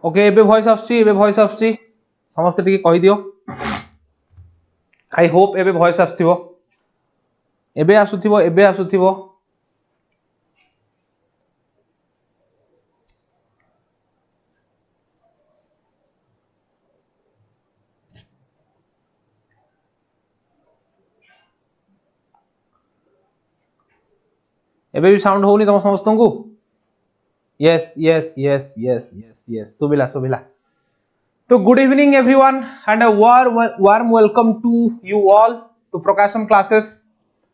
Okay एबे voice आछी समस्त टिके कहि दियो आई होप एबे वॉइस आछथिबो एबे आसुथिबो एबे भी साउंड होनी तुम समस्त को yes yes yes yes yes yes सुबिला तो good evening everyone and a warm welcome to you all to Prakasham classes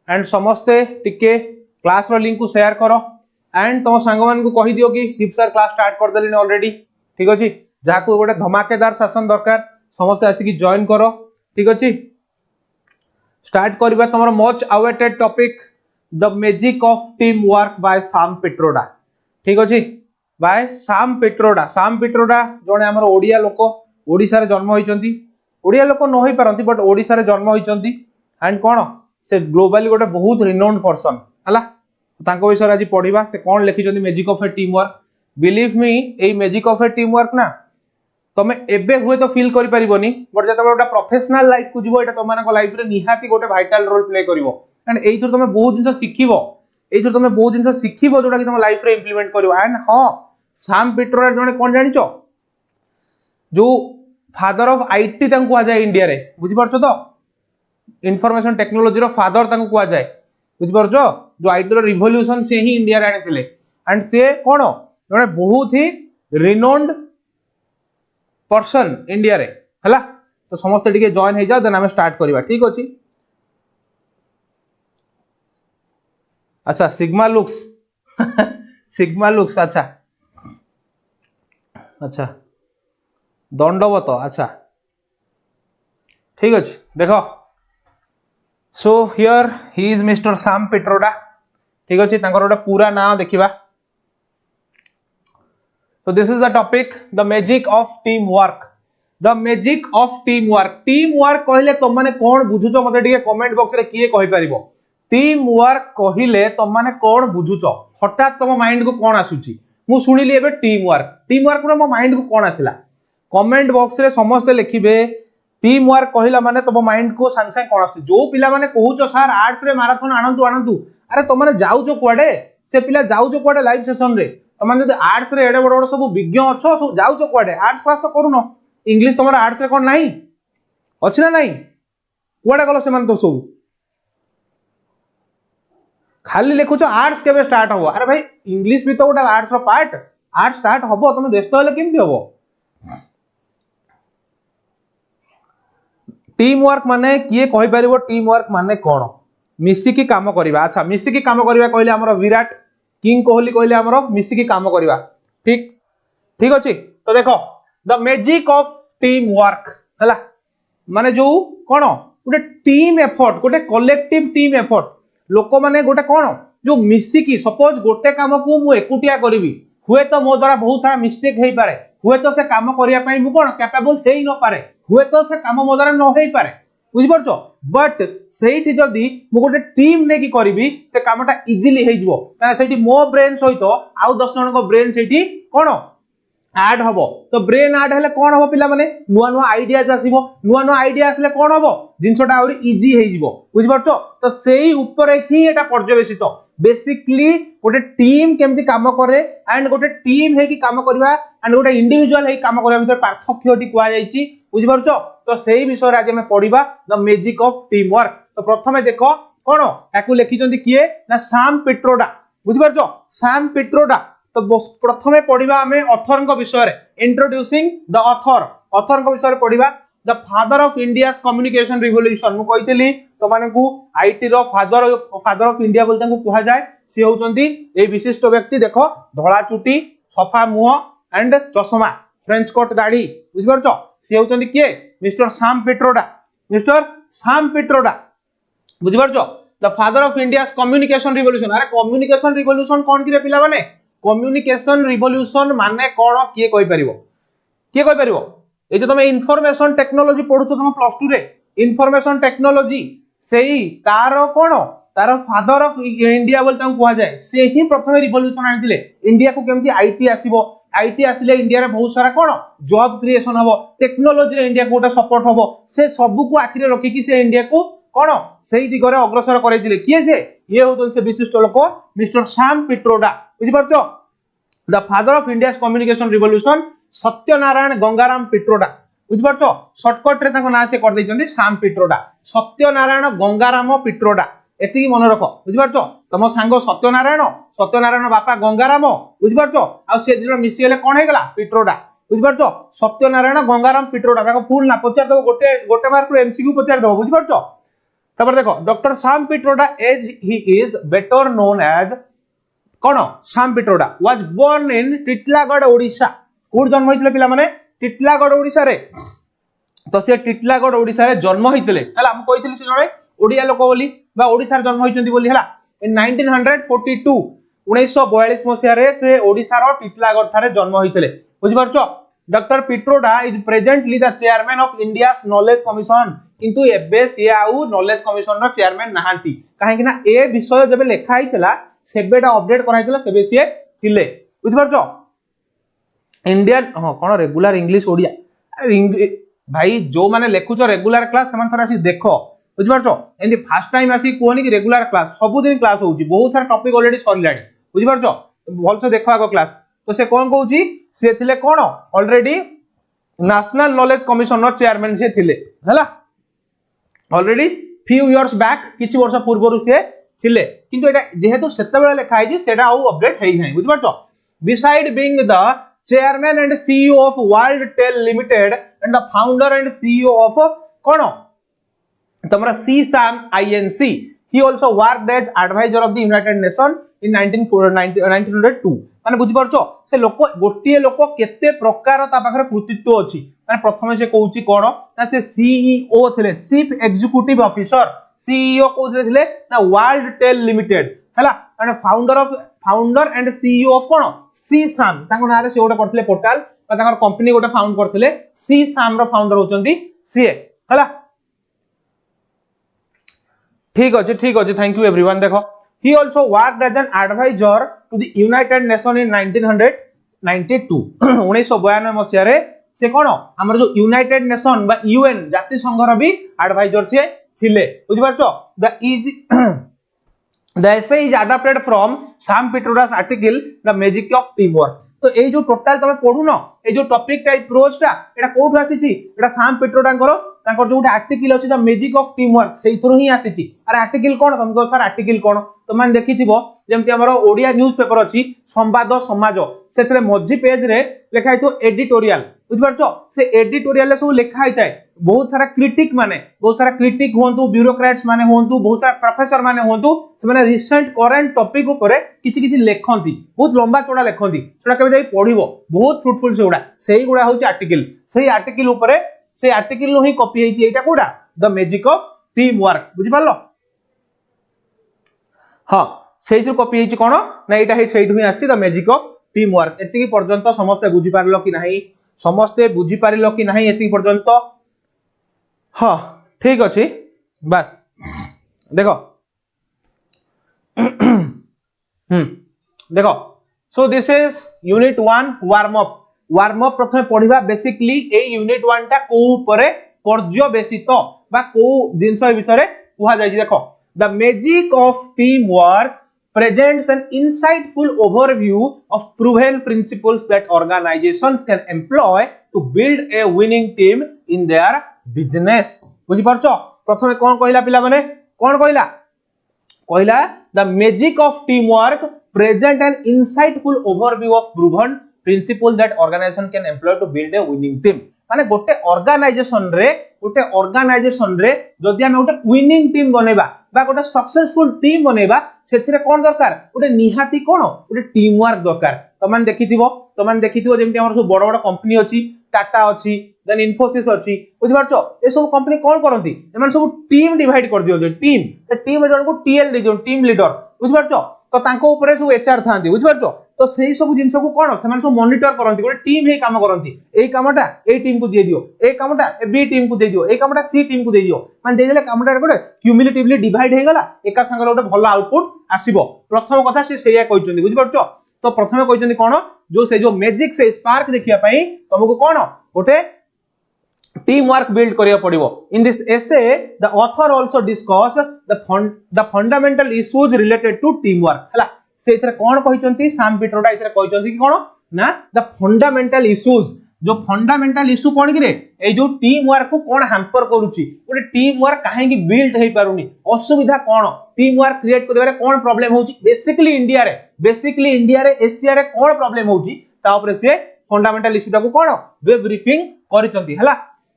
and समस्ते टिके क्लास रो लिंक को शेयर करो एंड तुम सांग मान को कहि दियो कि दीप सर क्लास स्टार्ट कर देलिन ऑलरेडी ठीक अछि जहा को गोटे धमाकेदार सेशन दरकार समस्त आसी कि जॉइन करो ठीक अछि स्टार्ट करबा तमरो much awaited topic the magic of team work by Sam Pitroda ठीक अछि बाय सैम पिट्रोडा जने हमर ओडिया लोक ओडिसा रे जन्म होइचंती ओडिया लोक न होई परंती बट ओडिसा रे जन्म होइचंती एंड कोन से ग्लोबली गोटे बहुत रिनाउंड पर्सन हला तांको विषय आज पढिबा से कोन लिखिचंती magic of a team work believe me a magic of a team work ना तमे एबे हुए तो फील करि परिबोनी बट जते गोटे प्रोफेशनल लाइफ को जीवो एटा तमानक लाइफ रे निहाती गोटे वाइटल रोल प्ले करिवो एंड एई थुर तमे बहुत जिंस सिखिबो जोटा कि तुम लाइफ रे इंप्लीमेंट करिवो एंड हां सैम पिट्रोडा जने कोन जानिचो जो फादर ऑफ आईटी तांको आ जाय इंडिया रे बुझि परछो तो इंफॉर्मेशन टेक्नोलॉजी रो फादर तांको को आ जाय बुझि परछो जो आईटी रो रिवोल्यूशन से ही इंडिया रे आनिथिले एंड से कोन जने बहुत ही रिनाउंड पर्सन इंडिया रे हला तो समस्त टिके जॉइन हे जाओ देन हम स्टार्ट करबा ठीक अछि अच्छा सिग्मा लुक्स अच्छा दंडवत अच्छा ठीक अछि देखो so here he is mister Sam Pitroda ठीक अछि तांकर ओटा पूरा नाम देखिबा so this is the topic the magic of teamwork कहले तुम माने कोन बुझुचो मते टिके कमेंट बॉक्स रे किए कहि परिबो टीम वर्क कहले तुम माने कोन बुझुचो हठात तुम माइंड को कोन आसुची मु सुनिली एबे टीम वर्क रो मो माइंड को कोन आसिला कमेंट बॉक्स रे समस्त लिखिबे टीम वर्क कहला माने तुम माइंड को संग संग कोन आसुची जो पिला माने कहूचो सर आर्ट्स रे मैराथन आनंतु अरे तुम माने जाउचो कुआडे से पिला जाउचो कुआडे लाइव सेशन रे तुम जदि आर्ट्स रे एडे बड़ सब विज्ञ अच्छो सब जाउचो कुआडे आर्ट्स क्लास तो करूनो इंग्लिश तुम आर्ट्स रे कोन नाही अछि ना नाही कुआडे गलो से मान तो सब खाली लिखुचो आर्ट्स केबे स्टार्ट हो अरे भाई इंग्लिश भी तो गोटा आर्ट्स रो पार्ट आर्ट्स स्टार्ट हबो तुम व्यस्त होले केमति हबो टीम वर्क माने किए कहि परिबो टीम वर्क माने कोन मिसी की काम करिबा अच्छा मिसी की काम करिबा कहले हमरो विराट किंग कोहली कहले हमरो मिसी की काम करिबा ठीक अछि तो देखो the magic of team work हला माने जो कोन गोटे टीम एफर्ट गोटे कलेक्टिव टीम एफर्ट लोक माने गोटे कोन जो मिसी की सपोज गोटे काम को मु एकुटिया करिवि हुए तो मो द्वारा बहुत सारा मिस्टेक हेई पारे हुए तो से काम करिया पई मु कोन कैपेबल हेई न पारे हुए तो से काम मो द्वारा न हेई पारे बुझि परछो बट सेठी जदी मु गोटे टीम ने की करिवि से कामटा इजीली हेई जबो काना सेठी मो ब्रेन सहित आउ 10 जन को ब्रेन सेठी कोन ऐड हबो तो ब्रेन ऐड हेले कोन हबो पिला माने नुवा आइडियाज आसीबो नुवा आइडिया आसले कोन हबो जिंसटा और इजी हेई जबो बुझि परछो तो सेही ऊपर ही एटा पर्यवेसित बेसिकली गोटे टीम केमती काम करे एंड गोटे टीम हे की काम करबा एंड गोटे इंडिविजुअल हे काम करबा भीतर पार्थक्यटी कुआ जाईची बुझि परछो तो सेही विषय रे आज हम पढिबा the magic of team work तो प्रथमे देखो कोन याकू लिखिचंती किए ना सैम पिट्रोडा बुझि परछो सैम पिट्रोडा तो प्रथमे पढिबा हमें ऑथर को विषय रे इंट्रोड्यूसिंग द ऑथर को विषय रे पढिबा the father of India's communication revolution मु कहितली तो माने को आईटी रो फादर ऑफ इंडिया बोलते को कहा जाय से होचंती ए विशिष्ट व्यक्ति देखो धळा चुटी सफा मुह एंड चश्मा फ्रेंच कोट दाढ़ी बुझि परछो से होचंती किए मिस्टर सैम पिट्रोडा बुझि परछो the father of India's communication revolution अरे कम्युनिकेशन रिवोल्यूशन कोन कि रे पिला माने कम्युनिकेशन रिवोल्यूशन माने कोन किए कहि परिबो ए जो तुम इनफॉरमेशन टेक्नोलॉजी पढुछो तुम प्लस 2 रे इनफॉरमेशन टेक्नोलॉजी सेही तारो कोन तारो फादर ऑफ इंडिया बोलते हम कहा जाए से ही प्रथम रिवोल्यूशन आनिथिले इंडिया को केमती आईटी आसीबो आईटी आसिले इंडिया रे बहुत सारा कोन जॉब क्रिएशन हबो टेक्नोलॉजी रे इंडिया को गोटे सपोर्ट हबो से सब को आखिरे रखी कि से इंडिया को कोन सेही दिगरे अग्रसर करै दिले किए से ये होतन से विशिष्ट लोक मिस्टर सैम पिट्रोडा बुझि परछो the father of India's communication revolution Satyanarayan Gangaram Pitroda बुझि परछो शॉर्टकट रे ताको ना से कर दैचंदी सैम पिट्रोडा सत्यनारायण गंगाराम पिट्रोडा एति मन रख बुझि परछो तम सांग सत्यनारायण बापा गंगाराम बुझि परछो आ से दिनो मिसी गेले कोन हे गला पिट्रोडा बुझि परछो सत्यनारायण गंगाराम पिट्रोडा ताको फुल ना पचार दो गोटे मार्क रो एमसीक्यू पचार दो बुझि परछो तबर देखो doctor Sam Pitroda as he is better known as कोन Sam Pitroda was born in Titlagarh Odisha कोड जन्म होइतले पिला माने टिटलागढ़ ओडिशा रे तो से टिटलागढ़ ओडिशा रे जन्म होइतले हला हम कहितली से जणे ओडिया लोक बोली बा ओडिशा रे जन्म होइचंदी बोली हला इन 1942 1942 मसिया रे से ओडिशा रो टिटलागढ़ थारे जन्म होइतले बुझि परछो doctor Pitroda is presently the chairman of India's knowledge commission किंतु एबे से आउ नॉलेज कमिशन रो चेयरमैन नहांती काहे कि ना ए विषय जबे लेखा आइतला सेबेटा अपडेट कराइतला सेबे से थिले बुझि परछो इंडियन हां कोन रेगुलर इंग्लिश ओडिया भाई जो माने लेखुचो रेगुलर क्लास समान थरा आसी देखो बुझि परछो एंदी फर्स्ट टाइम आसी कोनी कि रेगुलर क्लास सब दिन क्लास होउची बहुत सारा टॉपिक ऑलरेडी सरलाडी बुझि परछो भल से देखो आगो क्लास तो से कोन कहउची से थिले कोन ऑलरेडी नेशनल नॉलेज कमिशन रो चेयरमैन से थिले हला ऑलरेडी फ्यू इयर्स बैक किछि वर्ष पूर्व रु से थिले किंतु एटा जेहेतु सेते बेला लेखा आइजी सेटा आउ अपडेट हेइ नै बुझि परछो beside being the chairman and CEO of World Tel Limited and the founder and CEO of kono tamara CSAM INC he also worked as advisor of the United Nations in 1902 माने बुझि परछो से लोक गोटिए लोक केते प्रकार ता पाखरे कृतित्व अछि माने प्रथमे से कहउची कोन ना से CEO थिले चीफ एग्जीक्यूटिव ऑफिसर CEO कोथले थिले ना वर्ल्ड टेल लिमिटेड हला माने फाउंडर एंड सीईओ ऑफ कोन सीसाम ताको नारे से ओटा करथले पोर्टल बा ताकर कंपनी गोटा फाउंड करथले सीसाम रो फाउंडर होचंदी सीए हला ठीक अछि थैंक यू एवरीवन देखो he also worked as an advisor to the United Nation in 1992 1992 मसिया रे से कोन हमर जो यूनाइटेड नेशन बा यूएन जाति संघर भी एडवाइजर से थिले बुझि परछो The essay is adapted from Sam Pitroda's article The Magic of Teamwork. तो ए जो टोटल तमे पढु न ए जो टॉपिक टाइप प्रोज टा एटा कोठु आसीची एटा सैम पिट्रोडा तांकर जो आर्टिकल अछि the magic of team work सेइथरो ही आसीची अरे आर्टिकल कोन तुमको सर आर्टिकल कोन तो मान देखिथिबो जेमति हमरो ओडिया न्यूज़ पेपर अछि संवाद समाज सेथरे मझी पेज रे लेखा हितो एडिटोरियल बुझ परछो से एडिटोरियल सब लेखा हिताय बहुत सारा क्रिटिक होंतु ब्यूरोक्रेट्स माने होंतु बहुत सारा प्रोफेसर माने होंतु से माने रिसेंट करंट टॉपिक ऊपर किछि लेखंती बहुत लंबा चौड़ा लेखंती सेटा केबे जाई पढिबो बहुत फ्रूटफुल सेउडा सेही गुडा होची आर्टिकल सेही आर्टिकल ऊपर से आर्टिकल नो ही कॉपी हेची एटा कोडा the magic of team work बुझि पालो हां सेही जो कॉपी हेची कोन ना एटा हे सेही ही आछि the magic of team work एति पर्यंत समस्त बुझि पारलो कि नाही समस्त बुझि पारिलो कि नाही एति पर्यंत हाँ ठीक अच्छे बस देखो देखो सो this is unit 1 warm up प्रथमे पढ़िबा बेसिकली ए यूनिट 1 टा को ऊपर पर्यवेसित बा को जिंस विषय कुहा जाय देखो the magic of team work presents an insightful overview of proven principles that organizations can employ to build a winning team in their business बुझि परछो प्रथमे कोन कहिला पिला माने कोन कहिला the magic of team work present an insightful overview of proven principles that organization can employ to build a winning team माने गोटे organisation रे जदि हम गोटे विनिंग टीम बनेबा बा गोटे सक्सेसफुल टीम बनेबा सेथिरे कोन दरकार गोटे निहाती कोन गोटे टीम वर्क दरकार तो मान देखिथिबो जेमति हमर सब बड़ कंपनी अछि टाटा अछि देन इन्फोसिस अछि बुझि परछो ए सब कंपनी कोन करंती एमान सब टीम डिवाइड कर दियो टीम जन को टीएल दे दियो टीम लीडर बुझि परछो तो तांको ऊपर सब एचआर थांती बुझि परछो तो सेही सब जिंस को कोन सेमान सब मॉनिटर करंती गोटे टीम हे काम करंती ए कामटा ए टीम को दे दियो ए कामटा ए बी टीम को दे दियो ए कामटा सी टीम को दे दियो मान दे देले कामटा गोटे क्युमुलेटिवली डिवाइड हे गला एका संगे गोटे भलो आउटपुट आसीबो प्रथम कथा से सेया कहिचंदी बुझि परछो तो प्रथमे कहिचंदी कोन जो से जो मैजिक से स्पार्क देखिया पई तुमको कोन गोटे टीम वर्क बिल्ड करिया पड़िबो in this essay the author also discuss the fundamental issues related to team work हला से इथरे कोन कहिसंती सैम पिट्रोडा इथरे कहिसंती कि कोन ना द फंडामेंटल इश्यूज जो फंडामेंटल इश्यू कोन कि रे ए जो टीम वर्क को कोन हैम्पर करूची गोटे टीम वर्क काहे कि बिल्ड हेई पारुनी असुविधा कोन टीम वर्क क्रिएट करिवारे कोन प्रॉब्लम होची बेसिकली इंडिया रे एशिया रे कोन प्रॉब्लम होची ता ऊपर से फंडामेंटल इश्यू टा को कोन वे ब्रीफिंग करिसंती हला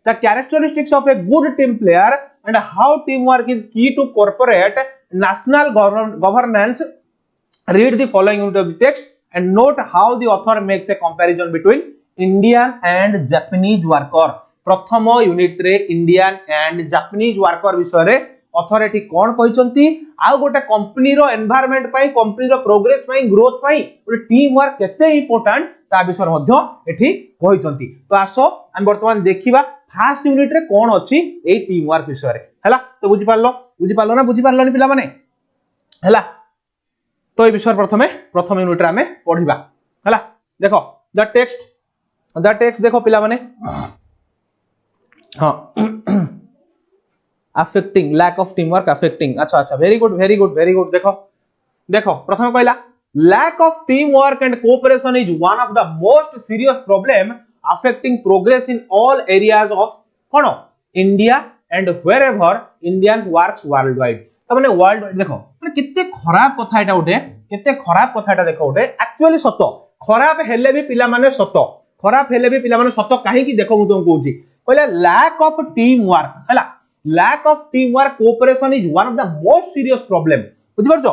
the characteristics of a good team player and how team work is key to corporate national governance read the following unit of the text and note how the author makes a comparison between Indian and Japanese worker प्रथम unit रे Indian and Japanese worker विषय रे author एठी कोन कहिसंती आ गोटे company रो environment पई company रो progress पई growth पई गोटे टीम वर्क केते इंपोर्टेंट ता विषय मध्य एठी कहिसंती तो आसो हम वर्तमान देखिबा फर्स्ट यूनिट रे कोन अछि ए टीम वर्क विषय रे हला तो बुझि पारलो ना बुझि पारलोनी पिला माने हला तो ये विषय प्रथम यूनिट रे हमें पढ़िबा हला देखो द टेक्स्ट देखो पिला माने हां affecting lack of team work affecting अच्छा वेरी गुड देखो प्रथम कहला lack of team work and cooperation is one of the most serious problem affecting progress in all areas of कोन India and wherever Indian works world wide तो माने world wide देखो माने कितने खराब कथा एटा उठे कितने खराब कथा एटा देखो उठे एक्चुअली सत खराब हेले भी पिला माने सत काहे कि देखो मु तुम कहूची कहले लैक ऑफ टीम वर्क हला lack of team work cooperation is one of the most serious problem बुझि परछो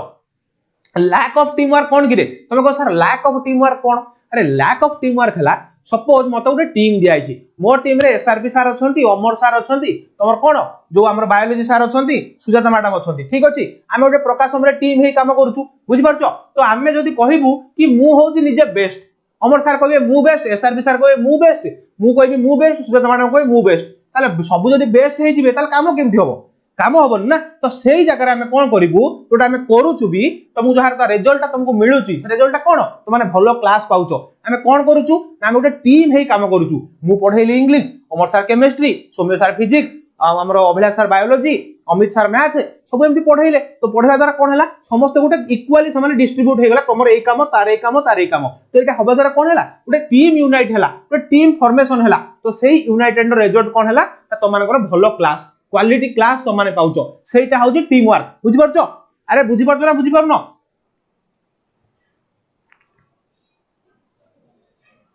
लैक ऑफ टीम वर्क कोन गिरे तमे को sir lack of team work कोन अरे लैक ऑफ टीम वर्क हला सपोज मते गोटे टीम दिया आइची मो टीम रे एसआरपी सर अछंती अमर सर अछंती तमर कोन जो हमर बायोलॉजी सर अछंती सुजाता मैडम अछंती ठीक अछि आमे गोटे प्रकाशम रे टीम हे काम करूछु बुझि परछो तो आमे जदी कहिबू कि मु होची निजे बेस्ट अमर सर कहबे मु बेस्ट एसआरपी सर कहबे मु बेस्ट मु कहबी मु बेस्ट सुजाता मैडम कहबे मु बेस्ट ताले सब जदी बेस्ट हे जिवे ताले काम केमथि होबो काम होबन ना तो सेही जगह रे हमें कोन करिवु जोटा हमें करूछु भी तुमको जहार ता रिजल्ट तुमको मिलुची से रिजल्ट कोन तो माने भलो क्लास पाउचो हमें कोन करूछु ना गोटे टीम हे काम करूछु मु पढेली इंग्लिश अमर सर केमिस्ट्री सौम्य सर फिजिक्स हमर Abhilash sir biology Amit sir math सब एमती पढेले तो पढेवा द्वारा कोन हला समस्त गोटे इक्वाली समान डिस्ट्रीब्यूट हे गला तमर ए काम तार ए काम तो एटा हबा द्वारा कोन हला गोटे टीम यूनाइट हला गोटे टीम फॉर्मेशन हला तो सेही यूनाइटेड रिजल्ट कोन हला त मानकर भलो क्लास क्वालिटी क्लास तो माने पाउचो सेटा होची टीम वर्क बुझि परछो अरे बुझि परछो ना बुझि परनो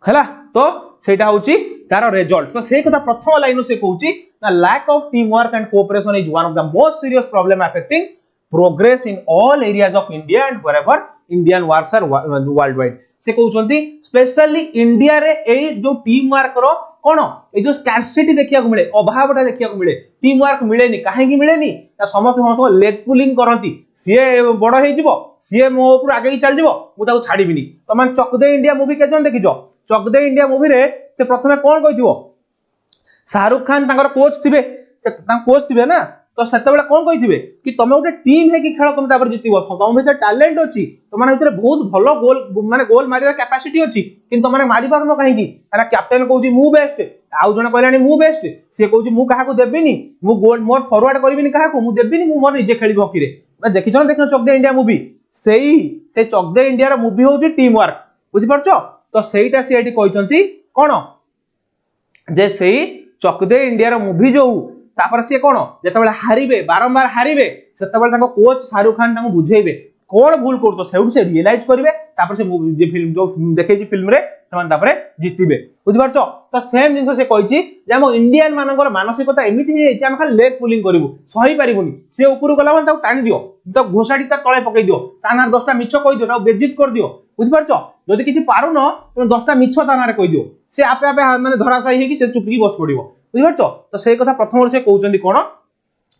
हला तो सेटा होची तार रिजल्ट तो से कथा प्रथम लाइन से कहूची ना lack of team work and cooperation is one of the most serious problem affecting progress in all areas of India and wherever Indian works are world wide से कहउचंती स्पेशली इंडिया रे ए जो टीम वर्क रो कोन ए जो scarcity देखिया को मिले अभावटा देखिया को मिले टीम वर्क मिलेनी काहे की मिलेनी समस्त लेग पुलिंग करंती सीए बड़ हे जिवो सीए मो ऊपर आगे ही चल जिवो मु ताको छाडीबिनी त मान चक दे इंडिया मूवी के जन देखिजो चक दे इंडिया मूवी रे से प्रथमे कोन कहिथिवो शाहरुख खान तांकर कोच थिबे ना तो सेते बेला कोन कहिथिबे कि तमे गोटे टीम हे कि खेल तमे तापर जितिबो तमे भीतर टैलेंट अछि तो माने भीतर बहुत भलो गोल माने गोल मारिया कैपेसिटी अछि किंतु माने मारि पारनो काहे कि अरे कैप्टन कहउजी मु बेस्ट आउ जण कहलानी मु बेस्ट से कहउजी मु काहा को देबिनी मु गोल मोर फॉरवर्ड करबिनी काहा को मु देबिनी मु मोर निजे खेलिबो हकी रे देखि जण देखनो चक दे इंडिया मूवी से चक दे इंडिया रो मूवी होउची टीम वर्क बुझि परछो तो सेईटा से एठी कहिसंती कोन जे सेई चक दे इंडिया रो मूवी जो तापर से कोन जते बेला हारिबे बारंबार हारिबे सेते बेला ताको कोच शाहरुख खान ताको बुझेइबे कोन भूल करतो सेउड से रियलाइज करिवे तापर से जे फिल्म जो देखै छी फिल्म रे समान तापर जितिबे बुझि परछो तो सेम जिंस से कहिची जे हम इंडियन मानकर मानसिकता एमिति हे जे हम खाली लेग पुलिंग करिवु सही परिबुनी से ऊपर गला मन ताको टाणी दियो तो घोषाडी ता तळे पकई दियो तानार 10टा मिछ कहि दियो ता बेजित कर दियो बुझि परछो जदि किछि पारुनो त 10टा मिछ तानारे कहि दियो से आपे आपे माने धरासाई हे कि से चुपकी बस पडिवो बुझि परछो तो से कथा प्रथम से कहउचंदी कोन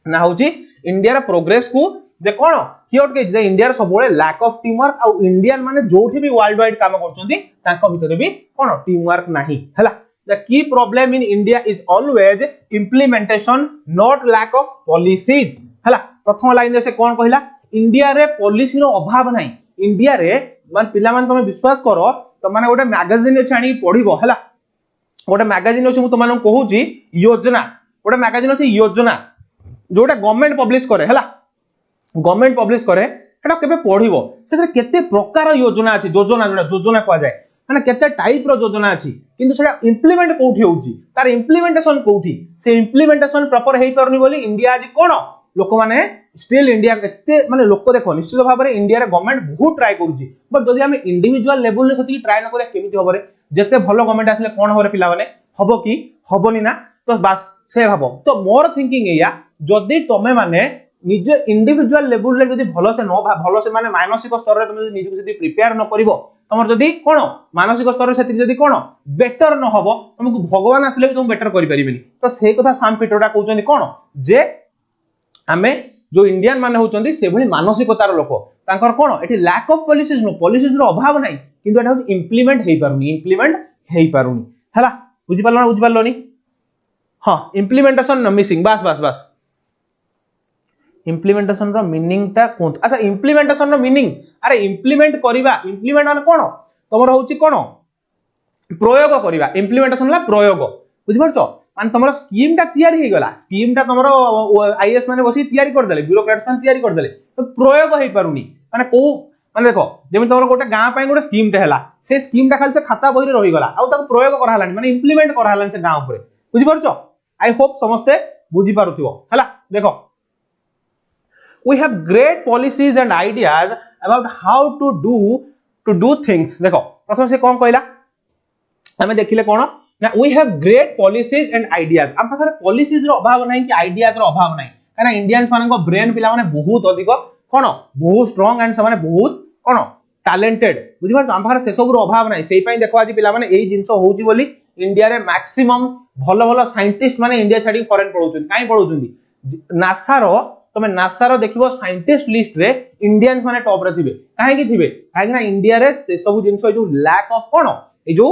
ना होची इंडिया रा प्रोग्रेस को जे कोन कि अटके जे इंडिया रा सबोले लैक ऑफ टीम वर्क आ इंडियन माने जोठी भी वर्ल्ड वाइड काम करचंदी तांको भितरे भी कोन टीम वर्क नाही हला the key problem in India is always implementation not lack of policies हला प्रथम लाइन से कोन कहिला इंडिया रे पॉलिसी रो अभाव नाही इंडिया रे मान पिला मान तुम विश्वास कर तो माने गोटे मैगजीन अछि आनी पढिबो हला गोटे मैगजीन अछि मु तुम मानन कहूची योजना गोटे मैगजीन अछि योजना जोटा गवर्नमेंट पब्लिश करे हला गवर्नमेंट पब्लिश करे एटा केबे पढिबो सेते केते प्रकार योजना अछि योजना जोटा योजना कह जाय माने केते टाइप रो योजना अछि किंतु सेटा इंप्लीमेंट कोठी होउची तार इंप्लीमेंटेशन कोठी से इंप्लीमेंटेशन प्रॉपर हेई परनी बोली इंडिया आज कोन लोक माने स्टिल इंडिया केते माने लोक देखो निश्चित भाव में इंडिया रे गवर्नमेंट बहुत ट्राई करूची बट जदि हम इंडिविजुअल लेवल रे सती ट्राई न करे केमिति होबरे जते भलो गवर्नमेंट आसले कोन होबरे पिला माने हबो की हबोनी ना तो बस से भाबो तो मोर थिंकिंग एया जदि तमे माने निज इंडिविजुअल लेवल रे जदि भलो से न भलो से माने मानसिक स्तर रे तुम निज जदि प्रिपेयर न करिवो तमर जदि कोन मानसिक स्तर रे सेति जदि कोन बेटर न हबो तुमको भगवान आसले तुम बेटर करि परिबेनी तो से कथा साम पिटोडा कहउचनी कोन जे आमे जो इंडियन माने होचंदी से भली मानसिकतार लोक तांकर कोन एठी lack of policies no policies रो अभाव नाही किंतु एटा इंप्लीमेंट हेई पारुनी हला बुझि पारलोनी हां इंप्लीमेंटेशन मिसिंग बस इंप्लीमेंटेशन रो मीनिंग ता कोन अच्छा इंप्लीमेंटेशन रो मीनिंग अरे इंप्लीमेंट करिवा इंप्लीमेंट माने कोन तमरो होची कोन प्रयोग करिवा इंप्लीमेंटेशन ला प्रयोग बुझि परछो मान तमरो स्कीम ता तयारी हे गला स्कीम ता तमरो आईएएस माने बसी तयारी कर देले ब्यूरोक्रेट्स माने तयारी कर देले तो प्रयोग हेई पारुनी माने को माने देखो जेमि तमरो गोटे गां पय गोटे स्कीम ता हैला से स्कीम ता खाली से खाता बही रे रही गला आ ताको प्रयोग कर हलानी माने इंप्लीमेंट कर हलानी से गां ऊपर बुझि परछो आई होप समस्ते बुझि पारुथिबो हला देखो we have great policies and ideas about how to do things देखो प्रथम से कौन कहला हमें देखिले कोन ना we have great policies and ideas हम पाखरे policies रो अभाव नाही कि ideas रो अभाव नाही काना इंडियंस माने को ब्रेन पिला माने बहुत अधिक कोन बहुत स्ट्रांग एंड माने बहुत कोन टैलेंटेड बुझि पार हम पाखरे से सब रो अभाव नाही सेही पई देखो आज पिला माने एई जिंस होउची बोली इंडिया रे मैक्सिमम भलो भलो साइंटिस्ट माने इंडिया छाडी फॉरेन पढौछन काई पढौछन नासा रो तमे नासा रो देखिबो साइंटिस्ट लिस्ट रे इंडियंस माने टॉप रे थिबे काहे की थिबे काहे ना इंडिया रे से सब जिंस जो लैक ऑफ कोन ए जो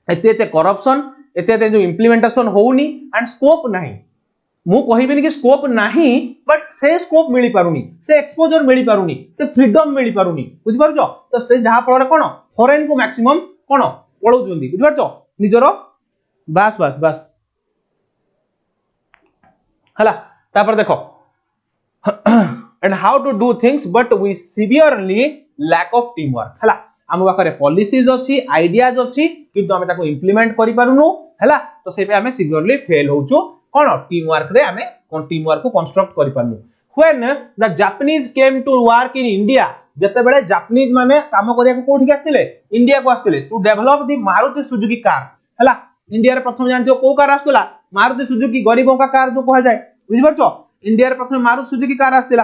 एते करप्शन एते जो इंप्लीमेंटेशन होउनी एंड स्कोप नाही मु कहिबेनी कि स्कोप नाही बट से स्कोप मिली पारुनी से एक्सपोजर मिली पारुनी से फ्रीडम मिली पारुनी बुझि पारछो तो से जहा फळ रे कोन फॉरेन को मैक्सिमम कोन पळौचुंदी बुझि पारछो निजरो बस हला तापर देखो and how to do things but we severely lack of teamwork हला हम पाखरे पॉलिसीज अछि आइडियाज अछि किंतु हमें ताको इंप्लीमेंट करि पारुनु हला तो से पे हमें severely फेल होचो कोन टीम वर्क रे हमें कोन टीम वर्क को कंस्ट्रक्ट करि पारुनु when the Japanese came to work in India जते बेले जापानीज माने काम करिया को कोठी आस्तिले इंडिया को आस्तिले to develop the Maruti Suzuki car हला इंडिया रे प्रथम जानथियो को कार आस्तला मारुति सुजुकी गरीबों का कार जो कहा जाय बुझि परछो इंडिया रे प्रथम मारुति सुजुकी कार आस्तिला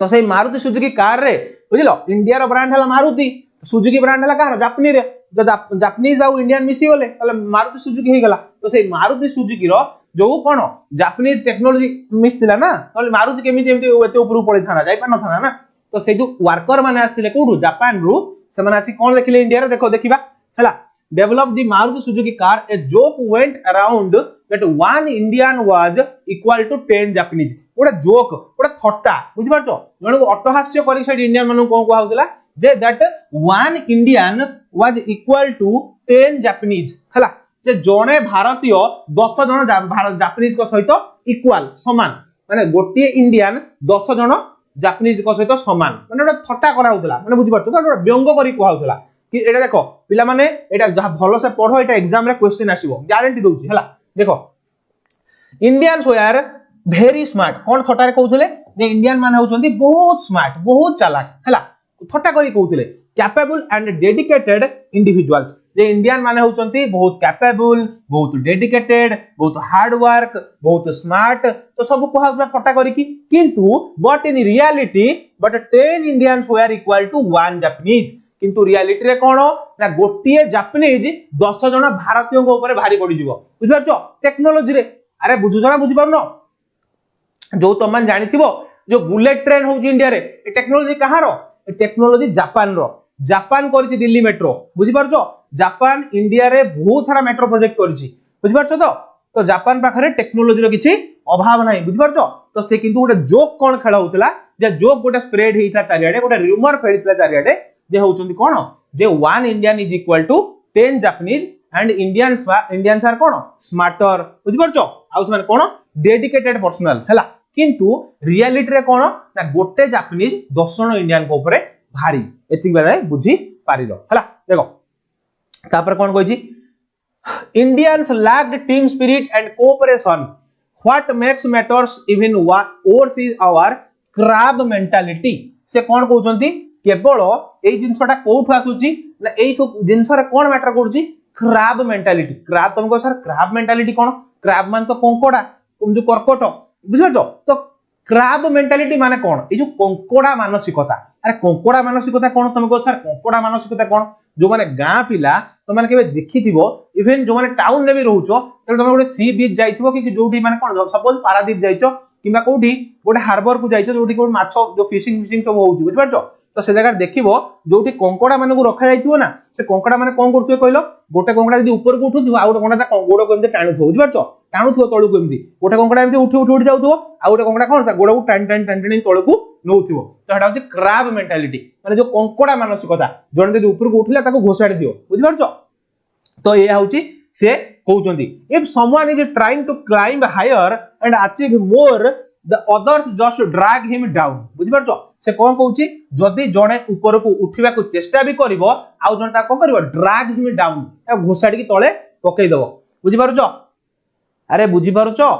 तो से मारुति सुजुकी कार रे बुझिलो इंडिया रो ब्रांड हला मारुति सुजुकी ब्रांड हला कार जापानी रे जापानीज आ इंडियन मिसी गले तले मारुति सुजुकी हे गला तो से मारुति सुजुकी रो जो कोन जापानीज टेक्नोलॉजी मिस थिला ना तले मारुति केमिति एमति एते ऊपर पड़े थाना जाई पाना थाना ना तो से जो वर्कर माने आसिले कोडू जापान रु से माने आसी कोन लेखिले इंडिया रे देखो देखिबा हला develop the Maruti Suzuki car a joke went around that one Indian was equal to 10 Japanese ओडा जोक ओडा थट्टा बुझि पारछो जण को अट्टहास्य करी साइड इंडियन मानु कोन को हाउतला जे that one Indian was equal to 10 Japanese हला जे जणे भारतीय 10 जण जापानीज को सहित इक्वल समान माने गोटिए इंडियन 10 जण जापानीज को सहित समान माने ओडा थट्टा करा होतला माने बुझि पारछो तो ओडा व्यंग करी को हाउतला कि एटा देखो पिला माने एटा जहा भलो से पढो एटा एग्जाम रे क्वेश्चन आसीबो गारंटी दोउची हला देखो इंडियंस वेयर वेरी स्मार्ट कोन थटा रे कहउथले जे इंडियन माने होचंती बहुत स्मार्ट बहुत चालाक हला थटा करी कहउथले कैपेबल एंड डेडिकेटेड इंडिविजुअल्स जे इंडियन माने होचंती बहुत कैपेबल बहुत डेडिकेटेड बहुत हार्ड वर्क बहुत स्मार्ट तो सब को हाउतला थटा करी की किंतु but in reality but 10 Indians were equal to 1 Japanese किंतु रियलिटी रे कोन ना गोटिए जापानीज 10 जण भारतीय को ऊपर भारी पड़ी जीवो बुझ परछो टेक्नोलॉजी रे अरे बुझु जणा बुझि परनो जो तमन जानिथिबो जो बुलेट ट्रेन होउची इंडिया रे ए टेक्नोलॉजी कहारो ए टेक्नोलॉजी जापान रो जापान करिछि दिल्ली मेट्रो बुझि परछो जापान इंडिया रे बहुत सारा मेट्रो प्रोजेक्ट करिछि बुझि परछो तो तो जापान पाखरे टेक्नोलोजी रो किछि अभाव नाही बुझि परछो तो से किंतु गोटे जोक कोन खेला होतला जे जोक गोटे स्प्रेड हेइता चारियाडे गोटे रूमर फैलितला चारियाडे जे होउचंदी कोन जे 1 Indian is equal to 10 Japanese and Indians are कोन स्मार्टर बुझि परछो आ उसमान कोन डेडिकेटेड पर्सनल हला किंतु रियलिटी रे कोन ना गोटे जापानीज 10 जण इंडियन को ऊपर भारी एति बेले बुझी पारिलो हला देखो तापर कोन कहछि Indians lacked team spirit and cooperation. What makes matters even worse is our crab mentality. से कौन कहउचंती केवल एई जिंसटा कोठु आसुची ना एई सब जिंस रे कोन मैटर करूची crab mentality. crab तुमको सर crab mentality कोन crab मान तो कंकोड़ा तुम जो कर्कट बुझियो तो crab mentality माने कोन ए जो कंकोड़ा मानसिकता अरे कंकोड़ा मानसिकता कोन तुमको सर कंकोड़ा मानसिकता कोन जो माने गां पिला तो माने केबे देखिथिबो इवन जो माने टाउन ने भी रहउचो त तुम गोटे सी बीच जाइथिबो कि जोठी माने कोन सपोज पारादीप जाइचो किबा कोठी गोटे हार्बर को जाइचो जोठी कोन माछो जो फिशिंग सब होउची बुझ परछो तो से जगह देखिबो जोठी कंकोड़ा माने को रखा जाइथिबो ना से कंकोड़ा माने कोन करथुए कहलो गोटे कंकोड़ा जदी ऊपर को उठुथिबो आ गोटे कंकोड़ा ता गोड़ को एमते टाणुथो बुझ परछो टाणुथो तळु को एमती गोटे कंकोड़ा एमती उठी जाउथो आ गोटे कंकोड़ा कोन ता गोड़ को टाण तळु को नउथिबो तो हेटा होची क्रैब मेंटालिटी माने जो कंकोड़ा मानसिकता जण जदी ऊपर को उठिला ताको घोसाडी दियो बुझ परछो तो ये होची से कहउचंदी if someone is trying to climb higher and achieve more the others just drag him down बुझ परछो से कोन कहउची जदी जणे ऊपर को उठिबा को चेष्टा भी करबो आ जण ता कोन करबो ड्रैग हिम डाउन आ घोसाडी की तळे पकई दबो बुझ परछो अरे बुझ परछो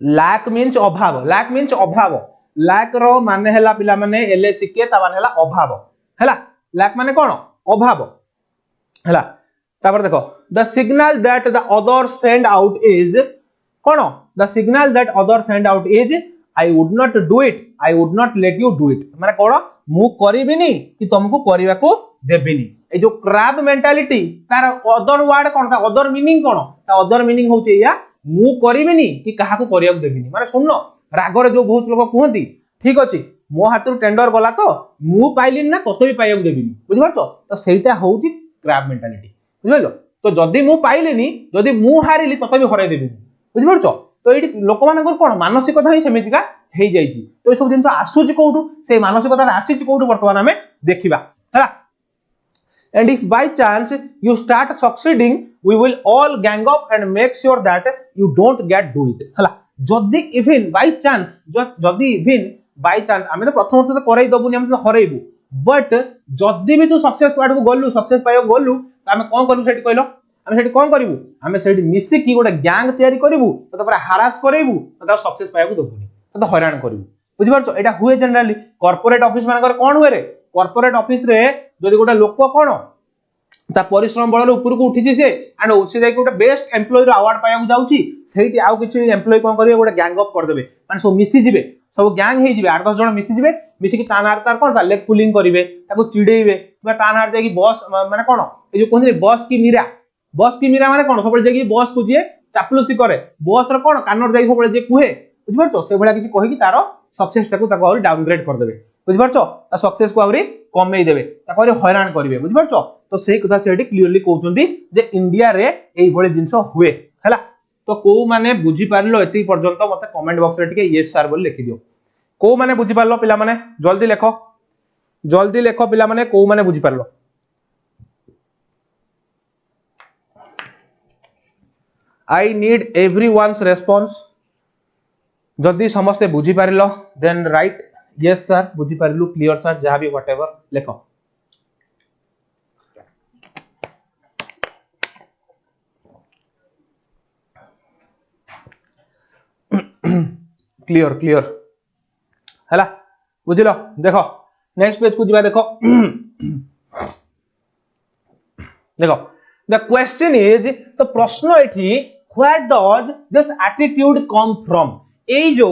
लैक मींस अभाव लैक रो माने हला पिला माने एलएसीके ता माने हला अभाव हला लैक माने कोन अभाव हला तापर देखो the signal that the other send out is cone the signal that other send out is I would not do it I would not let you do it माने कोन मु करिबिनी कि तुमको करिवा को देबिनी ए जो क्रैब मेंटालिटी तार अदर वर्ड कोन ता other meaning कोन ता other meaning होचे या मु करिबिनी कि काहा को करिया को देबिनी माने सुननो रागरे जो बहुत लोग कहती ठीक अच्छे मो हाथ टेंडर गला तो मु पाइली ना कत भी पाइबा देबिनी बुझ परछो तो सेटा होउची क्रैब मेंटालिटी बुझलो तो जदी मु पाइलेनी जदी मु हारिली तत भी हराई देबिनी बुझ परछो तो एठी लोक मानकर कोन मानसिकता ही सेमितिका हेई जाईची तो ए सब दिन आसुची कोठू से मानसिकता आसीची कोठू वर्तमान हमें देखिबा हला and if by chance you start succeeding we will all gang up and make sure that you don't get do it हला जदी इवन बाय चांस जदी इवन बाय चांस आमे तो प्रथम तो करई दबुनी हम तो हरैबू बट जदी भी तू सक्सेस वार्ड को गलु सक्सेस पायो गलु आमे कोन करू सेठी कहलो आमे सेठी कोन करिवु आमे सेठी मिसी की गोटे गैंग तयारी करिवु तो पर हरास करैबू तो सक्सेस पायो दबुनी तो हैरान करिवु बुझि परछो एटा हुए जनरली कॉर्पोरेट ऑफिस मानकर कोन हुए रे कॉर्पोरेट ऑफिस रे जदी गोटे लोक कोन ता परिश्रम बळ ऊपर को उठी से एंड से जाई गोटे बेस्ट एम्प्लॉय रो अवार्ड पाया जाउची सेठी आउ किछि एम्प्लॉय कोन करिवे गोटे गैंग अप कर देबे माने सब मिसी जिवे सब गैंग हे जिवे 8-10 जण मिसी जिवे मिसी की तानार तार कोन लेग पुलिंग करिवे ताको चिडेइबे बा तानार जाई की बॉस माने कोन ए जो कोन बॉस की मीरा माने कोन सबले जाई बॉस को जे चापलुसी करे बॉस रो कोन कानर जाई सबले जे कुहे बुझ परछो से भला किछि कहि की तारो सक्सेस ताको और डाउनग्रेड कर देबे बुझ परछो ता सक्सेस को आउरी कमई देबे ताको और हैरान करिवे बुझ परछो तो सही कथा सेठी क्लियरली कहउचंदी जे इंडिया रे एई भले जिंस हुए हला तो को माने बुझी पारलो एती पर्यंत मते कमेंट बॉक्स रे टिके यस सर बोल लिखि दियो को माने बुझी पारलो पिला माने जल्दी लेखो पिला माने को माने बुझी पारलो आई नीड एवरीवन्स रेस्पॉन्स जदी समस्त बुझी पारलो देन राइट यस सर बुझी पारलु क्लियर सर जहां भी व्हाटएवर लेखो क्लियर हला बुझिलो देखो नेक्स्ट पेज को जिबा देखो द क्वेश्चन इज तो प्रश्न एठी where does this attitude come from ए जो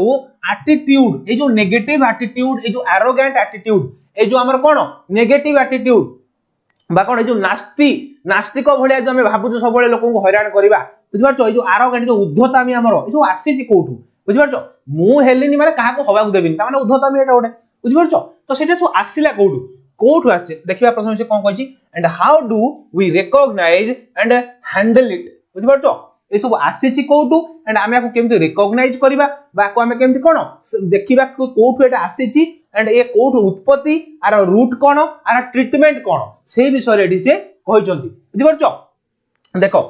एटीट्यूड ए जो नेगेटिव एटीट्यूड ए जो एरोगेंट एटीट्यूड ए जो हमर कोन नेगेटिव एटीट्यूड बा कोन ए जो नास्तिक भलिया जो हम भाबु सब बळे लोकन को हैरान करबा बुझ परछो ए जो एरोगेंट जो उद्धतामी हमर ए जो आसी छि कोठू बुझ परछो मु हेलिनी माने काहा को हवा को देबिनी ता माने उद्धतामी एटा ओडे बुझ परछो तो सेटा सो आसीला कोठू आसे देखिबा प्रथम से कोन कहछि and how do we recognise and handle it बुझ परछो ए सब आसीची कोठू एंड आमे को केमती रिकॉग्नाइज करबा बा को आमे केमती कोन देखिबा कोठू एटा आसीची एंड ए कोठू उत्पत्ति आर रूट कोन आर ट्रीटमेंट कोन से विषय एडी से कहिसंती बुझि परछो देखो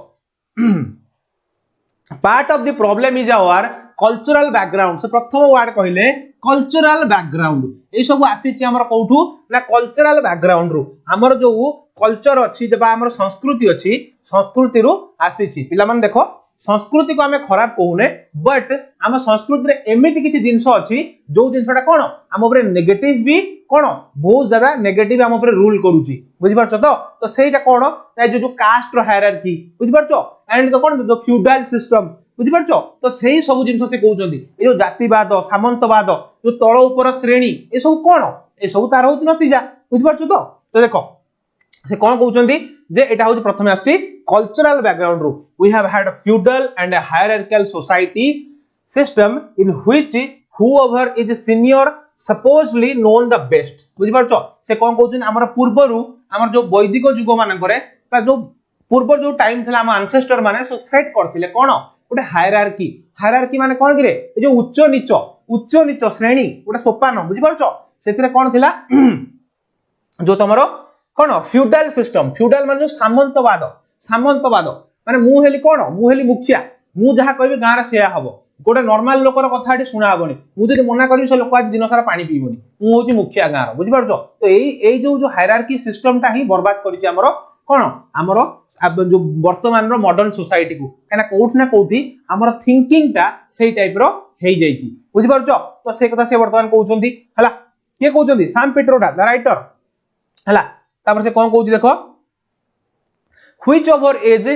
part of the problem is our cultural background से प्रथम वर्ड कहले कल्चरल बैकग्राउंड ए सब आसीची हमर कोठू ना कल्चरल बैकग्राउंड रु हमर जो कल्चर अछि जबा हमर संस्कृति अछि संस्कृति रु आसीची पिला मन देखो संस्कृति को हमें खराब कहूने बट आम संस्कृति रे एमिति किछि जिंस अछि जो जिंसटा कोन हम ऊपर नेगेटिव भी कोन बहुत ज्यादा नेगेटिव हम ऊपर रूल करूची बुझि परछो तो सेटा कोन जो कास्ट रो हायरार्की बुझि परछो एंड तो कोन जो फ्यूडल सिस्टम बुझि परछो तो सेही सब जिंस से कहउचंदी ए जो जातिवाद सामंतवाद जो तळ ऊपर श्रेणी ए सब कोन ए सब तार होत नतिजा बुझि परछो तो देखो से कोन कहउचंदी जे एटा होची प्रथमे आछि कल्चरल बैकग्राउंड रू we have had feudal and a hierarchical society system in which whoever is senior supposedly known the best बुझि परछो से कोन कहउचन हमर पूर्वरु हमर जो वैदिक युग मानन करे बा जो पूर्व जो टाइम थला हम एंसेस्टर माने सो सेट करथिले कोन ओटे हायरार्की माने कोन गिरे ए जो उच्च नीच श्रेणी ओटे सोपान बुझि परछो सेथिरे कोन थिला जो तमरो कोन फ्यूडल सिस्टम फ्यूडल माने जो सामंतवाद माने मु हेली कोन मु हेली मुखिया मु जहा कहबे गां रे सेया हबो गोटे नॉर्मल लोकर कथा आठी सुना हबनी मु जदि मना करबी से लोक आज दिन सारा पानी पीबनी मु होची मुखिया गां रो बुझि परछो तो एई जो हायरार्की सिस्टम ता ही बर्बाद करिछि हमरो कोन हमरो जो वर्तमान रो मॉडर्न सोसाइटी को कना कोठ ना कोठी हमरो थिंकिंग ता सेही टाइप रो हेई जाईछि बुझि परछो तो से कथा से वर्तमान कहउचंदी हला के कहउचंदी सैम पिट्रोडा द राइटर हला तापर से कोन कहउछि देखो which over as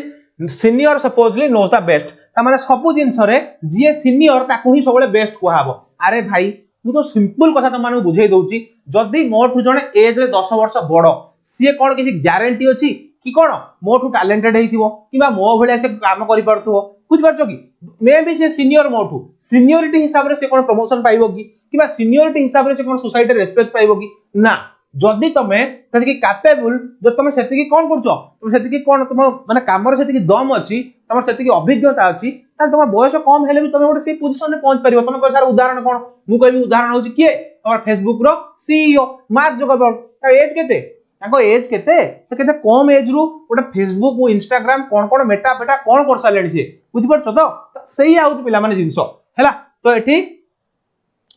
senior supposedly knows the best ता माने सब जिंस रे जे सीनियर ताको ही सबले बेस्ट कहबो अरे भाई मु तो सिंपल कथा त माने बुझाई दउची जदी मोठु जने एज रे 10 वर्ष बडो सिए कोन किछि ग्यारंटी अछि कि कोन मोठु टैलेंटेड हेइथिबो किबा मो भलिया से काम करि परथुबो बुझ परछो कि मे बी से सीनियर मोठु सीनियरिटी हिसाब रे से कोन प्रमोशन पाइबो कि किबा सीनियरिटी हिसाब रे से कोन सोसाइटी रेस्पेक्ट पाइबो कि ना जदि तमे सेतिकी कैपेबल जो तमे सेतिकी कोन करछो तमे सेतिकी कोन तम माने काम रे सेतिकी दम अछि तमे सेतिकी अभिज्ञता अछि ताल तम बयस कम हेले भी तमे ओटे से पोजीशन रे पहुंच परिबो तमे को सार उदाहरण कोन मु कहबी उदाहरण होछि के तमर फेसबुक रो सीईओ मार्क जुकरबर्ग ता एज केते ताको एज केते से केते कम एज रु ओटे फेसबुक ओ इंस्टाग्राम कोन मेटा फेटा कोन कर सालेनी से बुझि परछो तो सेही आउत पिला माने जिंसो हैला तो एठी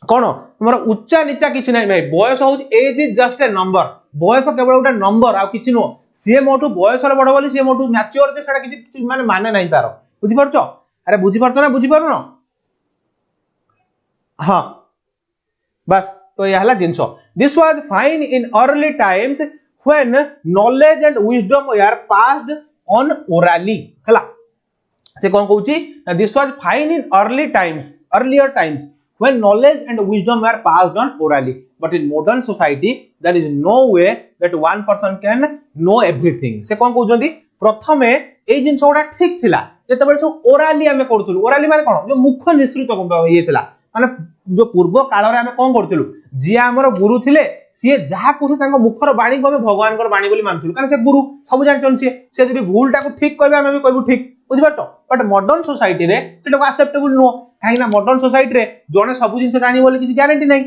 कोन तुमरा उच्चा नीचा किछि नै भाई बयस हो age is just a number बयस केवल गोटे नंबर आ किछि नो से मोटू बयस रे बड बोली से मोटू मैच्योर जे सेटा किछि माने नै तारो बुझि परछो अरे बुझि परछो ना बुझि परनो हां बस तो ये हला जिंसो this was fine in early times when knowledge and wisdom are passed on orally हला से कोन कहूची this was fine in earlier times when knowledge and wisdom were passed on orally but in modern society there is no way that one person can know everything से कोन कहउजंदी प्रथमे ए जिंस Voda ठीक थिला जेते बेले सब ओरली हमें करथुलु ओरली माने कोन जो मुख निश्रित ये थिला माने जो पूर्व काल रे हमें कोन करथुलु जे हमर गुरु थिले सिए जहा कहु तांको मुखर बाणी को हमें भगवान कर बाणी बोली मानथुलु कारण से गुरु सब जानचन से जदी भूलटा को ठीक कहबे हमें भी कहबु ठीक बुझि परछो बट मॉडर्न सोसाइटी रे सेटा को एक्सेप्टेबल नो काहे ना मॉडर्न सोसाइटी रे जने सब जिंस जानि बोली किछि ग्यारंटी नै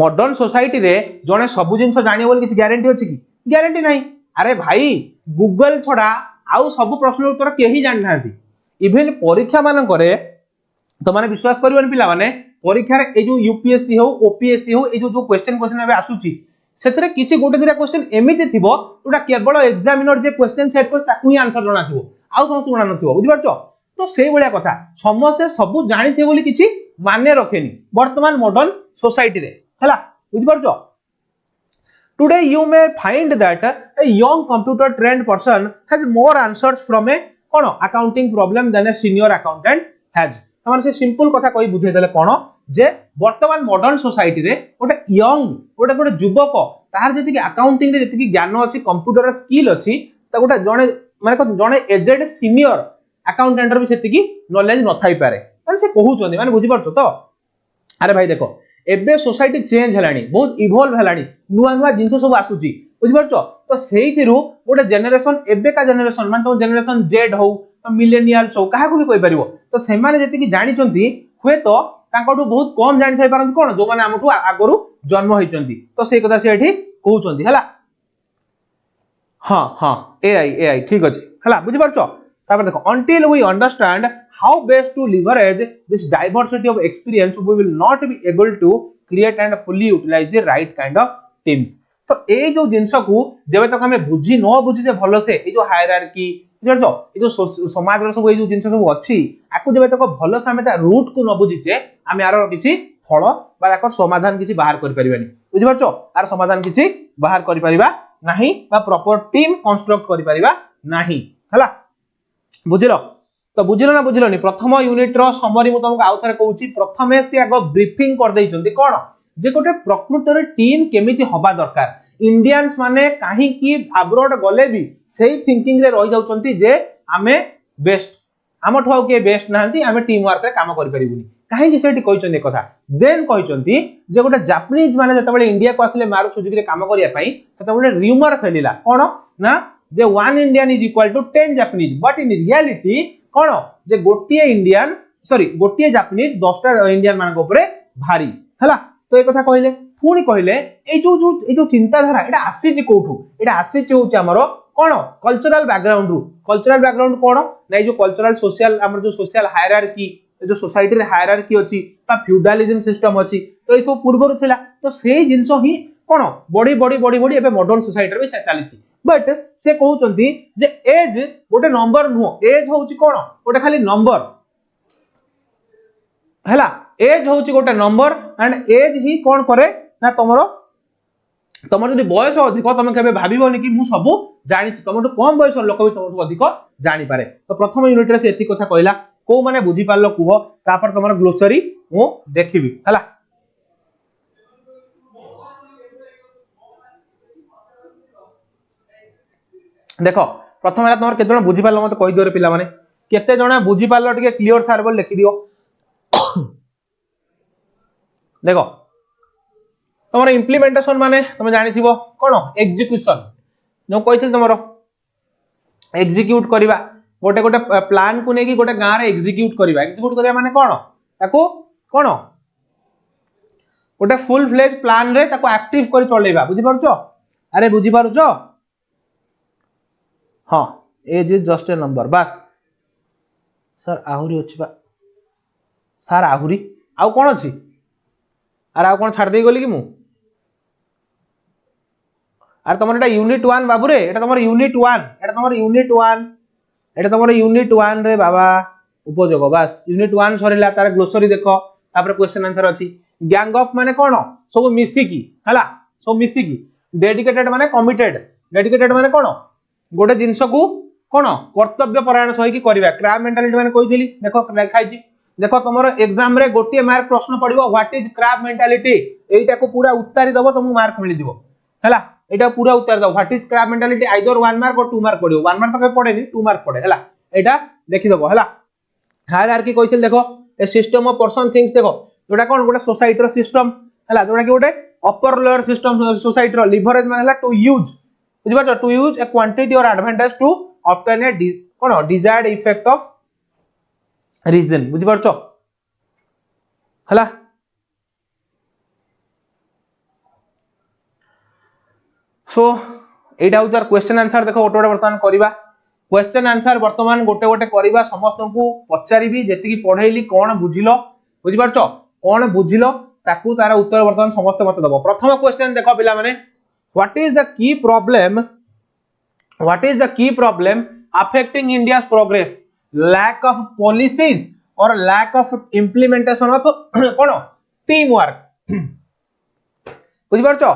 मॉडर्न सोसाइटी रे जने सब जिंस जानि बोली किछि ग्यारंटी अछि कि ग्यारंटी नै अरे भाई गूगल छडा आउ सब प्रश्न उत्तर केही जानि नांती इवन परीक्षा मान करे तो माने विश्वास करबन पिला माने परीक्षा रे ए जो यूपीएससी हो ओपीएससी हो ए जो क्वेश्चन एबे आसुची सेतरे किछि गोटे दिरा क्वेश्चन एमिति थिबो जोटा केवल एग्जामिनर जे क्वेश्चन सेट कर ताकू ही आंसर जणा थिबो आउ समस्त जणा नथिबो बुझि परछो तो सेही भलिया कथा समस्त सब जानि थे बोली किछि माने रखेनी वर्तमान मॉडर्न सोसाइटी रे हला बुझि परछो today you may find that a young computer trained person has more answers from a कोन accounting problem then a senior accountant has तमन से सिंपल कथा कहि बुझे देले कोन जे वर्तमान मॉडर्न सोसाइटी रे गोटे यंग गोटे युवक तार जति कि अकाउंटिंग रे जति कि ज्ञान अछि कंप्यूटर स्किल अछि त गोटे जने माने जने एजेड सीनियर अकाउंटेंट रे भी सेति कि नॉलेज न थाई पारे माने से कहउचंदी माने बुझि परछो तो अरे भाई देखो एबे सोसाइटी चेंज हलानी बहुत इवॉल्व हलानी नुवा नुवा जिंस सब आसुची बुझि परछो तो सेही थिरु गोटे जनरेशन एबे का जनरेशन माने तो जनरेशन जेड हो मिलेनियल्स हो काहा को भी कहि परिबो तो से माने जति कि जानि चंती हुए तो तांकटू बहुत कम जानि थाइ पारन कोन जो माने हमठू आगरु जन्म होइचंती तो से कथा से एठी कहउचंती हला हां हां एआई ठीक अछि हला बुझि परछो तापर देखो until we understand how best to leverage this diversity of experience we will not be able to create and fully utilize the right kind of teams तो ए जो जिंस को जेबे तक हमें बुझी न बुझी जे भलो से ए जो हायरार्की बुझो ए जो समाज रो सब ए जो जिंस सब अछि आकु जेबे तक भलो से हमें ता रूट को न बुझी जे हम यार किछि फल बा याकर समाधान किछि बाहर कर परिबानी बुझि परछो आर समाधान किछि बाहर कर परिबा नाही बा प्रॉपर टीम कंस्ट्रक्ट कर परिबा नाही हला बुझिलो तो बुझिलो ना बुझिलो नि प्रथम यूनिट रो समरी मु तुमको आउ थरे कहूची प्रथमे से आगो ब्रीफिंग कर दैचंती कोन जे गोटे प्रकृत रे टीम केमिति होबा दरकार इंडियंस माने काहे की अब्रॉड गले भी सेही थिंकिंग रे रहि जाउचंती जे आमे बेस्ट आम ठो के बेस्ट नाहंती आमे टीम वर्क रे काम करि परिबुनी काहे की सेठी कहिचंती कथा देन कहिचंती जे गोटे जापानीज माने जतबेले इंडिया को आसले मारू सुजुकी रे काम करिया पई ततबेले रियूमर फैलिला कोन ना जे 1 Indian is equal to 10 Japanese but in reality कोन जे गोटिए इंडियन सॉरी गोटिए जापानीज 10 टा इंडियन मान को ऊपर भारी हला तो ए कथा कहिले पुणी कहिले ए जो चिंताधारा एटा आसी जे कोठू एटा आसी जे होची हमरो कोन कल्चरल बैकग्राउंड कोन नै जो कल्चरल सोशल हमर जो सोशल हायरार्की जो सोसाइटी रे हायरार्की अछि बा फ्यूडलिज्म सिस्टम अछि तो ए सब पूर्वरु थिला तो सेही जिंसो ही कोन बड़ी एबे मॉडर्न सोसाइटी रे भी चलीछि बट से कहउचंती जे एज गोटे नंबर नुहो एज होउची कोन गोटे खाली नंबर हला एज होउची गोटे नंबर एंड एज ही कोन करे ना तमर जदि बयस अधिक तमे केबे भाबिबोनी कि मु सब जानि छी तमटो कम बयस लोक भी तमटो अधिक जानि पारे तो प्रथम यूनिट रे से एति कथा कहला को माने बुझी पारलो कुहो तापर तमर ग्लोसरी मु देखिबी हला देखो प्रथम हला तमर केते जण बुझी पारलो मते कहि दियो रे पिला माने केते जण बुझी पारलो टिके क्लियर सार बोल लिखि दियो देखो तमर इम्प्लीमेंटेशन माने तुम जानि थिबो कोन एग्जीक्यूशन जो कहिथिल तमरो एग्जीक्यूट करिबा गोटे प्लान को नेकी गोटे गां रे एग्जीक्यूट करिबा माने कोन ताको कोन गोटे फुल फ्लेज प्लान रे ताको एक्टिव करि चलेबा बुझि परछो अरे बुझि परछो हां age is just a number बस सर आहुरी अछि बा सर आहुरी आउ कोन अछि अरे आउ कोन छाड़ दे गली कि मु अरे तमर एटा यूनिट 1 बाबू रे एटा तमर यूनिट 1 एटा तमर यूनिट 1 एटा तमर यूनिट 1 रे बाबा उपयोग बस यूनिट 1 सरिला तार ग्लोसरी देखो तापर क्वेश्चन आंसर अछि गैंग ऑफ माने कोन सब मिसी की हला सब मिसी की डेडिकेटेड माने कमिटेड माने कोन गोटे जिंस को कोन कर्तव्य परायण सही की करबा क्राब मेंटालिटी माने कहिथिली देखो लिखाई छी देखो तमरो एग्जाम रे गोटिए मार्क प्रश्न पड़िबो व्हाट इज क्राब मेंटालिटी एटा को पूरा उत्तर दबो तुमको मार्क मिल दिबो हला एटा पूरा उत्तर दो what is crab mentality either 1 mark और 2 मार्क पड़िबो 1 मार्क तो पड़ेनी 2 मार्क पड़े हला एटा देखि दबो हला हायरार्की कहिथिल देखो ए सिस्टम ऑफ पर्सन थिंग्स देखो जोटा कोन गोटे सोसाइटी रो सिस्टम हला जोटा कि गोटे अपर लेयर सिस्टम सोसाइटी रो लिवरेज माने हला टू यूज बुझि परछो to use a quantity or advantage to obtain a कोन डिजायर्ड इफेक्ट ऑफ रीजन बुझि परछो हला सो एटा उतार क्वेश्चन आंसर देखो गोटे गोटे वर्तमान करबा क्वेश्चन आंसर वर्तमान गोटे गोटे करबा समस्त को पचारिबी जेति की पढैली कोन बुझिलो बुझि परछो कोन बुझिलो ताकू तार उत्तर वर्तमान समस्त मत दबो प्रथम क्वेश्चन देखो पिला माने what is the key problem affecting India's progress lack of policies or lack of implementation of cone team work बुझि परछो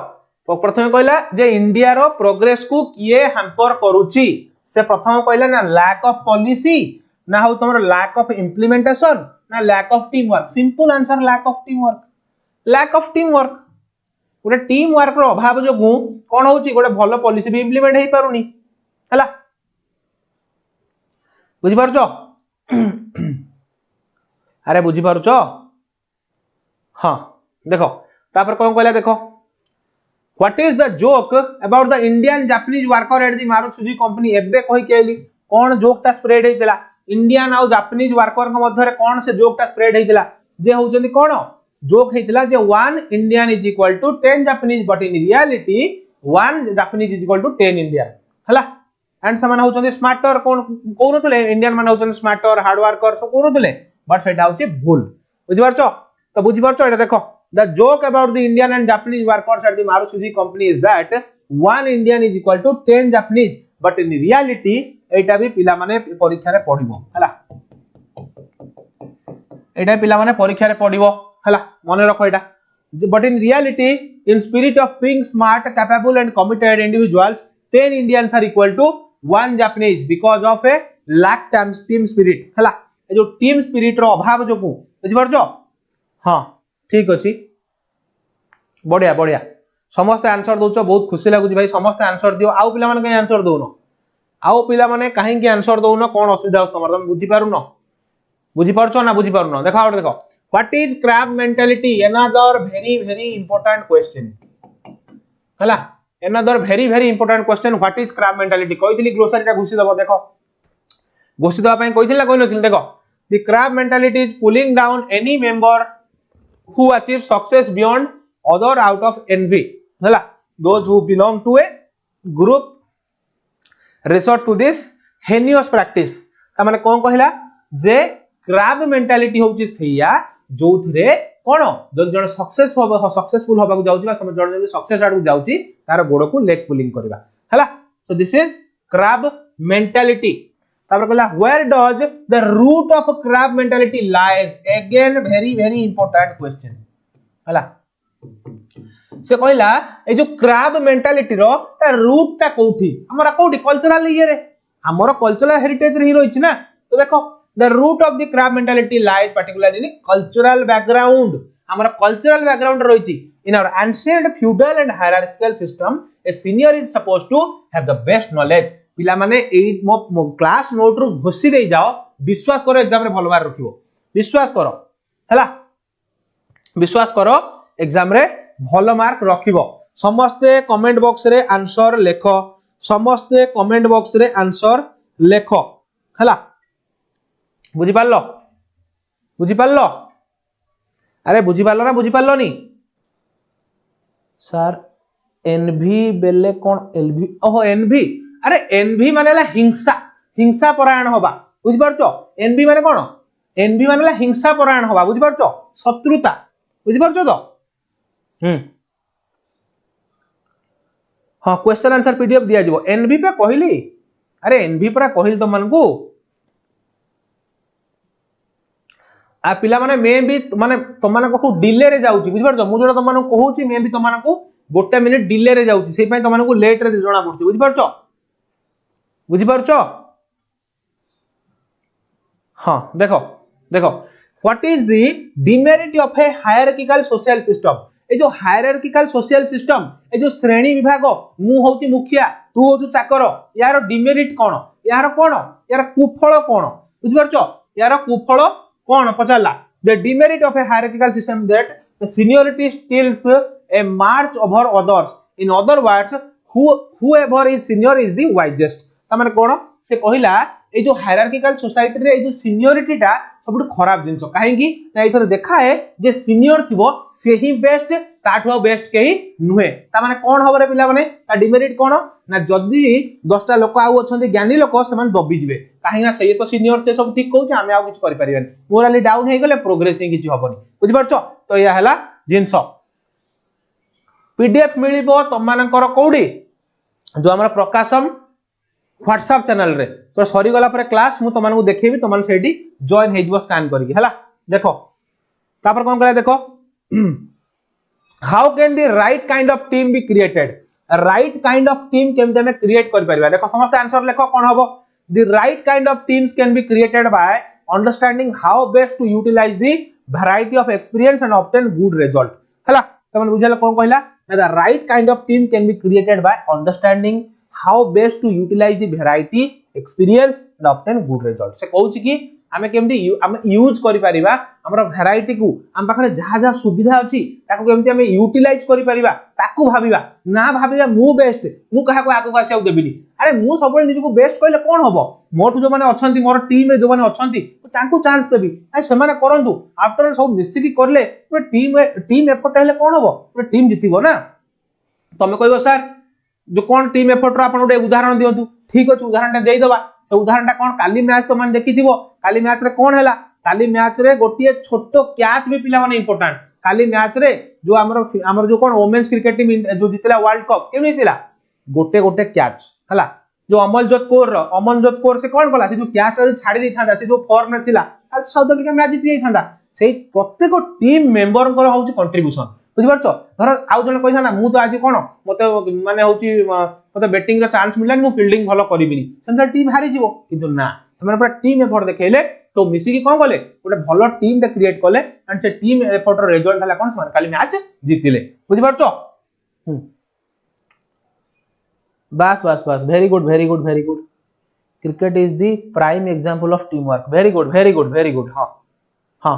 प्रथम कहला जे इंडिया रो प्रोग्रेस को किए हैम्पर करूची से प्रथम कहला ना लैक ऑफ पॉलिसी ना हो तमरो लैक ऑफ इंप्लीमेंटेशन ना lack of team work simple answer lack of team work गोटे टीम वर्क रो अभाव जो कोन होची गोटे भलो पॉलिसी भी इंप्लीमेंट हे पारुनी हला बुझि परछो अरे बुझि परछो हां देखो तापर कोन कहला देखो What is the joke about the Indian Japanese worker at the Maruti Suzuki company? एबे कहि केली कोन जोक ता स्प्रेड हेतिला इंडियन आउ जापानीज वर्कर मध्य कौन से जोकटा स्प्रेड होइतिला जे होउचंदी कोन जोक होइतिला जे 1 Indian is equal to 10 Japanese but in reality 1 Japanese is equal to 10 Indian हला एंड समान होउचंदी स्मार्टर कोन कोनथले इंडियन मान होउचंदी स्मार्टर हार्ड वर्कर सो कोनथले बट सेटा होउची भूल बुझि पारछो तो बुझि पारछो एटा देखो the joke about the Indian and Japanese workers at the Maruti company is that 1 Indian is equal to 10 Japanese but in reality एटा भी पिला माने परीक्षा रे पढिबो हला एटा पिला माने परीक्षा रे पढिबो हला मने रखो एटा but in reality in spirit of being smart capable and committed individuals 10 Indians are equal to 1 Japanese because of a lack team spirit हला ए जो टीम स्पिरिट रो अभाव जो को बुझि परछो हां ठीक अछि बढ़िया बढ़िया समस्त आंसर दोचो बहुत खुशी लागुची भाई समस्त आंसर दियो आउ पिला माने कहीं आंसर दोनो आउ पिला माने काहे की आंसर दोनो कोन असुविधा तमर तुम बुझि पारुनो बुझि परछो ना बुझि पारुनो देखो आउट देखो what is crab mentality another very important question हला another very important question what is crab mentality कहितली ग्लोसरी ता घुसी दबो देखो घुसी दबा पई कहितला कहि नथिल देखो the crab mentality is pulling down any member who achieve success beyond other out of envy hela those who belong to a group resort to this heinous practice ta mane kon कहला जे crab mentality होची सेया जोथरे कोन जो जण successful होबा को जाउची बा जण जण सक्सेस आडू जाउची तार गोड़ को लेग पुलिंग करबा हला so this is crab mentality तापर कहला where does the root of crab mentality lies again very important question हला से कहला ए जो crab mentality रो ता रूट ता कोठी हमरा कोठी कल्चरल ये रे हमरो कल्चरल हेरिटेज रे ही रहिछ ना तो देखो the root of the crab mentality lies particularly in cultural background हमरा कल्चरल बैकग्राउंड रहिछि in our ancient feudal and hierarchical system a senior is supposed to have the best knowledge पिला माने ए मो class note रु घोसी दे जाओ विश्वास करो exam रे भलो मार रखिबो विश्वास करो हला विश्वास करो एग्जाम रे भलो मार्क रखिबो समस्ते कमेंट बॉक्स रे आंसर लेखो समस्ते कमेंट बॉक्स रे आंसर लेखो हला बुझि पारलो अरे बुझि पारलो ना बुझि पारलो नी सर एनवी बेले कोन एलवी ओहो एनवी अरे एनवी मानेला हिंसा हिंसा परायण होबा बुझि परछो एनवी माने कोन एनवी मानेला हिंसा परायण होबा बुझि परछो शत्रुता बुझि परछो तो हां क्वेश्चन आंसर पीडीएफ दिया जिवो एनवी पे कहली अरे एनवी परा कहली त मानकू आ पिला माने मे भी माने तमाना को डिले रे जाउची बुझि परछो मु जोरा तमाना कहूची मे भी तमाना को गोटे मिनिट डिले रे जाउची सेहि पई तमाना को लेट रे जणा पड़ती बुझि परछो बुझी पारछो हां देखो देखो what is the demerit of a hierarchical social system ए जो हायरार्किकल सोशल सिस्टम ए जो श्रेणी विभाग मु होती मुखिया तू होतु चाकर यार डिमेरिट कोन यार कुफल कोन बुझी पारछो यार कुफल कोन पचाला the demerit of a hierarchical system that the seniority steals a march over others in other words whoever is senior is the wisest तमाने कोन से कहिला ए जो हायरार्किकल सोसाइटी रे ए जो सीनियरिटी टा सबुठ खराब जिंस काहे की ना इथर देखा है जे सीनियर थिबो से ही बेस्ट ताठो बेस्ट केही नुहे तमाने कोन हबरे पिला माने ता डिमेरिट कोन ना जदी 10टा लोक आउ अछंती ज्ञानी लोक समान दबी जिवे काहे ना से तो सीनियर से सब ठीक कहूछ हमें आ कुछ करि परिबन मोराली डाउन हे गेले प्रोग्रेस ही किछ हबनी बुझि परछो तो या हला जिंस पीडीएफ मिलिबो तमानकर कोडी जो हमरा प्रकाशम व्हाट्सएप चैनल रे तो सरी गला पर क्लास मु तमान को देखेबी तमान सेठी जॉइन हे जिवो स्कैन करके हला देखो तापर कोन करे देखो how can the right kind of team be created right kind of team केमते में क्रिएट कर परिबा देखो समस्त आंसर लेखो कोन हबो the right kind of teams can be created by understanding how best to utilise the variety of experience and obtain good result हला तमन बुझला कोन कहला the right kind of team can be created by understanding how best to utilize the variety experience and obtain good result से कहूची कि आमे केमती आमे यूज करि परिबा हमरा वैरायटी को हम पाखरे जहा जहा सुविधा अछि ताको केमती आमे यूटिलाइज करि परिबा ताको भाबिबा ना भाबिबा मु बेस्ट मु कहा को आगो आसी देबिनी अरे मु सब निजको बेस्ट कहले कोन हबो मोठु जो माने अछंती मोर टीम रे जो माने अछंती तांको चांस देबी आ से माने करंतु आफ्टर ऑल सब मिस्त्री की करले टीम एफर्ट हेले कोन हबो टीम जितिबो ना तमे कहबो सर जो कोन टीम एफर्ट रो आपण उडे उदाहरण दियंतु ठीक अछि उदाहरणटा देई दबा से उदाहरणटा कोन काली मैच तो मान देखिथिबो काली मैच रे कोन हैला काली मैच रे गोटिए छोटो कैच भी पिला माने इंपोर्टेंट काली मैच रे जो हमर जो कोन वुमेन्स क्रिकेट टीम जो जितला वर्ल्ड कप केमि जितला गोटे गोटे कैच हला जो अमलजोत कौर से कोन कला से जो कैच रे छाडी दै थांदा से जो फॉर्म रे थिला आ साउथ अफ्रीका मैच जिति जाई थांदा सेही प्रत्येक टीम मेंबर को होउची कंट्रीब्यूशन बुझि परछो धर आउ जने कहिसा ना मु तो आज कोन मते माने होउची मते बैटिंग रो चांस मिलला मु फील्डिंग भलो करिबिनी सेंट्रल टीम हारि जिवो किंतु ना हमर पूरा टीम एफर्ट देखेले तो मिसी की कोन कले गोटे भलो टीम टे क्रिएट कले एंड से टीम एफर्ट रो रिजल्ट हला कोन समान काली मैच जितिले बुझि परछो बस बस बस very good cricket is the prime example of team work very good हां हां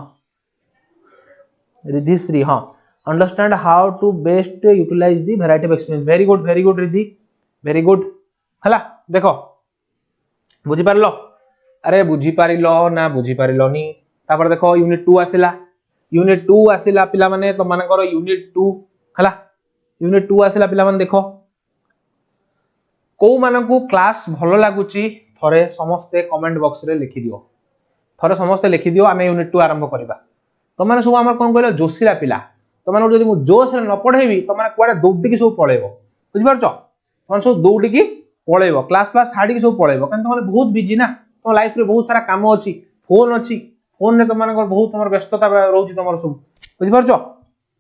रिधिश्री हां understand how to best utilise the variety of experience very good Ridhi very good हला देखो बुझी पारलो अरे बुझी पारिलो ना बुझी पारिलोनी तापर देखो यूनिट 2 आसिला पिला माने तो माने करो यूनिट 2 हला यूनिट 2 आसिला पिला माने देखो को मानकू क्लास भलो लागुची थरे समस्त कमेंट बॉक्स रे लिखि दियो थरे समस्त लिखि दियो आमे यूनिट 2 आरंभ करबा तो माने सब हमर कोन कहलो जोशीला पिला तो माने जदि मु जोश रे न पढेबी तो माने कुआडे दौडी की सब पळेबो बुझि परछो तोन सब दौडी की पळेबो क्लास छाडी की सब पळेबो कारण तोने बहुत बिजी ना तो लाइफ रे बहुत सारा काम अछि फोन रे तो माने बहुत तमर व्यस्तता रहउची तमर सब बुझि परछो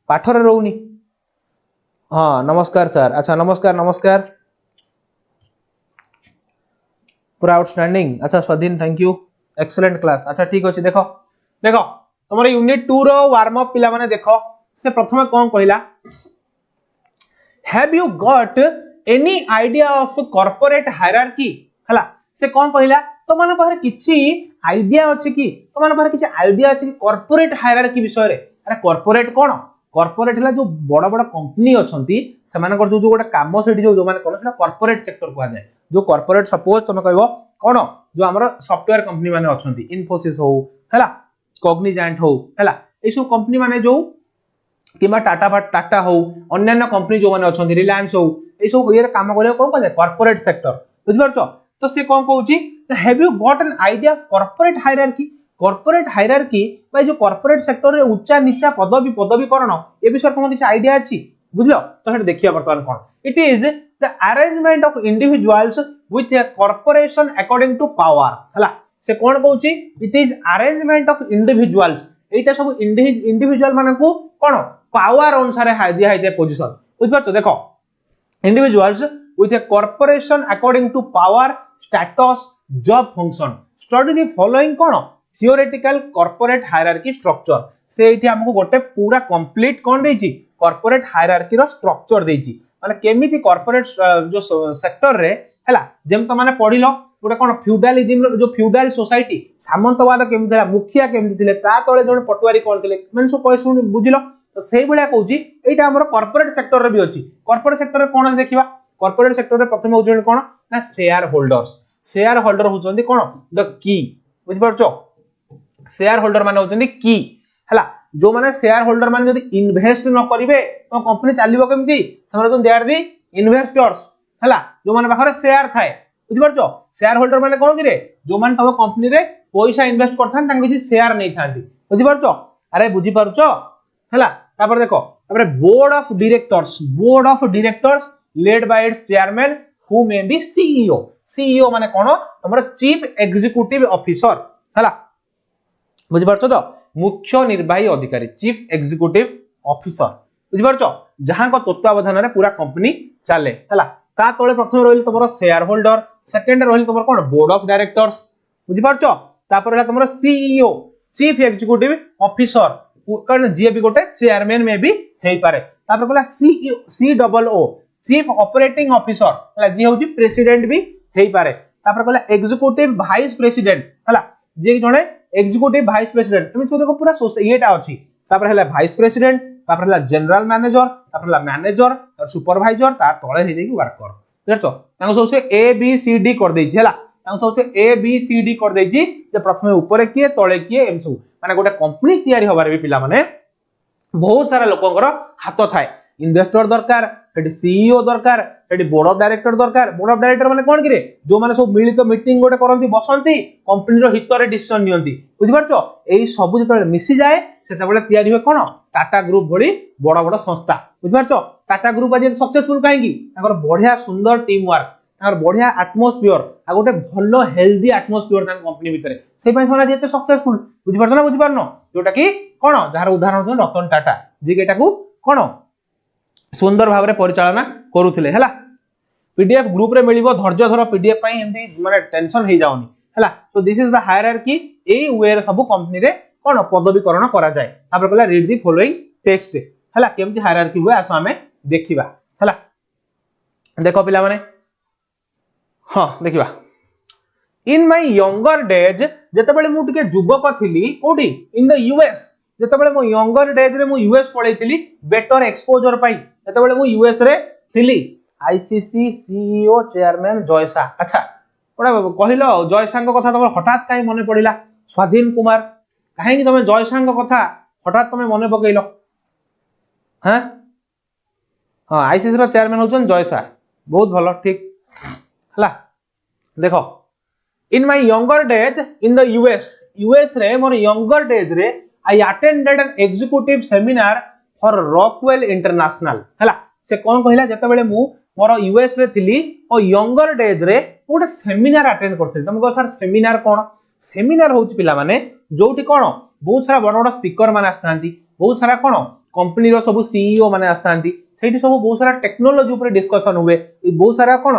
पाठ रे रहउनी हां नमस्कार सर अच्छा नमस्कार पूरा आउटस्टैंडिंग अच्छा स्वाधीन थैंक यू एक्सीलेंट क्लास अच्छा ठीक अछि देखो तमर यूनिट 2 रो वार्म अप पिला माने देखो से प्रथम कोन कहिला have you got any idea of corporate hierarchy हला से कोन कहिला तो माने पारे किछि आइडिया अछि कि तो माने पारे किछि आइडिया अछि कि कॉर्पोरेट हायरार्की विषय रे अरे कॉर्पोरेट कोन कॉर्पोरेट हला जो बड़ बड़ कंपनी अछंती से माने जो गोटा काम सेठी जो माने कोन सेटा कॉर्पोरेट सेक्टर को जाय जो कॉर्पोरेट सपोज तुम कहबो कोन जो हमर सॉफ्टवेयर कंपनी माने अछंती इन्फोसिस हो हला कॉग्निजेंट हो हला ए सब कंपनी माने जो किमा टाटा हो अन्य कंपनी जो माने अछंती रिलायंस हो ए सब ये काम करे कोन कहले कॉर्पोरेट सेक्टर बुझ परछो तो से कोन कहउची have you got an idea of corporate hierarchy भाई जो कॉर्पोरेट सेक्टर रे उच्चा नीचा पदवी करण ए विषय तुम किछ आइडिया अछि बुझलो तो हेड देखिया वर्तमान कोन it is the arrangement of individuals with a corporation according to power हला से कोन कहउची it is arrangement of individuals एटा सब इंडिविजुअल माने को कोन पावर अनुसार दिया है पोजीशन बुझ परछो देखो individuals with a corporation according to power status job function study the following cone theoretical corporate hierarchy structure से एठी हमको गोटे पूरा कंप्लीट कोन देछि corporate hierarchy रो स्ट्रक्चर देछि माने केमिति corporate जो सेक्टर रे हला जेम त माने पढिलो गोटे कोन फ्यूडलिज्म जो फ्यूडल सोसाइटी सामंतवाद केमिति थिला मुखिया केमिति थिले ता तळे जोने पटवारी कोन थिले माने सो कोइ सुन बुझिलो तो सेही भलिया कहूची एटा हमर corporate सेक्टर रे भी अछि corporate सेक्टर रे कोन देखिबा कॉर्पोरेट सेक्टर रे प्रथम होजन कोन ना शेयर होल्डर होचंदी कोन द की बुझ परछो शेयर होल्डर माने होचंदी की हला जो माने शेयर होल्डर माने जदी इन्वेस्ट न करिवे तो कंपनी चलिबो केमती हमर तो दे आर दी इन्वेस्टर्स हला जो माने बाखरे शेयर थाए बुझ परछो शेयर होल्डर माने कोन कि रे जो माने तम कंपनी रे पैसा इन्वेस्ट करथान तांग किछि शेयर नै थांती बुझ परछो अरे बुझी परछो हला तापर देखो तापर board of directors led by its chairman who may be CEO माने कोन हमर चीफ एग्जीक्यूटिव ऑफिसर हला बुझि परछो तो मुख्य निर्वाही अधिकारी चीफ एग्जीक्यूटिव ऑफिसर बुझि परछो जहां को तत्वावधान रे पूरा कंपनी चले हला ता तळे प्रथम रहिल तमरो शेयर होल्डर सेकंड रहिल तमरो कोन बोर्ड ऑफ डायरेक्टर्स बुझि परछो तापर हला तमरो CEO चीफ एग्जीक्यूटिव ऑफिसर कारण जे भी गोटे चेयरमैन में भी हेई पारे तापर कहला COO चीफ ऑपरेटिंग ऑफिसर हला जे होची प्रेसिडेंट भी हेई पारे तापर कहला एग्जीक्यूटिव वाइस प्रेसिडेंट हला जे जणे एग्जीक्यूटिव वाइस प्रेसिडेंट तुम सो देखो पूरा एटा अछि तापर हला वाइस प्रेसिडेंट तापर हला जनरल मैनेजर तापर हला मैनेजर और सुपरवाइजर तार तळे हे जेकी वर्कर बुझछ ताको सब से ए बी सी डी कर देछि हला ताको सब से ए बी सी डी कर देछि जे प्रथमे ऊपर किए तळे किए एम सब माने गोटे कंपनी तयारी होबार भी पिला माने बहुत सारा लोकंकर हाथ थाए इन्वेस्टर दरकार सेठी सीईओ दरकार सेठी बोर्ड ऑफ डायरेक्टर दरकार बोर्ड ऑफ डायरेक्टर माने कोन किरे जो माने सब मिलित मीटिंग गोटे करंती बसंती कंपनी रो हित रे डिसीजन नियंती बुझि परछो एई सब जतले मिसी जाए सेटा बेले तयारी होय कोन टाटा ग्रुप भली बड़ बड़ संस्था बुझि परछो टाटा ग्रुप आज सक्सेसफुल काहे की ताकर बढ़िया सुंदर टीम वर्क ताकर बढ़िया एटमॉस्फियर आ गोटे भलो हेल्दी एटमॉस्फियर ताक कंपनी भितरे सेई पय सोना जेते सक्सेसफुल बुझि परछो ना बुझि परनो जोटा की कोन जार उदाहरण होय रतन टाटा जे केटा को कोन सुंदर भाव में परिचालना करूथिले हला पीडीएफ ग्रुप रे मिलिबो धैर्य धर पीडीएफ पई एमदी माने टेंशन हे जाउनी हला so this is the hierarchy एई वे रे सब कंपनी रे कोन पदवीकरण करा जाय तापर कहला रीड द फॉलोइंग टेक्स्ट हला केमती हायरार्की हुए आसो हमें देखिबा हला देखो पिला माने हां देखिबा इन माय यंगर डेज जते बेले मु टिके युवक थिली कोठी इन द यूएस जते बेले मु यंगर डेज रे मु यूएस पळैतिली बेटर एक्सपोजर पई जते बेले मु यूएस रे थिली आईसीसी सीईओ चेयरमैन जयसा अच्छा ओडा कहिलो जयसा को कथा तमर हठात काई मने पड़िला स्वाधीन कुमार काहे कि तमे जयसा को कथा हठात तमे मने पकैलो हां हां आईसीसी रो चेयरमैन होचन जयसा बहुत भलो ठीक हला देखो in my younger days in the US रे मोर यंगर डेज रे I attended an executive seminar for Rockwell International हला से कौन कहिला जते बेले मु मोर यूएस रे थिली ओ यंगर डेज रे गोटे सेमिनार अटेंड करथि तुमको सर सेमिनार कोन सेमिनार होउची पिला माने जोटी कोन बहुत सारा बड़ बड़ स्पीकर माने आस्थांती बहुत सारा कोन कंपनी रो सब सीईओ माने आस्थांती सेठी सब बहुत सारा टेक्नोलॉजी ऊपर डिस्कशन हुए बहुत सारा कोन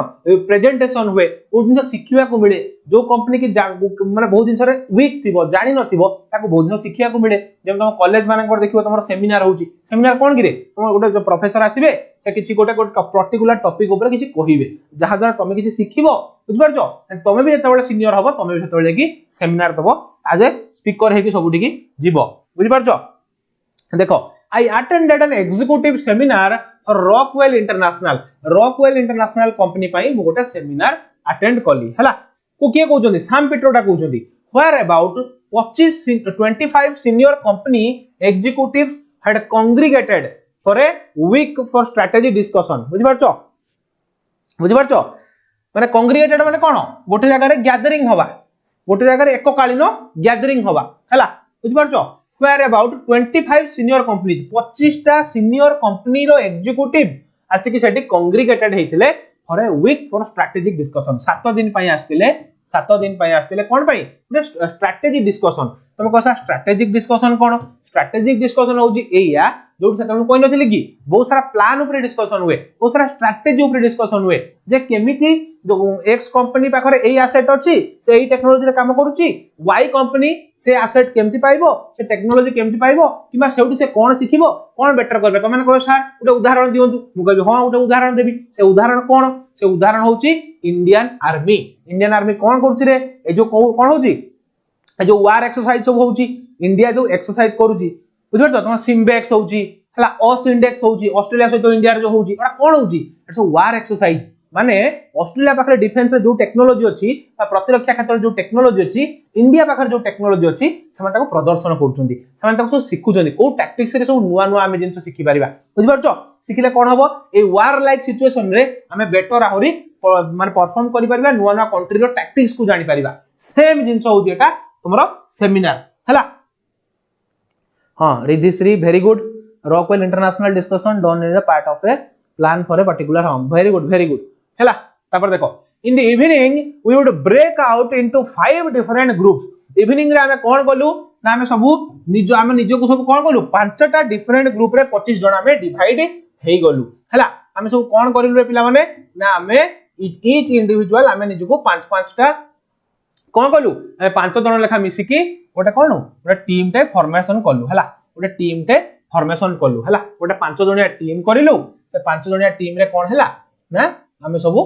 प्रेजेंटेशन हुए ओ दिन सिखिया को मिले जो कंपनी की माने बहुत दिन रे वीक थिबो जानि नथिबो ताको बहुत दिन सिखिया को मिले जेम तुम कॉलेज माने कर देखिबो तुमर सेमिनार होउची सेमिनार कोन गिरे तुम गोटे जो प्रोफेसर आसीबे से किछि गोटे पर्टिकुलर टॉपिक ऊपर किछि कहिबे जहा जरा तुम किछि सिखिबो बुझ परछो तुम भी जते बेले सीनियर हबो तुम भी जते बेले की सेमिनार दबो एज ए स्पीकर हेकी सबुठी की जीवो बुझ परछो देखो I attended an executive seminar for Rockwell International company पाई मु गोटे सेमिनार अटेंड कली हला को किए कहउछंदी Sam Pitroda कहउछंदी where about 25 senior company executives had congregated for a week for strategy discussion बुझि परछो माने congregated माने कोन गोटे जगह रे गैदरिंग हवा गोटे जगह रे एककालीन गैदरिंग हवा हला बुझि परछो where about 25 senior companies 25 टा senior company row executive आसिकी Sethi congregated हेथिले for a week for strategic discussion 7 दिन पई आस्तिले कोन पई strategic discussion तमे कहसा strategic discussion कोन strategic discussion होजी एया जो सेतन कोइ नथिले की बहुत सारा प्लान ऊपर डिस्कशन हुए बहुत सारा स्ट्रेटजी ऊपर डिस्कशन हुए जे केमिति जो एक्स कंपनी पाखरे एई एसेट अछि से एई टेक्नोलॉजी रे काम करूची वाई कंपनी से एसेट केमति पाइबो से टेक्नोलॉजी केमति पाइबो किबा सेउटी से कोन सिखिबो कोन बेटर करबे त माने कहो सर उडे उदाहरण दियंतु मु कहबी हां उडे उदाहरण देबी से उदाहरण कोन से उदाहरण होची इंडियन आर्मी कोन करूची रे ए जो कोन होची ए जो वार एक्सरसाइज सब होची इंडिया जो एक्सरसाइज करूची बुझो त तुम सिम्बेक्स होची हला ऑस इंडेक्स होची ऑस्ट्रेलिया सहित इंडिया रे जो होची एटा कोन होची एटा सब वार एक्सरसाइज माने ऑस्ट्रेलिया पाखरे डिफेंस रे जो टेक्नोलॉजी अछि बा प्रतिरक्षा क्षेत्र जो टेक्नोलॉजी अछि इंडिया पाखरे जो टेक्नोलॉजी अछि समान ताको प्रदर्शन करूचंदी समान ताको सिखुचंदी को टैक्टिक्स रे सब नुवा नुवा आमे जिंस सिखि परिबा बुझि परछो सिखिले कोन हबो ए वार लाइक सिचुएशन रे आमे बेटर आहुरी माने परफॉर्म करि परिबा नुवा नुवा कंट्री रो टैक्टिक्स को जानि परिबा सेम जिंस होची एटा तुमरो सेमिनार हला हां Ridhishree very good Rockwell International discussion done is a part of a plan for a particular home very good हैला तापर देखो in the evening we would break out into 5 different groups evening रे हमें कोन गलु ना हमें सब निजो को सब कोन गलु पांचटा डिफरेंट ग्रुप रे 25 जण हमें डिवाइड हेई गलु हैला हमें सब कोन करिलु रे पिला माने ना हमें ईच इंडिविजुअल हमें निजो को 5 टा कोन गलु हमें 5 जण लेखा मिसी की गोटे कोन गोटे टीम टे फॉर्मेशन कलु हैला गोटे टीम टे फॉर्मेशन कलु हैला गोटे 5 जणिया टीम करिलु से 5 जणिया टीम रे कोन हैला ना हमें सब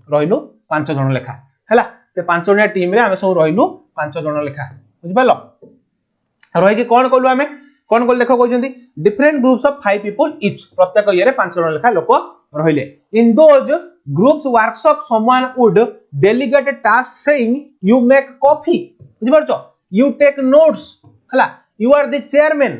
रहिलु 5 जण लेखा हैला से 5 जणिया टीम रे हमें सब रहिलु 5 जण लेखा बुझि पालो रहि के कोन कलु हमें कोन कल देखो कहजंती different groups of 5 people each प्रत्येक ये रे 5 जण लेखा लोक रहिले in those groups workshop someone would delegate a task saying you make coffee बुझि परछो you take notes हला you are the chairman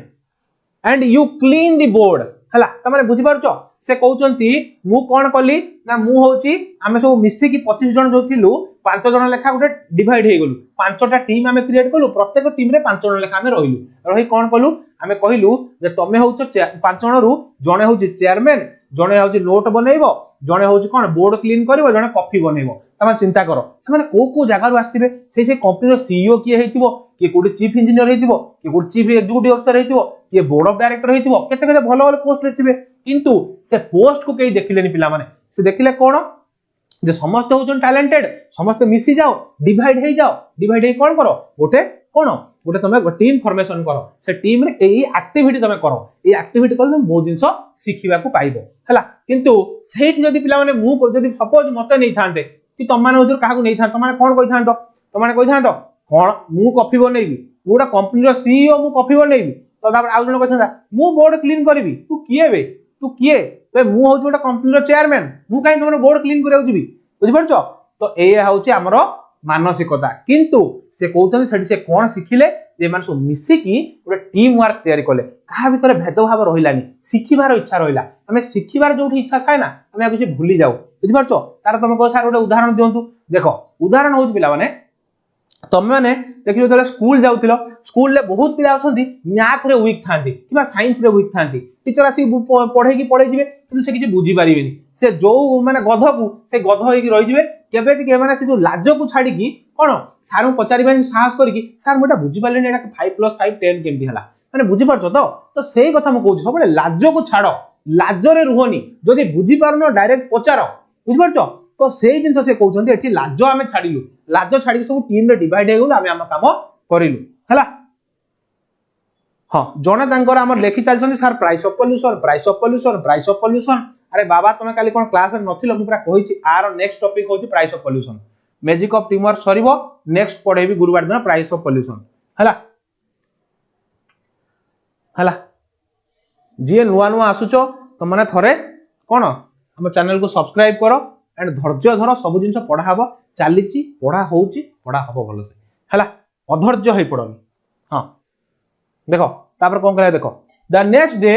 and you clean the board हला तमाने बुझि परछो से कहउचंती मु कोन कली ना मु होची आमे सब मिसी की 25 जन जो थिलु 5 जन लेखा गोटे डिवाइड हे गलु 5टा टीम आमे क्रिएट कलु प्रत्येक टीम रे 5 जन लेखा आमे रहिलु रही कोन कलु आमे कहिलु जे तमे होचो 5 जन रु जने होची चेयरमैन जने होची नोट बनेइबो जने होची कोन बोर्ड क्लीन करबो जने कॉफी बनेइबो तमा चिंता करो से माने को जागा रु आस्थिबे से कंपनी रो सीईओ किए हेतिबो कि कोडी चीफ इंजीनियर हेतिबो कि कोडी चीफ एग्जीक्यूटिव ऑफिसर हेतिबो कि बोर्ड ऑफ डायरेक्टर हेतिबो केते केते भलो भलो पोस्ट रे थिबे किंतु से पोस्ट को कई देखिलेनी पिला माने से देखिले कोन जे समस्त होचन टैलेंटेड समस्त मिसी जाओ डिवाइड हे कोन करो गोटे कोन गोटे तमे टीम फॉर्मेशन करो से टीम रे एई एक्टिविटी तमे करो एई एक्टिविटी करले बहुत जिंस सिखिबा को पाइबो हला किंतु सेठी जदी पिला माने मु जदी सपोज मते नै थांते कि तम माने हुजूर काहा को नै थांतो माने कोन कहि थांतो त माने कहि थांतो कोन मु कॉफी बनेबी मुडा कंपनी रो सीईओ मु कॉफी बनेबी तो तापर आउ जण कहछन मु बोर्ड क्लीन करबी तू किए बे तू किए बे मु होछु गोटा कंपनी रो चेयरमैन मु काई तमरो बोर्ड क्लीन करिया जिबी बुझि परछो तो ए होउची हमरो मानसिकता किंतु से कहउछन सेठी से कोन सिखिले जे मान सब मिसी की गोटे टीम वर्क तयारी कले कहा भीतर भेदभाव रहिलानी सिखिबार इच्छा रहिला हमें सिखिबार जोठी इच्छा थाए ना हमें आ कुछ भूली जाऊ बुझि परछो तार तुम को सार गोटे उदाहरण दियंतु देखो उदाहरण होउछ पिला माने तमे माने देखियो तले स्कूल जाउतिलो स्कूल ले बहुत पिला अछंती मैथ रे वीक थांती किबा साइंस रे वीक थांती टीचर आसी पढ़े जिवे किंतु से किछि बुझी परिबेनी से जो माने गध को से गध होई रहि जिवे केबे टिके माने से जो लाज को छाडी की कोन सार को पचारिबेन साहस करी की सर मोटा बुझी पालेनी एटा 5 + 5 10 केमती हला माने बुझी परछो तो सेही कथा म कहूची सबले लाज को छाडो लाज रे रुहनी जदी बुझी पारनो डायरेक्ट पचारो बुझी परछो तो सेही जिंस से कहउचंती एठी लाज आमे छाडिलु लाज छाडी सब टीम रे डिवाइड हे गलो आमे हम काम करिलु हला हां जने तांकर हमर लेखि चलछंती सर प्राइस ऑफ पोल्यूशन अरे बाबा तुम काली कोन क्लास रे नथिलो मु पूरा कहिछि आर नेक्स्ट टॉपिक होछि price of pollution magic of team work सरीबो नेक्स्ट पढेबी गुरुवार दिन प्राइस ऑफ पोल्यूशन हला हला जे नुवा नुवा आसुचो त माने थरे कोन हम चैनल को सब्सक्राइब करो एंड धैर्य धर सब जिंस पढ़ा हबो चालीची पढ़ा होउची पढ़ा हबो भलो से हला अधैर्य होई पड़ोनी हां देखो तापर कोन करे देखो the next day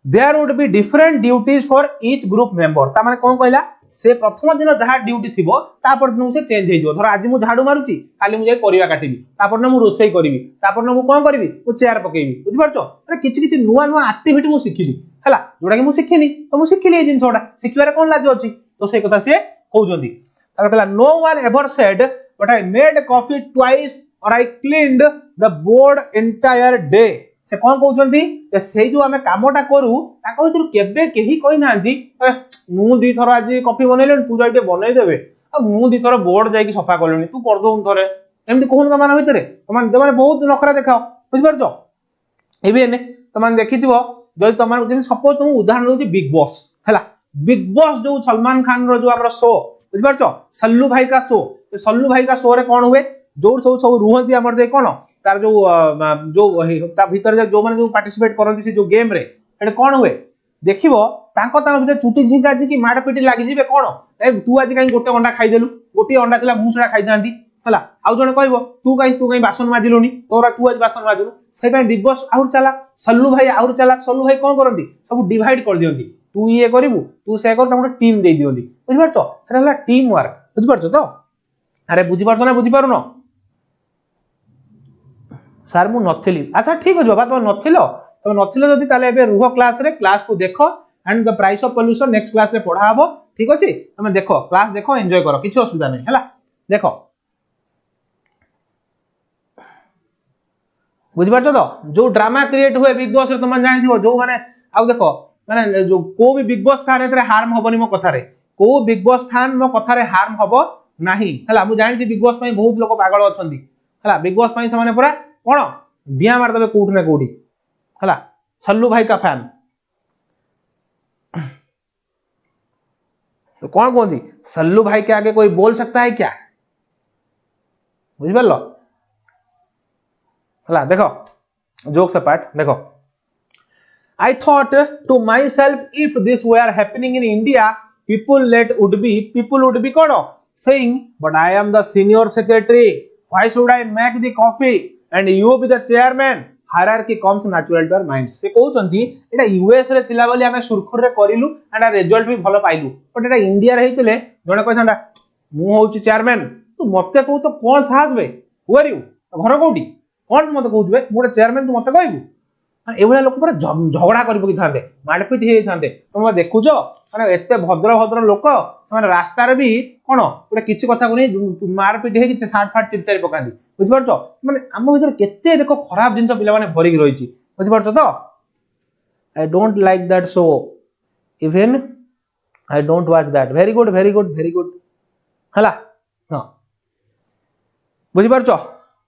there would be different duties for each group member ता माने कोन कहला से प्रथम दिन जहा ड्यूटी थिबो तापर दिन से चेंज हे जो धर आज मु झाड़ू मारुती खाली मु जाई परिवा काटिबी तापर न मु रोसई करबी तापर न मु कोन करबी मु चेयर पकेबी बुझि परछो अरे किछि किछि नुवा नुवा एक्टिविटी मु सिखिली हला जोडा कि मु सिखिनी तो मु सिखिली ए जिंसोडा सिखिबारे कोन लाज अछि तो से कथा से कहउजंती तापर कहला no one ever said but I made coffee twice और I cleaned the board entire day से कोन कहउजंती जे सेही जो हमें कामटा करू ताको भीतर केबे केही कहि नांती मु दी थरो आज कॉफी बनैलेन तू जाई के बनई देबे आ मु दी थरो बोर्ड जाई कि सफा करलेनी तू कर दो थरे एमदी कोन मान भीतर तमान तमाने बहुत नखरा देखाओ बुझि परछो एबे ने तमान देखिथिबो जदि तमान दिन सपोज तुम उदाहरण दोची बिग बॉस हला बिग बॉस जो सलमान खान रो जो हमरो शो बुझि परछो सल्लू भाई का शो सल्लू भाई का शो रे कोन हुए जो सब रुहंती हमर दे कोन तार जो ता भीतर जो माने जो पार्टिसिपेट करंती से जो गेम रे एटे कोन हुए देखिबो तांको भीतर चुटी झिंका जी की माड़ पिटी लागि जिवे कोन ए तू आज काई गोटे अंडा खाइ देलु गोटे अंडा थिला मु सेडा खाइ दांती हला आउ जने कहबो तू काई बासन माजिलोनी तोरा तू आज बासन माजिलु से पय बिग बॉस आउर चला सल्लू भाई आउर चला सल्लू भाई कोन करंती सब डिवाइड कर दियंती तू ये करिवु तू से कर तमरो टीम दे दियंती बुझि परछो एटा हला टीम वर्क बुझि परछो तो अरे बुझि परछो ना बुझि पारुनो सर मु नथिली अच्छा ठीक हो बाबा तो नथिलो तो नथिलो जदी ताले एबे रुह क्लास रे क्लास को देखो and the price of pollution next class रे पढ़ा हबो ठीक अछि तुम देखो क्लास देखो एन्जॉय करो किछ असुविधा नै हला देखो बुझि परछो तो जो ड्रामा क्रिएट हुए बिग बॉस रे तुम जानि दियो जो माने आउ देखो माने जो को भी बिग बॉस फैन एतरे हार्म हबनी मो कथा रे को बिग बॉस फैन मो कथा रे हार्म हबो नाही हला मु जानि बिग बॉस पई बहुत लोक पागल अछंती हला बिग बॉस पई समाने पूरा कोन दिया मार देबे कोठ ने कोठी हला सल्लू भाई का फैन तो कौन कहती सल्लू भाई के आगे कोई बोल सकता है क्या बुझ पारलो हला देखो जोक्स अपार्ट देखो I thought to myself if this were happening in India people would be cone saying but I am the senior secretary, why should I make the coffee and you be the chairman, hierarchy comes naturally to our minds। से कहउचंती एटा US रे थिला बोली हमें सुरखुर रे करिलु and result भी भलो पाइलु, but Etah India रे हेतिले जने कहथांदा मु होउची चेयरमैन तू मते कहू तो कोन साहस बे हु आर यू घर कोठी कोन मते कहउबे मोटे चेयरमैन तू मते कहबू एभला लोक पर झगड़ा कर पकी थांते मारपीट हे थांते तुम देखुछ माने एते भद्र भद्र लोक माने रास्ता रे भी कोन गोटे किछि कथा को नै मारपीट हे कि साठ फाट चिरचारी पकांदी बुझ परछो माने हम भीतर केते देखो खराब जिंस पिला माने भरी रही छि बुझ परछो तो I don't like that show even I don't watch that very good very good very good हला हां बुझ परछो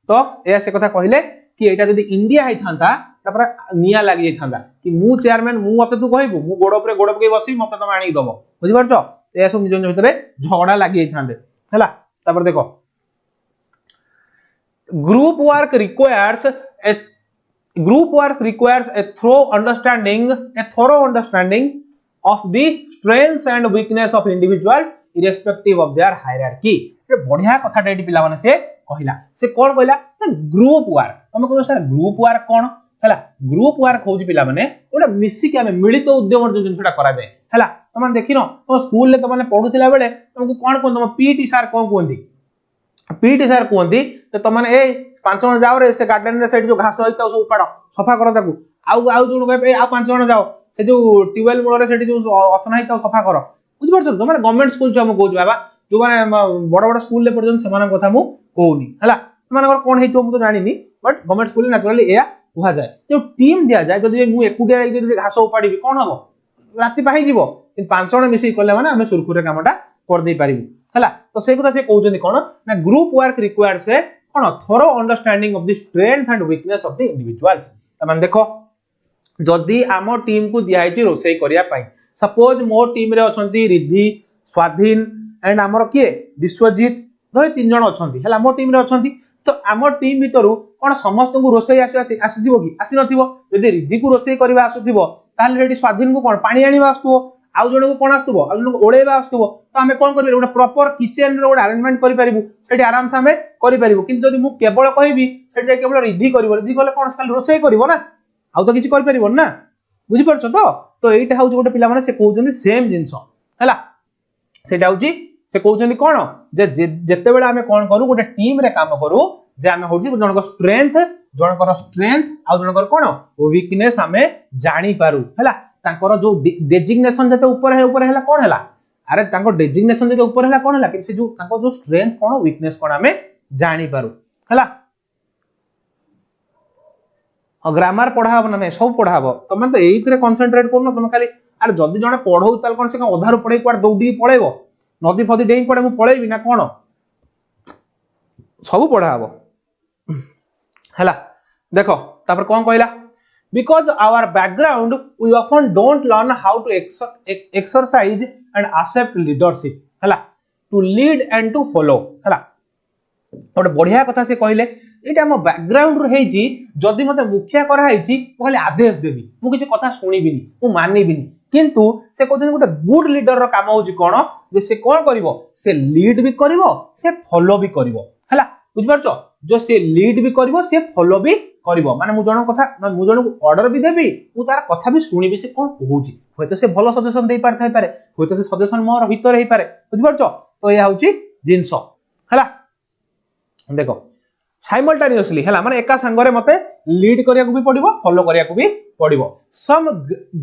तो ए से कथा कहले कि एटा जदी इंडिया है थांता तापर निया लागि जाई थांदा कि मु चेयरमैन मु मते तू कहबू मु गोड़ ऊपर गोड़ पके बसी मते तम आनी दबो बुझि परछो ए सब निज निज भितरे झगड़ा लागि जाई थांदे हला तापर देखो group work requires a thorough understanding of the strengths and weakness of individuals irrespective of their hierarchy। ये बढ़िया कथा डेटी पिला माने से कहिला से कोन कहिला ग्रुप वर्क हम कहू सर ग्रुप वर्क कोन हला ग्रुप वर्क होउची पिला माने ओटा मिसी के हमें मिलित उद्यम जो जिनसटा करा जाय हला तमन देखिनो तो स्कूल ले तमने पढुथिला बेले तुमको कोन कोन तम पीटी सर कोन कोंदी पीटी सर कोंदी तो तमने ए पांच जण जाओ रे से गार्डन रे साइड जो घास होइता सब उपाडो सफा करो ताकू आउ जण कहबे आ पांच जण जाओ से जो ट्यूबवेल मूल से जो असना है सफा कर बुझ पार जो मैंने गवर्नमेंट स्कूल जो कहूँ बाबा जो मैंने बड़ बड़ स्कूल ले पढ़ुन से कथा मु कहूनी है कौन हो तो जानी बट गवर्नमेंट स्कूल नेचुराली या कह जाए जो टीम दि जाए जब मुझे एकुटिया घास उपाड़ी कौन हम राति पाई जीव कि पांच जण मिसिक कले माने आमे सुरखुरे कामटा कर दे पारिबु हला तो से कथा से कहउछन कोन ना ग्रुप वर्क रिक्वायर्स से कोन thorough understanding of the strength and weakness of the individuals तमन देखो जदि आम टीम को दिखाई रोसई करने सपोज मो टीम रे अछंती रिद्धि स्वाधीन एंड आमर किए विश्वजीत धर तीन जन अच्छा मो टीम रे अछंती तो आम टीम भितर कौन समस्त को रोसई आसीथिबो कि आसी नथिबो जदि रिद्धि को रोसई करबा आसुथिबो ताले रेडी स्वाधीन को कौन पानी आनिबा आसुथिबो आउ जण को कौन आसुथिबो आउ जण को ओळेबा आसुथिबो तो आमे कोन करबे गोटे प्रॉपर किचन रे गोटे अरेंजमेंट करि परिबु सेठी आराम से आमे करि परिबु किंतु जदि मु केवल कहबी सेठी केवल रिद्धि करबो रिद्धि कले कोन खाली रोसई करबो ना आउ तो किछि कर परिबो ना बुझि परछो तो एटा हउछ गोटे पिला माने से कहउछन्ती सेम जिंस हैला सेटा हउछ से कहउछन्ती कोन जे जत्ते बेला हमें कोन करू गोटे टीम रे काम करू जे हमें हउछ जनकर स्ट्रेंथ आ जनकर कोन वीकनेस हमें जानि पारू हैला तांकर जो डेजिग्नेशन जते ऊपर हैला कोन हैला अरे तांकर डेजिग्नेशन जते ऊपर हैला कोन हैला कि से जो तांकर जो स्ट्रेंथ कोन वीकनेस कोन हमें जानि पारू हैला ग्रामर पढ़ाब ना सब पढ़ाब तुम तो ये कंसंट्रेट कर तुम खाली अरे जदि जड़े पढ़ो ताल कौन से अधारू पढ़े कुआडे दौड़ी पलैब नदी फदी डेई कुआडे मु पलैबी ना कौन सब पढ़ाब हैला देखो तापर कौन कहला because our background we often don't learn how to exercise and accept leadership हैला to lead and to follow हैला गोटे बढ़िया कथा से कहले एटा हम बैकग्राउंड रे हेची जदि मते मुखिया करा हेची मु खाली आदेश देबी मु किछ कथा सुनिबिनी मु मानिबिनी किंतु से कहते गोटे गुड लीडर रो काम होची कोन जे से कोन करिवो से लीड भी करिवो से फॉलो भी करिवो हला बुझ परछो जो से लीड भी करिवो से फॉलो भी करिवो माने मु जण कथा मु जण को ऑर्डर भी देबी मु तार कथा भी सुनिबी से कोन कहूची होय तो से भलो सजेशन देई पारथाय पारे होय तो से सजेशन मोर हितर हेई पारे बुझ परछो तो या होची जिंस हला देखो साइमल्टेनियसली हैला माने एका संगरे मते लीड करिया को भी पड़िबो फॉलो करिया को भी पड़िबो some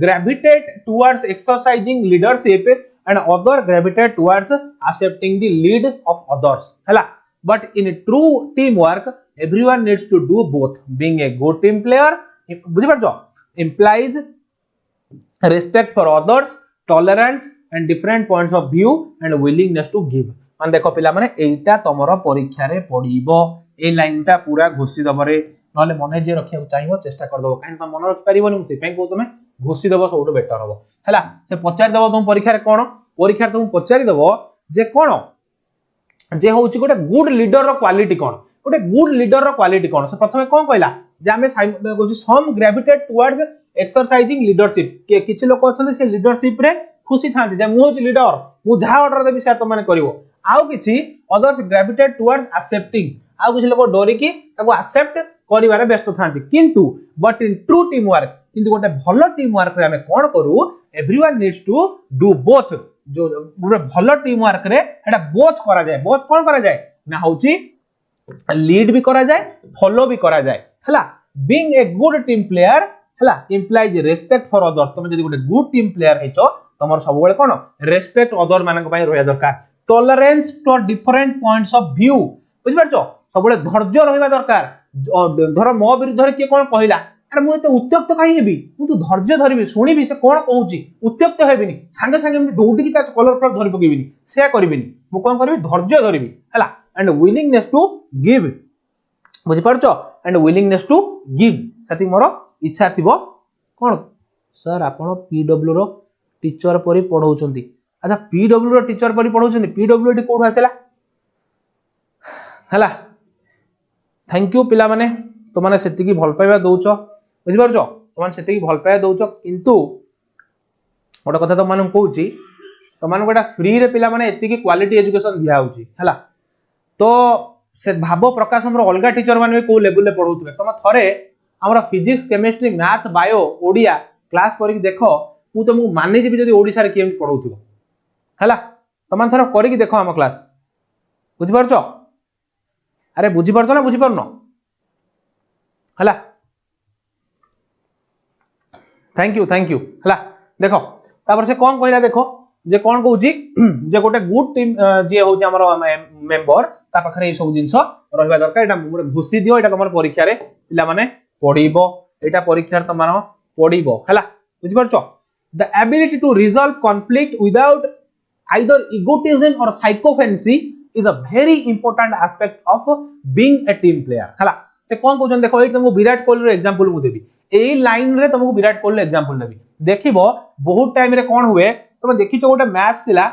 gravitate towards exercising leadership and other gravitate towards accepting the lead of others हैला but in true team work everyone needs to do both being a good team player बुझि परछो implies respect for others tolerance and different points of view and willingness to give मान देखो पिला माने एटा तमरो परीक्षा रे पड़िबो ए लाइनटा पूरा घोषि दबरे नले मने जे रखिया चाहिबो चेष्टा कर दबो काहे त मन रख परिबोनी से पे को तमे घोषि दबो सबटो बेटर होबो हैला से पचारि दबो तुम परीक्षा रे कोन परीक्षा रे तुम पचारि दबो जे कोन जे होउची गोटे गुड लीडर रो क्वालिटी कोन गोटे गुड लीडर रो क्वालिटी कोन से प्रथमे कोन कहला जे हमें सम ग्रेविटेट टुवर्ड्स एक्सरसाइजिंग लीडरशिप के किछ लोक अछन से लीडरशिप रे खुशी थांती जे मु होची लीडर मु जहा ऑर्डर देबी से तुम माने करिवो आउ किछि अदर्स ग्रेविटेट टुवर्ड्स एक्सेप्टिंग आउ किछि लोक डोरी की ताको एक्सेप्ट करिवारे व्यस्त थांती किंतु but in true team work किंतु गोटे भलो टीम वर्क रे हमें कोन करू everyone needs to do both जो गोटे भलो टीम वर्क रे एटा बोथ करा जाय बोथ कोन करा जाय ना होची लीड भी करा जाय फॉलो भी करा जाय हला being a good team player हला इंप्लाइज रेस्पेक्ट फॉर अदर्स तुम जदी गोटे गुड टीम प्लेयर हेचो तमर सब बेले कोन रेस्पेक्ट अदर मानक पय रहया दरकार tolerance for different points of view बुझि परछो सब बेले धैर्य रहया दरकार धर मो विरुद्ध रे के कोन कहिला अरे मु एते उत्त्यक्त काई हेबी मु तो धैर्य धरिबी सुनिबी से कोन कहूची उत्त्यक्त हेबिनी संगे संगे दौडी की ता कलर पर धरि पकेबिनी से करबिनी मु कोन करबी धैर्य धरिबी हला एंड विलिंगनेस टू गिव बुझि परछो एंड विलिंगनेस टू गिव साथी मोर इच्छा थिबो कोन सर आपण पीडब्ल्यू रो टीचर परी पढौचंती अच्छा पीडब्ल्यू रो टीचर परी पढौचंती पीडब्ल्यू एटी कोड आसेला हला थैंक यू पिला माने तो माने सेति की भल पाइबा दउचो बुझि परछो तो माने सेति की भल पाइबा दउचो किंतु ओटा कथा तो माने कहूची तो माने गोटा फ्री रे पिला माने एति की क्वालिटी एजुकेशन दिया होची हला तो से भाबो प्रकाश हमरो अलगा टीचर माने को लेवल ले पढौतबे तम थरे हमरा physics chemistry math bio Odia class करी देखो मु तुमको माने जेबी जदी ओडिसा रे केम पढौथिबो हला तमान थरे करी देखो हम क्लास बुझि परछो अरे बुझी परछो ना बुझी परनो हला थैंक यू हला देखो तापर से कोन कहला देखो जे कोन कहूची जे गोटे गुड टीम जे होची हमर मेंबर ता पाखरे ए सब जिंस रहबा दरकार एटा मोर घोषी दियो एटा तमर परीक्षा रे पिला माने पढिबो एटा परीक्षा रे तमानो पढिबो हला बुझि परछो the ability to resolve conflict without either egotism or sycophancy is a very important aspect of being a team player हला से कोन कहउछन देखो एट तुमको विराट कोहली रो एग्जांपल मु देबी एई लाइन रे तुमको विराट कोहली एग्जांपल देबी देखिबो बहुत टाइम रे कोन हुए तुम देखिछो गोटे मैच थिला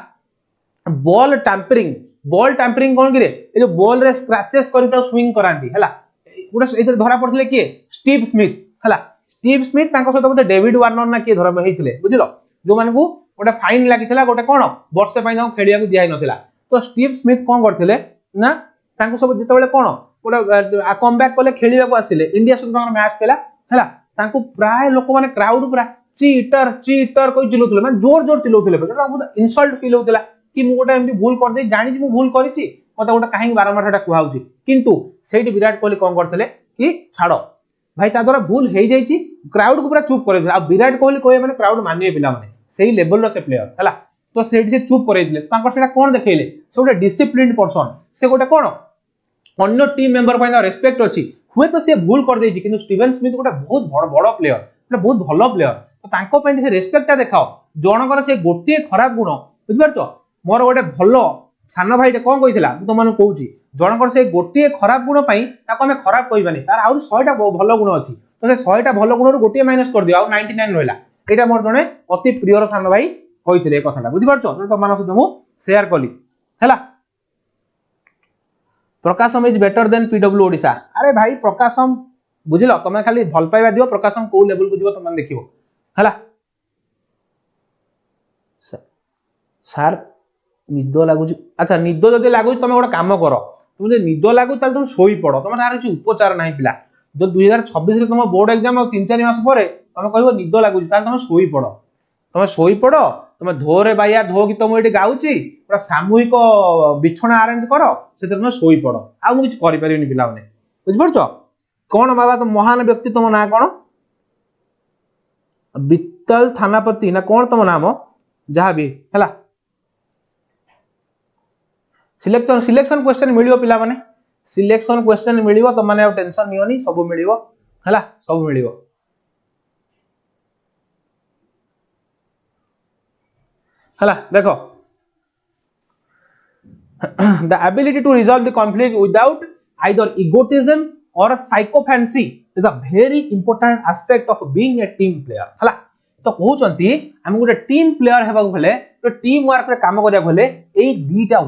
बॉल टैंपरिंग कोन किरे ए जो बॉल रे स्क्रैचेस करी ता स्विंग करांती हला गोटे एथरे धरा पड़थिले के स्टीव स्मिथ हला स्टीव स्मिथ तांको सहित बोले डेविड वार्नर ना के धरा हेतिले बुझिलो जो मानकू गोटे फाइन लागिथिला गोटे कोन वर्षे पई तांको खेलिया को दियाई नथिला तो स्टीव स्मिथ कोन करथिले ना तांको सब जते बेले कोन गोटे कमबैक कले खेलिया को आसिले इंडिया सहित तांको मैच खेला हला तांको प्राय लोक माने क्राउड पूरा चीटर कोई चिल्लाउथिले माने जोर चिल्लाउथिले एटा बहुत इनसल्ट फील होउथिला कि मु गोटे एमती भूल कर दे जानि मु भूल करिछि मते गोटे काहे बारंबार एटा कुहाउछि किंतु सेठी विराट कोहली कोन करथिले कि छाड़ो भाई ता द्वारा भूल हे जाइछि क्राउड को पूरा चुप करे आ विराट कोहली कोहे माने क्राउड मानिए पिला माने सेही लेवल रो से प्लेयर हला तो सेठी से चुप करे दिले तांको सेटा कोन देखैले से गोटे डिसिप्लिन्ड पर्सन से गोटे कोन अन्य टीम मेंबर पय रेस्पेक्ट अछि हुए तो से भूल कर देछि किंतु स्टीवन स्मिथ गोटे बहुत बड़ प्लेयर गोटे बहुत भलो प्लेयर तो तांको पय से रेस्पेक्टटा देखाओ जनकर से गोटे खराब गुण बुझि परछो मोर गोटे भलो सान भाईटे कोन कहिथिला मु तो माने कहूची जनकर से गोटे खराब गुण पई ताको हमें खराब कहिबानी तार आउर 100टा भलो गुण अछि तो से 100टा भलो गुण रो गोटे माइनस कर दियो आ 99 रहला एटा मोर जने अति प्रियर सान भाई कहिथिले ए कथाटा बुझि परछो तो मानस मु शेयर कली हैला Prakasham is better than PW Odisha अरे भाई प्रकाशम बुझिलो तमे खाली भल पाइबा दियो प्रकाशम को लेवल को दियो तमे देखिबो हैला सर निद लागु अच्छा निद जदि लागु तुम गोटे काम कर तुम जो निद लागु तुम शोई पड़ तुम तार किसी उपचार ना पिला जो 2026 रे तुम बोर्ड एग्जाम 3-4 मास पर तुम कह निद लागु तुम शोई पड़ तुम धोरे बाया धो गीत मुझे गाऊची पूरा सामूहिक बिछना आरेंज कर से तुम शोई पड़ आ किसी करें पिला मैंने बुझिपार कौन बाबा तुम महान व्यक्ति तुम ना कौन वित्तल थानापति ना कौन तुम नाम जहाँ भी है सिलेक्शन क्वेश्चन मिलियो पिला माने सिलेक्शन क्वेश्चन मिलियो तो माने टेंशन नियोनी सब मिलियो हला सब मिलियो हला देखो the ability to resolve the conflict without either egotism or psychophancy is a very important aspect of being a team player हला तो कहउचंती हम गोटे टीम प्लेयर हेबा भले तो टीम वर्क रे काम करिया भले ए दीटा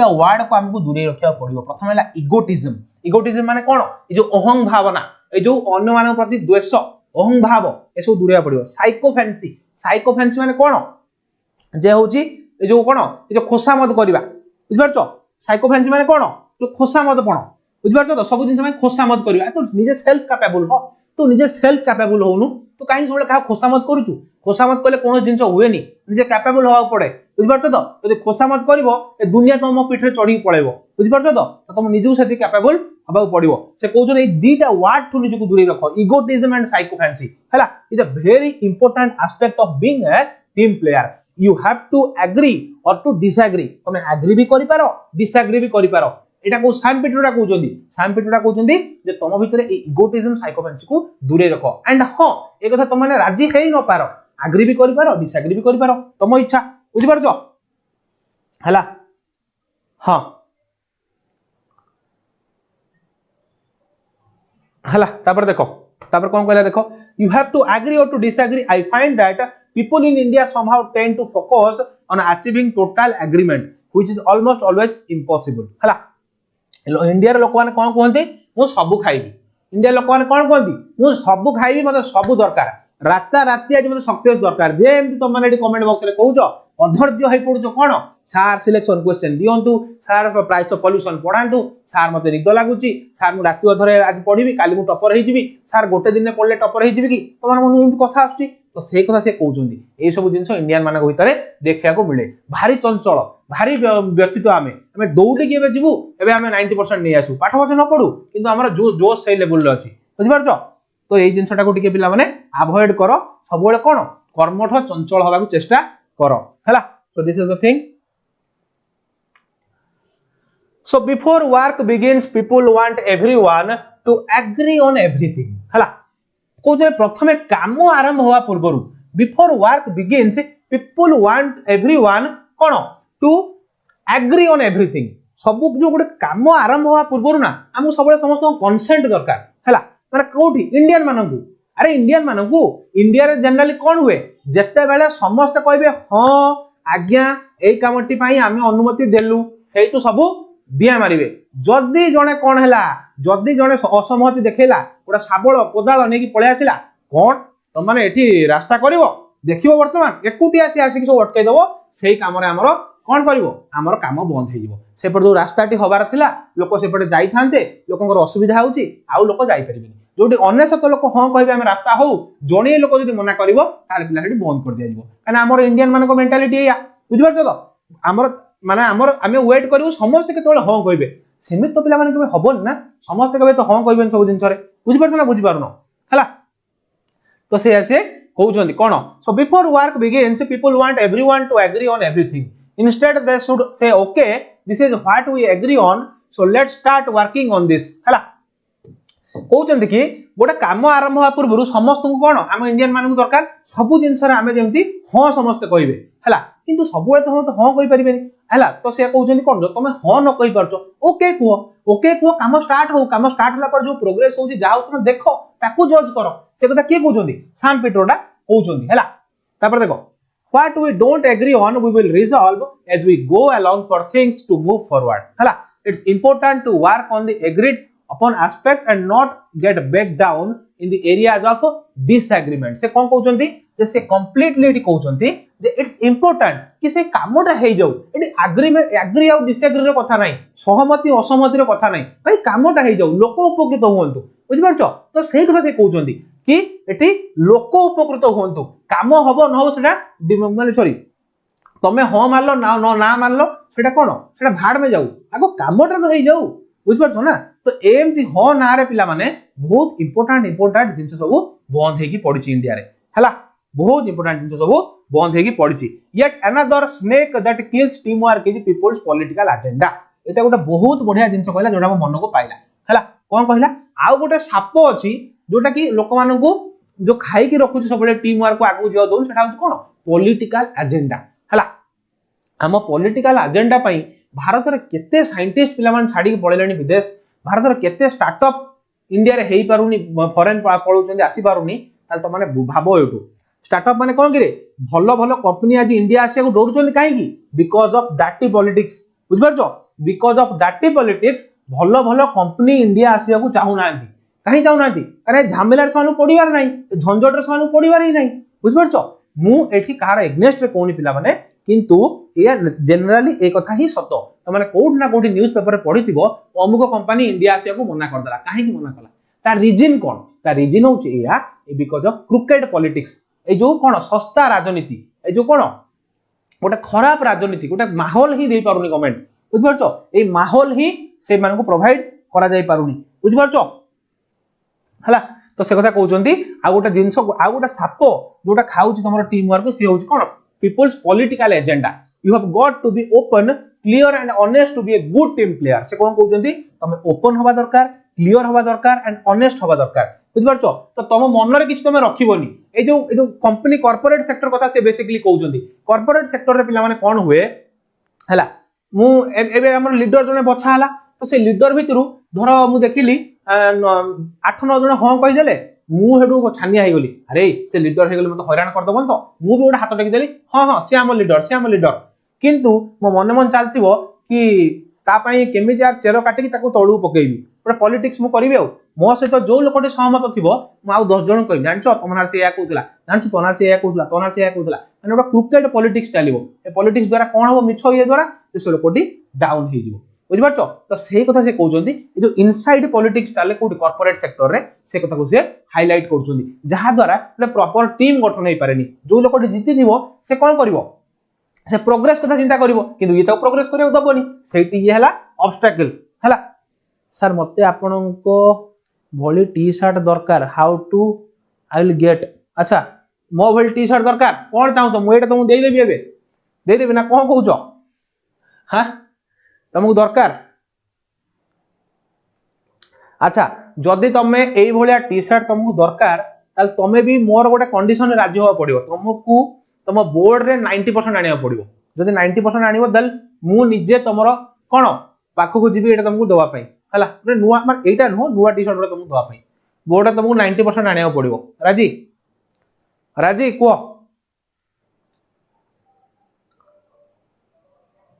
वर्ड को हमको दूरे रखिया पड़िबो प्रथम हला इगोटिज्म माने कोन ए जो अहं भावना ए जो अन्य मानक प्रति द्वेष अहं भाव ए सब दूरे पड़िबो साइकोफेंसी माने कोन जे होची ए जो कोन ए जो खोसामत करबा बुझिपारछो साइकोफेंसी माने कोन जो खोसामत पण बुझिपारछो तो सब जिंस में खोसामत करबा तो निजे सेल्फ कैपेबल हो तू निजे सेल्फ कैपेबल होनु तू काई सबले का खोसामत करूछु खोसामत कले कोनो जिंस हुएनी निजे कैपेबल होवा पड़े बुझिपारछो तो यदि खोसामत करबो ए दुनिया तुम पिठरे चढ़ी पळेबो बुझिपारछो तो तुम निजु सेति कैपेबल हबा पड़िबो से कहउछन ए दीटा वर्ड ठु निजु को दूरी रखो इगोटिज्म एंड साइकोफेंसी हला is a very important aspect of being a team player you have to agree or to disagree तुम एग्री भी करि पारो डिसएग्री भी करि पारो एटा को सैम पिट्रोडा कहउछंदी जे तुम भितरे ए इगोटिज्म साइकोफेंसी को दूरे रखो एंड हां ए कथा तुम माने राजी हेई न पारो एग्री भी करि पारो डिसएग्री भी करि पारो तुम इच्छा बुझि पारछो हला हां हला तापर देखो तापर कोन कहला देखो you have to agree or to disagree I find that people in India somehow tend to focus on achieving total agreement which is almost always impossible हला इंडिया रे लोक माने कोन कहंती मु सबु खाइबी इंडिया लोक माने कोन कहंती मु सबु खाइबी मते सबु दरकार राता राती आज मते सक्सेस दरकार जे एमती तुम माने कमेंट बॉक्स रे कहउछो अधर्ज्य होई पडुछो कोन सार सिलेक्शन क्वेश्चन दियंतु सार प्राइस ऑफ पॉल्यूशन पढांतु सार मते निद लागुची सार मु राती अधरे आज पढिबी काली मु टॉपर हेइ जिबी सार गोटे दिन पढले टॉपर हेइ जिबी कि तमन मन एमती कथा आछी तो से कथा से कहउछंदी ए सब जिंस इंडियन मानक भितरे देखिया को मिले भारी चंचल भारी व्यचित आमे दौड़ी के एबे जिवु एबे आमे 90% नै आसु पाठ वचन न पढु किंतु हमरा जो जोश सही लेवल रे अछि बुझि पारछो तो ए जिंसटा को टिके पिला माने अवॉइड करो सब बेले कोन कर्मठ चंचल होबा को चेष्टा करो हला so this is the thing so before work begins people want everyone to agree on everything हला कोजे प्रथमे काम आरंभ होवा पूर्वरु before work begins people want everyone कोन टू एग्री ऑन एवरीथिंग सब जो गोटे काम आरंभ होवा पूर्वरु ना हम सब समस्त कंसेंट दरकार हला माने कोठी इंडियन मानकू अरे इंडियन मानकू इंडिया रे जनरली कोन हुए जत्ते बेले समस्त कहबे हां आज्ञा एई कामटी पई आमे अनुमति देलु सेइटु सब दिया मारिबे जदी जणे कोन हैला जदी जणे असहमति देखेला ओडा साबळ कोदाळ नेकी पळे आसिला कोन त माने एठी रास्ता करिवो देखिवो वर्तमान एकुटी आसी आसी सब अटकाई दबो सेही काम रे हमरो कोन करिवो हमरो काम बंद हे जिवो सेपर जो रास्ताटी हबार थिला लोक सेपटे जाई थांते लोकंकर असुविधा होउची आउ लोक जाई परिबिनी जोटी अनेसत लोक हां कहबे हम रास्ता हो जणी लोक जदी मना करिवो ताले पिला हेडी बंद कर दिया जिवो काना हमर इंडियन मानको मेंटालिटी या बुझि पारछो तो हमर माने हमर आमे वेट करिवो समस्त केतोले हां कहबे सेमित तो पिला माने केबे हबन ना समस्त केबे तो हां कहबेन सब दिन सरे बुझि पारछो ना बुझि पारुनो हला तो से आसे कहउछंदी कोन so before work begins people want everyone to agree on everything instead they should say okay this is what we agree on so let's start working on this हला कहउछंदी कि गोटे काम आरंभ होवा पूर्व समस्त को कोन हम इंडियन मानकु दरकार सब जिंस रे आमे जेमती हां समस्त कहबे हला किंतु सब बेले तो हां कहि परिबेनी हला तो से कहउछंदी कोन जो तमे हां न कहि परछो ओके कुओ काम स्टार्ट होला पर जो प्रोग्रेस होउची जाउ तुम देखो ताकू जज करो से कथा के कहउछंदी सैम पिट्रोडा कहउछंदी हला तापर देखो what we don't agree on we will resolve as we go along for things to move forward hala it's important to work on the agreed upon aspect and not get back down in the areas of disagreement से कोन कहउछंती जे से completely एटी कहउछंती जे it's important कि से कामटा हे जाऊ एटी एग्री और डिसएग्री रो कथा नाही सहमति असहमति रो कथा नाही भाई कामटा हे जाऊ लोक उपकृत होवंतु बुझि परछो तो सेही कथा से कहउछंती कि एटी लोक उपकृत होवंतु काम हबो न हो सेटा माने सॉरी तमे हां मारलो ना मारलो सेटा कोन सेटा भाड़ में जाऊ आगो कामटा तो हे जाऊ बुझि परछो ना तो एमती हां ना रे पिला माने बहुत इंपोर्टेंट जिंस सब बंद हेकी पड़िछि इंडिया रे हला बहुत इंपोर्टेंट जिंस सब बंद हेकी पड़िछि yet another snake that kills team work is people's political agenda एटा गोटे बहुत बढ़िया जिंस कहला जोडा मन को पाइला हला कोन कहला आ गोटे साप अछि जोटा कि लोक मानकू जो खाई की रखुछि सबले टीम वर्क को आगु जियो दोन सेटा होछि कोन पॉलिटिकल एजेंडा हला हम पॉलिटिकल एजेंडा पई भारत रे केते साइंटिस्ट पिला मान छाडी के पळेलानी विदेश भारत रे केते स्टार्टअप इंडिया रे हेई पारुनी फॉरेन पळौचंदी आसी पारुनी ताल तो माने भाबो एटू स्टार्टअप माने कोन कि रे भलो भलो कंपनी आज इंडिया आसे को डोरचंदी काहे की बिकॉज ऑफ डाटी पॉलिटिक्स बुझ परछो बिकॉज ऑफ डाटी पॉलिटिक्स भलो भलो कंपनी इंडिया आसिया को चाहू नांती काहे चाहू नांती अरे झमेलार सानु पडिवार नाही झंझट रे सानु पडिवार ही नाही बुझ परछो मु एठी कार एग्नेस्ट रे कोनी पिला माने किंतु ये जनरली एक कथा ही सत तो माने कोड ना कोडी न्यूज़ पेपर पढिथिबो अमुक कंपनी इंडिया आसिया को मना कर देला काहे की मना कला ता रीजन कोन ता रीजन होची या बिकॉज ऑफ क्रुकेड पॉलिटिक्स ए जो कोन सस्ता राजनीति ए जो कोन गोटे खराब राजनीति गोटे माहौल ही दे पारुनी गवर्नमेंट बुझ परछो ए माहौल ही से मान को प्रोवाइड करा जाय पारुनी बुझ परछो हला तो से कथा कहउचंती आ गोटे जिंस आ गोटे साप जोटा खाउची तमरो टीम वर्क से होची कोन people's political agenda you have got to be open clear and honest to be a good team player से कोन कहउचंती तमे ओपन होबा दरकार क्लियर होबा दरकार एंड ऑनेस्ट होबा दरकार बुझ परछो तो तम मन रे किछ तमे रखिबोनी ए जो कंपनी कॉर्पोरेट सेक्टर कथा से बेसिकली कहउचंती कॉर्पोरेट सेक्टर रे पिला माने कोन हुए हला मु एबे हमर लीडर जने बछा हला तो से लीडर भितरु धर मु देखिली 8-9 जन हां कहि देले मु हेडु छानिया हे गली अरे से लीडर हे गली मते हैरान कर दबन तो मु भी गोटे हाथ टेकी देली हां हां से हम लीडर किंतु मो मन मन चालथिबो कि ता पई केमिति यार चेरो काटी कि ताको तळु पकेइबी गोटे पॉलिटिक्स मु करिवे मो सहित जो लोकटे सहमत थिबो मु आ 10 जन कहि जानछो तमनार से या कहउतला जानछो तोनार से या कहउतला माने गोटे क्रिकेट पॉलिटिक्स चलिबो ए पॉलिटिक्स द्वारा कोन हो मिछो ये द्वारा से लोकटी डाउन हे जिवो बुझ परछो तो सही कथा से कहउचंती ए जो इनसाइड पॉलिटिक्स चले कोडी कॉर्पोरेट सेक्टर रे से कथा को से हाईलाइट करउचंती जहा द्वारा गोटे प्रॉपर टीम गठन होई पारेनी जो लोकटी जीति दिबो से कोन करबो से प्रोग्रेस कथा चिंता करिवो किंतु ये तो प्रोग्रेस करियो दबोनी सेठी ये हला ऑब्स्टेकल हला सर मते आपनको भोली टी शर्ट दरकार how to I will get अच्छा मो भोली टी शर्ट दरकार कोन चाहू तो मु एटा तुम देई देबी एबे देई देबी ना कोन कहउचो हां तुमको दरकार अच्छा जदि तमे एई भोलिया टी शर्ट तुमको दरकार ताल तमे भी मोर गोटे कंडीशन राजी होवा पड़ियो तुमको तुम बोर्ड रे 90% आनिया पड़ियो जदि 90% आनिबो दल मु निजे तमरो कोन पाखो को जीबी एटा तुमको दवा पई हला नुवा माने एटा नो नुवा टी शर्ट रे तुमको दवा पई बोर्ड रे तुमको 90% आनिया पड़ियो राजी राजी को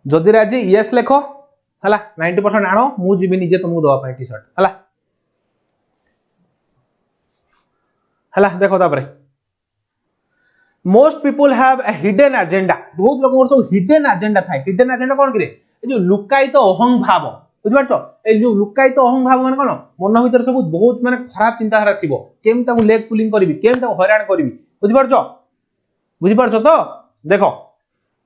जदि राजी यस लेखो हला 90% आनो मु जीबी निजे तुमको दवा पई टी शर्ट हला हला देखो तापरे most people have a hidden agenda बहुत लोगों को हिडन एजेंडा थाए हिडन एजेंडा कोन करे ए जो लुकायित अहं भाव बुझ परछो ए जो लुकायित अहं भाव माने कोन मन भीतर सब बहुत माने खराब चिंता धारा थिबो केम ताको लेग पुलिंग करबी केम ताको हैरान करबी बुझ परछो तो देखो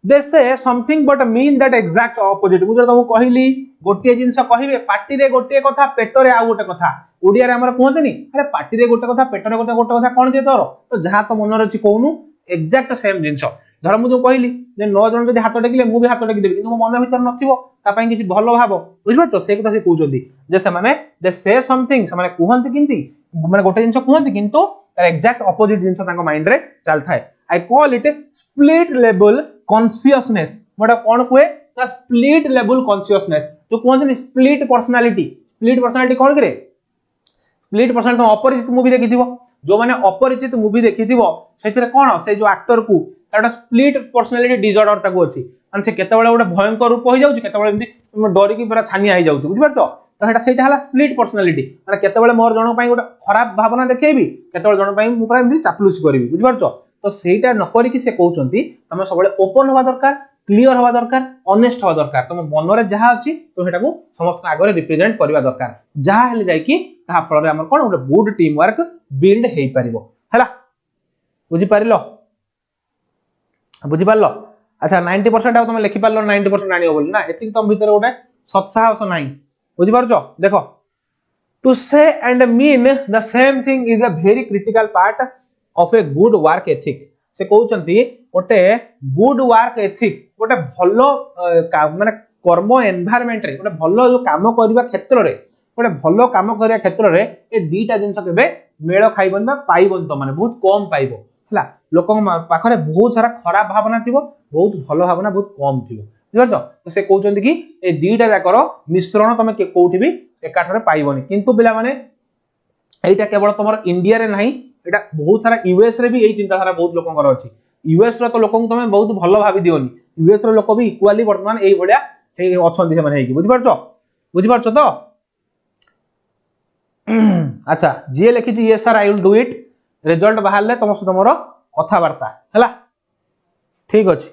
they say something but mean that exact opposite मुझे तुमको कहली गोटे जिंस कहिबे पार्टी रे गोटे कथा पेटरे आ गोटे कथा ओडिया रे हमर कहतनी अरे पार्टी रे गोटे कथा पेटरे गोटे कथा कोन जे तोर तो जहां तो मन रछि कहनु एग्जैक्ट सेम जिंस धर मु जो कहली जे 9 जन जदी हाथ टेकिले मु भी हाथ टेकी देबी किंतु मन भीतर नथिबो ता पई किछि भलो भाबो बुझ परछो से कथा से कहउचंदी जे से माने दे से समथिंग से माने कहंती किंती माने गोटे जिंस कहंती किंतु तार एग्जैक्ट ऑपोजिट जिंस तांको माइंड रे चलथाय I call it split level consciousness मोटा कोन कुए ता स्प्लिट लेवल कॉन्शियसनेस जो कहंती स्प्लिट पर्सनालिटी कोन करे स्प्लिट पर्सनालिटी अपरिचित मूवी देखिथिबो जो माने अपरिचित मूवी देखिथिबो सेथिरे कोन से जो एक्टर को ताटा स्प्लिट पर्सनालिटी डिसऑर्डर ताको अछि माने से केते बेले गोटे भयंकर रूप हो जाउछि केते बेले एमती डरी की पूरा छानिया हो जाउछि बुझ परछो तो सेटा हला स्प्लिट पर्सनालिटी माने केते बेले मोर जण पई गोटे खराब भावना देखेबी केते बेले जण पई मु पूरा एमती चापलुसी करबी बुझ परछो तो सेटा न करी कि से कहउचंती तमे सबले ओपन होबा दरकार क्लियर होबा दरकार ऑनेस्ट होबा दरकार तुम मन रे जहा अछि तो सेटा को समस्त आगे रिप्रेजेंट करबा दरकार जहा हेले जाय कि ता फल रे हमर कोन गोटे गुड टीम वर्क बिल्ड हेई परिबो हला बुझी पारिलो अच्छा 90% आ तुम लिखि पारलो 90% आनियो बोली ना एति तुम भीतर गोटे सत्साहस नाही बुझी पारछो देखो टू से and mean the same thing is a very critical part of a good work ethic से कहउचंती गोटे गुड वर्क एथिक गोटे भलो माने कर्म एनवायरनमेंट रे गोटे भलो जो काम करबा क्षेत्र रे गोटे भलो काम करबा क्षेत्र रे ए दीटा जिंस केबे मेळ खाइबन बा पाइबन तो माने बहुत कम पाइबो हला लोक पाखरे बहुत सारा खराब भावना थिबो बहुत भलो भावना बहुत कम थिबो बुझलो तो से कहउचंती कि ए दीटा जाकर मिश्रण तमे के कोठी भी एकाठरे पाइबनी किंतु बिला माने एटा केवल तमर इंडिया रे नाही एटा बहुत सारा यूएस रे भी एई चिंताधारा बहुत लोकंकर अछि यूएस रो तो लोकन तमे बहुत भलो भाबी दियोनी यूएस रो लोक भी इक्वाली वर्तमान एई भलिया हे अछंती से माने हेकी बुझि परछो तो अच्छा जे लिखि छी yes sir I will do it result बाहरले तुम सहित मोर कथा वार्ता हला ठीक अछि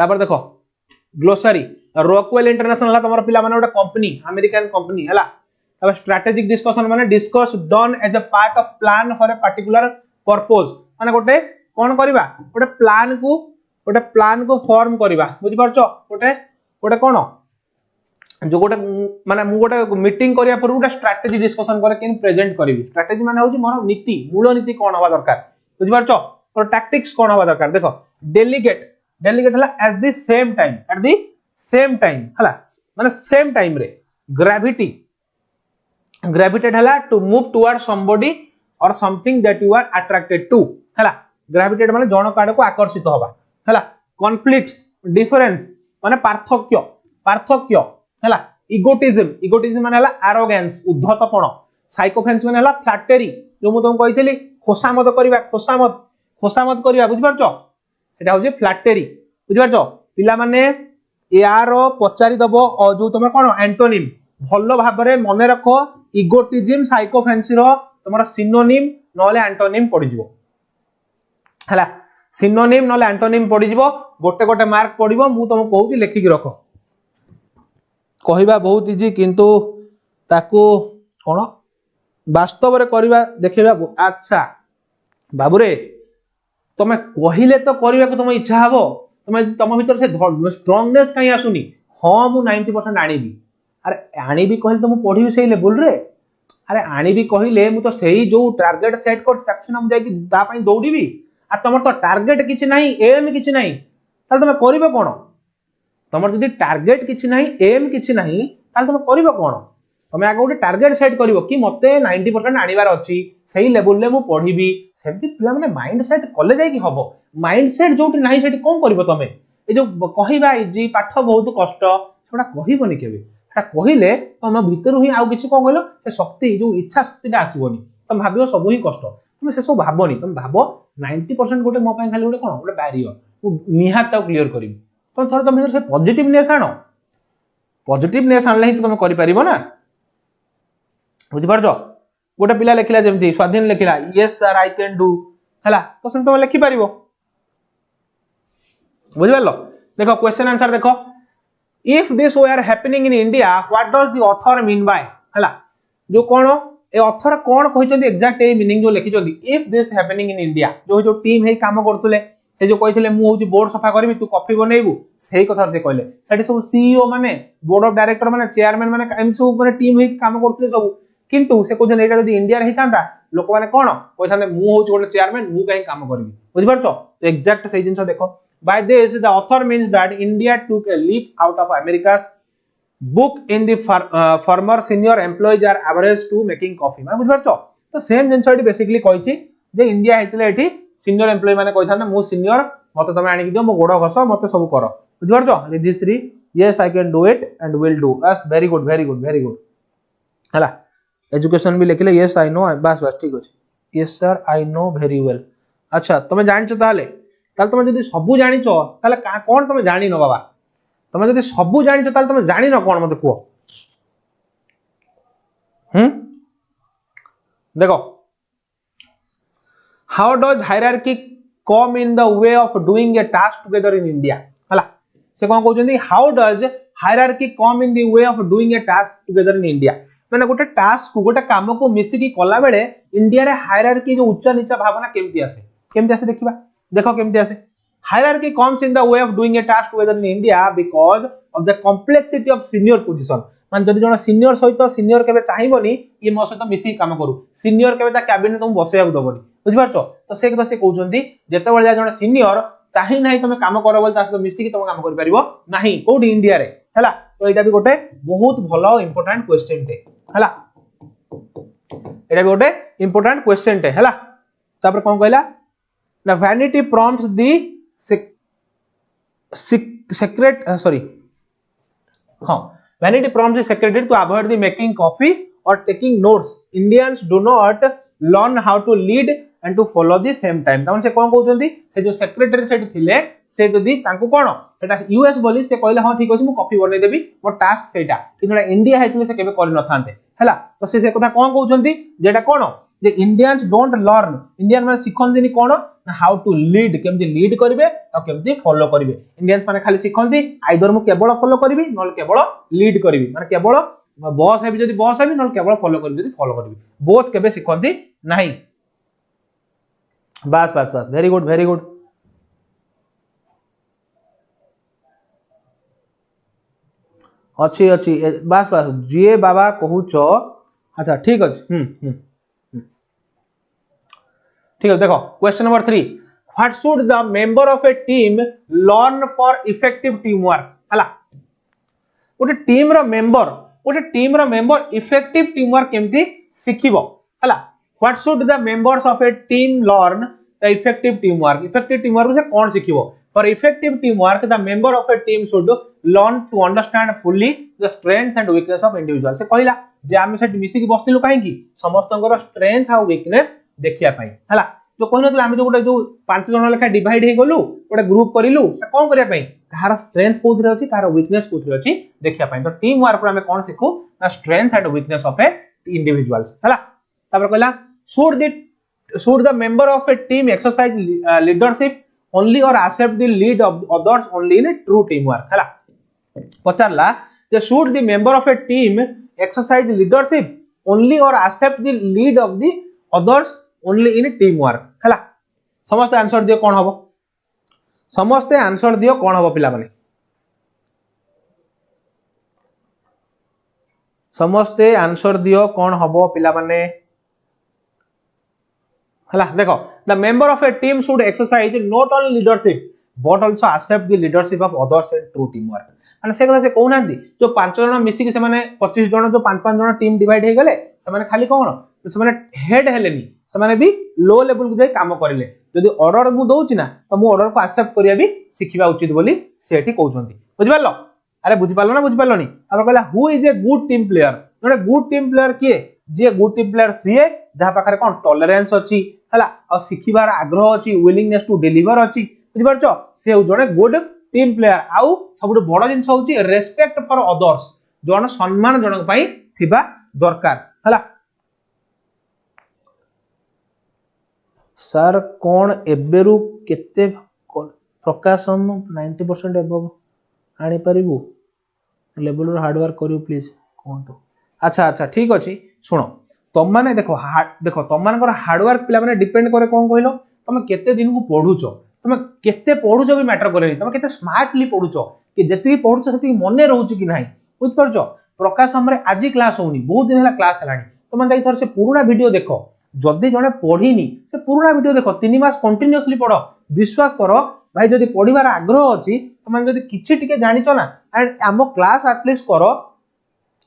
तापर देखो ग्लोसरी रॉकवेल इंटरनेशनल तुम पिला माने कंपनी अमेरिकन कंपनी है। तब स्ट्रेटेजिक डिस्कशन माने discuss done as a part of plan for a particular purpose माने गोटे कौन करबा गोटे प्लान को फॉर्म करबा बुझि परछो गोटे गोटे कौन जो गोटे माने मु गोटे मीटिंग करिया पर गोटे स्ट्रेटेजी डिस्कशन करे कि प्रेजेंट करबी स्ट्रेटेजी माने होची मोर नीति मूल नीति कौन हवा दरकार बुझि परछो और टैक्टिक्स कौन हवा दरकार देखो डेलीगेट डेलीगेट हला एट द सेम टाइम हला माने सेम टाइम रे ग्रेविटी ग्रेविटेड हला to move toward somebody or something that you are attracted to हला ग्रेविटेड माने जण काड को आकर्षित होबा हला कॉन्फ्लिक्ट्स डिफरेंस माने पार्थक्य हला इगोटिज्म माने हला एरोगेंस उद्धतपण साइकोफेंस माने हला फ्लैटरी जो मु तुम कहितली खोसामत करबा बुझि परछो एटा होजे फ्लैटरी बुझि परछो पिला माने यार पचारि दबो जो तुम कोन एंटोनिम भलो भाबरे मने रखो इगोटिज्म साइकोफेंसी रो तुमरा सिनोनिम नले एंटोनिम पड़ी जिवो हला सिनोनिम नले एंटोनिम पड़ी जिवो गोटे गोटे मार्क पड़िबो मु तुम कहूची लेखि कि रखो कहिबा बहुत इजी किंतु ताकू कोन वास्तव रे करबा देखैबा अच्छा बाबूरे तमे कहिले तो करबा को तुम इच्छा हबो तुम भीतर से स्ट्रांगनेस कहीं आसुनी हाँ मु 90% आनीबी अरे आनीबी कहले तो मु पढ़ी सही लेवल रे अरे आनीबी कहले मु तो सही जो टारगेट सेट कर ताकसिना मु जाई दा पई दौड़ीबी आ तमर तो टारगेट किछि नाही एम किछि नाही ताल तमे करिवो कोन तमर जदी टारगेट किछि नाही एम किछि नाही ताल तमे करिवो कोन तमे आगे गोटे टारगेट सेट करिवो कि मते 90% आनिबार अछि सही लेवल ले मु पढ़ीबी सेमति पिला माने माइंड सेट कले जाई कि हबो माइंड सेट जोटी नाही सेठी कोन करिवो तमे ए जो कहिबा इजी पाठ बहुत कष्ट सेटा कहिबोनी केबे सेटा कहिले तम भीतर ही आउ किछि कोन कहलो से शक्ति जो इच्छा शक्तिटा आसीबोनी तम भाबियो सब ही कष्ट तुम से सब भाबोनी तुम भाबो 90% गोटे मो पई खाली गोटे कोन गोटे बैरियर मु निहात ता क्लियर करिवि तुम थोड़ा तुम भीतर से पॉजिटिवनेस आनले ही तुम करि परिबो ना बुझि परजो गोटे पिला लेखिला जेमति स्वाधीन लेखिला yes sir I can do हला तो सुन तुम लिखि परिबो बुझि परलो देखो क्वेश्चन आंसर देखो if this were happening in India what does the author mean by हला जो कोन ए ऑथर कोन कहिसंदी एग्जैक्ट ए मीनिंग जो लिखिसंदी if this happening in India जो टीम हे काम करथुले से जो कहिथिले मु होची बोर्ड सफा करबी तू कॉफी बनेइबू सही कथा से कहले सेठी सब सीईओ माने बोर्ड ऑफ डायरेक्टर माने चेयरमैन माने एम सब माने टीम हे काम करथुले सब किंतु से कोजन एटा जदी इंडिया रे हितांता लोक माने कोन कहथाने मु होची गोटे चेयरमैन मु कहीं काम करबी बुझि परछो तो एग्जैक्ट सही जिंस देखो by this the author means that India took a leap out of America's book in the former senior employees are average to making coffee माने बुझि परछो तो सेम जिंस एटी बेसिकली कहिची जे इंडिया हेतिले एठी सीनियर एम्प्लॉय माने कहिथाने मु सीनियर मते तमे आनी दियो मो गोड़ घस मते सब करो बुझि परछो Ridhishree yes I can do it and will do बस वेरी गुड हला एजुकेशन भी लिखले यस आई नो बस ठीक अछि yes sir I know very well अच्छा तमे जानिचो ताले तमे जदी सबु जानिचो ताले कोन तमे जानि न बाबा तमे जदी सबु जानिचो ताले तमे जानि न कोन मते को देखो how does hierarchy come in the way of doing a task together in India हला से कोन कहउछन्ती how does hierarchy come in the way of doing a task together in India माने गोटे टास्क को गोटे काम को मिसी की कला बेले इंडिया रे हायरार्की जो उच्च नीचा भावना केमती आसे देखिबा देखो केमती आसे hierarchy comes in the way of doing a task together in India because of the complexity of senior position मान जदि जण सीनियर सहित सीनियर केबे चाहिबोनी ये मो सहित मिसी काम करू सीनियर केबे ता कैबिनेट तुम बसेया दबोनी बुझि परछो तो से कथा से कहउचंती जेते बेले जण सीनियर चाहि नाही तमे काम करो बोल ता सहित मिसी की तुम काम करि परिबो नाही कोड इंडिया रे हला तो एटा भी गोटे बहुत भलो इंपोर्टेंट क्वेश्चन टे हला एटा भी गोटे इंपोर्टेंट क्वेश्चन टे हला तापर कोन कहला ना vanity prompts the secret sorry vanity prompts the secretary to avoid the making coffee or taking notes. Indians do not learn how to lead and to follow the same time तमन से कोन कहउचंदी से जो सेक्रेटरी सेट थिले से जदी तांको कोन एटा US बोली से कहले हां ठीक अछि मु कॉपी बनै देबी मोर टास्क सेटा किनोडा इंडिया हेतले से केबे करि न थांते हला तो से कथा कोन कहउचंदी जेटा कोन जे इंडियंस डोंट लर्न इंडियन माने सिखन दिनी कोन हाउ टू लीड केमती लीड करिवे आ केमती फॉलो करिवे इंडियंस माने खाली सिखंती आइदर मु केवल फॉलो करिवि नल केवल लीड करिवि माने केवल बॉस हेबी जदी बॉस हेबी नल केवल फॉलो करिवि जदी फॉलो करिवि बोथ केबे सिखंती नाही बस बस बस वेरी गुड अच्छी अच्छी बस बस जे बाबा कहूच अच्छा ठीक अछि ठीक है देखो question number 3 what should the member of a team learn for effective team work हला गोटे टीम रो मेंबर इफेक्टिव टीम वर्क केमती सिखिबो हला what should the members of a team learn the effective team work से कौन सिखिबो for effective team work the member of a team should learn to understand fully the strength and weakness of individual से कहला जे आमे set मिसी की बस्तिलु काहे की समस्तंकर स्ट्रेंथ आ वीकनेस देखिया पाई हला जो कहन नतला आमे जो गोटे जो 5 जन लेखा डिवाइड हे गलु गोटे ग्रुप करिलु से कोन करिया पाई कहार स्ट्रेंथ कोथरे अछि कहार वीकनेस कोथरे अछि देखिया पाई तो टीम वर्क आमे कोन सिखु ना strength and weakness of A individuals हला तापर कहला should the member of a team exercise leadership only or accept the lead of others only in a true teamwork हला पचारला जे should the member of a team exercise leadership only or accept the lead of the others only in a teamwork हला समस्त answer दियो कोन हबो समस्त answer दियो कोन हबो पिला माने समस्त आंसर दियो कोन हबो पिला माने हला देखो the member of a team should exercise not only leadership but also except the leadership of others in true team work माने से कथा से कहू नांदी जो 5 जन मिसी के से माने 25 जन जो 5 जन टीम डिवाइड हे गले से माने खाली कोन से माने हेड हेलेनी से माने भी लो लेवल को जाय काम करले जदी ऑर्डर मु दोउची ना तो मु ऑर्डर को एक्सेप्ट करिया भी सिखिबा उचित बोली सेठी कहउचंती बुझि पारलो अरे बुझि पारलो ना बुझि पारलो नी अब कहला who is a good team player जोडे गुड टीम प्लेयर किए जे गुड टीम प्लेयर सीए जहा पाखरे कोन टॉलरेंस अछि हला आ सिखिबार आग्रह अछि विलिंगनेस टू डिलीवर अछि बुझि पारछो से जोडे गुड टीम प्लेयर आउ सबुड बड़ जिंस होछि रेस्पेक्ट फॉर अदर्स जोन सम्मान जनक पई थिबा दरकार हला सर कोन एबेरु केते प्रकाशम 90% एबव आनी परिबु लेवल रो हार्ड वर्क करियो प्लीज कोन तो अच्छा अच्छा ठीक अछि सुनो तुम माने देखो तुम मानकर हार्ड वर्क पिला माने डिपेंड करे कोन कहलो तुम केते दिन को पढुचो तुम केते पढुचो भी मैटर करे तुम केते स्मार्टली पढुचो कि जति पढुचो सेति मने रहउची कि नाही बुझ परछो प्रकाश हमरे आजि क्लास होनी बहुत दिन हला क्लास हलानी तुम जाई थर से पुराना वीडियो देखो जदी जने पढिनी से पुराना वीडियो देखो 3 मास कंटीन्यूअसली पढो विश्वास करो भाई जदी पढिबार आग्रह अछि तुम जदी किछि टिके जानिचो ना एंड आमो क्लास एटलीस्ट करो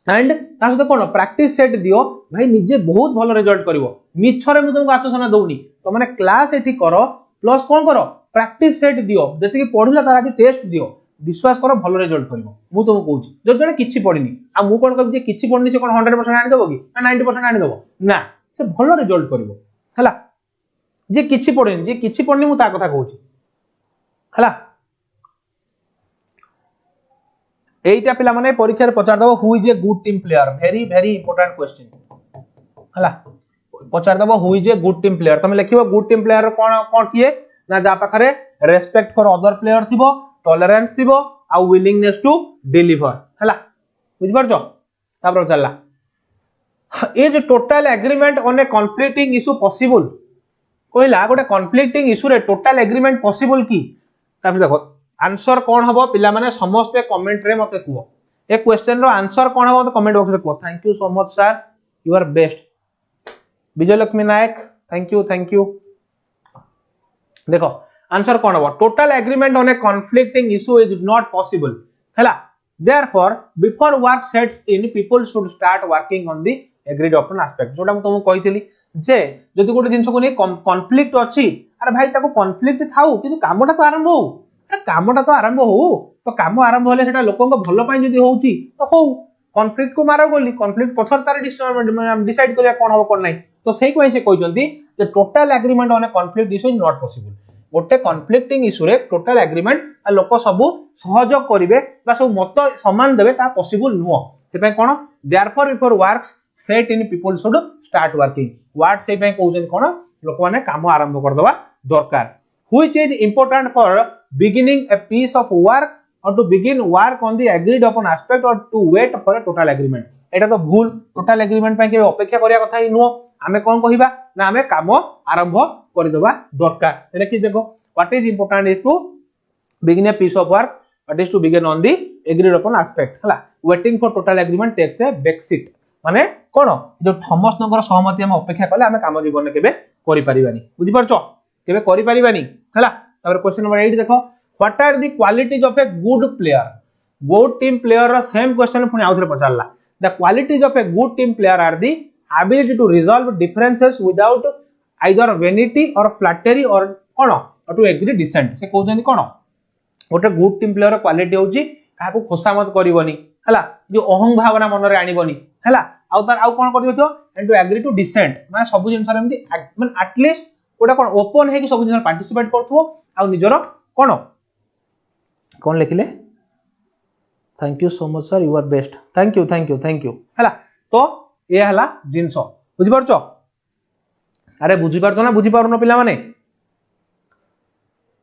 एंड ता सहित कोन प्रैक्टिस सेट दियो भाई निजे बहुत भलो रिजल्ट करिवो मिछरे मु तुमको आश्वासन दउनी तो माने क्लास एठी करो प्लस कोन करो प्रैक्टिस सेट दियो जति कि पढिला तार आज टेस्ट दियो विश्वास करो भलो रिजल्ट करिवो मु तुमको कहूची जो जने किछि पढिनी आ मु कोन कहब जे किछि पढिनी से कोन 100% आनी देबो कि ना 90% आनी देबो ना से भलो रिजल्ट करिवो हला जे किछि पढिनी मु ता कथा कहूची हला एटा पिला माने परीक्षा रे पचार दबो who is a good team player very very important question हला पचार दबो who is a good team player तमे लिखिबो गुड टीम प्लेयर कोन कोन किए ना जा पाखरे रेस्पेक्ट फॉर अदर प्लेयर थिबो टॉलरेंस थिबो आ विलिंगनेस टू डिलीवर हला बुझ परछो तापर चलला is total agreement on a conflicting issue possible कोइला गोटे कॉन्फ्लिक्टिंग इशू रे टोटल एग्रीमेंट पॉसिबल की तापर देखो आंसर कौन हबो पिला माने समस्त कमेंट रे मते कुओ ए क्वेश्चन रो आंसर कौन हबो तो कमेंट बॉक्स रे कुओ thank you so much sir you are best Vijay Lakshmi Nayak thank you देखो आंसर कौन हबो total agreement on a conflicting issue is not possible हला therefore before work sets in people should start working on the agreed upon aspect जोटा तुमको कहितली जे जदि गोटे जिंस को नै कॉन्फ्लिक्ट अछि अरे भाई ताको कॉन्फ्लिक्ट थाउ किंतु कामटा तो आरंभ हो कामटा तो आरंभ हो तो काम आरंभ होले सेटा लोकन को भलो पाई जदी होउची तो हो कॉन्फ्लिक्ट को मारो गोली कॉन्फ्लिक्ट पछर तार डिसाइड करिया कोन हो कोन नाही तो सेही कोइ से कहउचंती जे total agreement on a conflict issue is not possible गोटे कॉन्फ्लिक्टिंग इशू रे टोटल एग्रीमेंट आ लोक सबु सहयोग करिवे बा सब मत समान देबे ता पॉसिबल नुहो सेपय कोन therefore before works set in people should start working what सेपय कहउचन कोन लोक माने काम आरंभ कर दवा दरकार which is important for beginning a piece of work or to begin work on the agreed upon aspect or to wait for a total agreement एटा तो भूल टोटल एग्रीमेंट पे के अपेक्षा करिया कथा ही नुओ हमें कोन कहिबा ना हमें काम आरंभ करि देबा दरकार एटा कि देखो what is important is to begin a piece of work what is to begin on the agreed upon aspect हला waiting for total agreement takes a back seat माने कोन जो समस्तनकर सहमति हम अपेक्षा कले हमें काम जीवन केबे करि परिबानी बुझि परछो केबे करि परिबानी हला तबर क्वेश्चन नंबर 8 देखो What are the qualities of a good player? Good team player रा same question पुनी आउथरे पचारला. The qualities of a good team player are the ability to resolve differences without either vanity or flattery or cone or to agree dissent. से कहउछन कोन? गोटे good team player quality होउची काको खोसामत करिवनी हला जो अहं भावना मन रे आनिबनी हला आउ तार आउ कोन करिवछो and to agree to dissent माने सब जिंस रे एमती माने एटलीस्ट गोटा कोन ओपन हे कि सब जिंस पार्टिसिपेट करथबो आउ निजरो कोन कौन लिखिले thank you so much sir you are best thank you हला तो ये हला जिंस बुझि परछो अरे बुझि परछो ना बुझि पारुनो पिला माने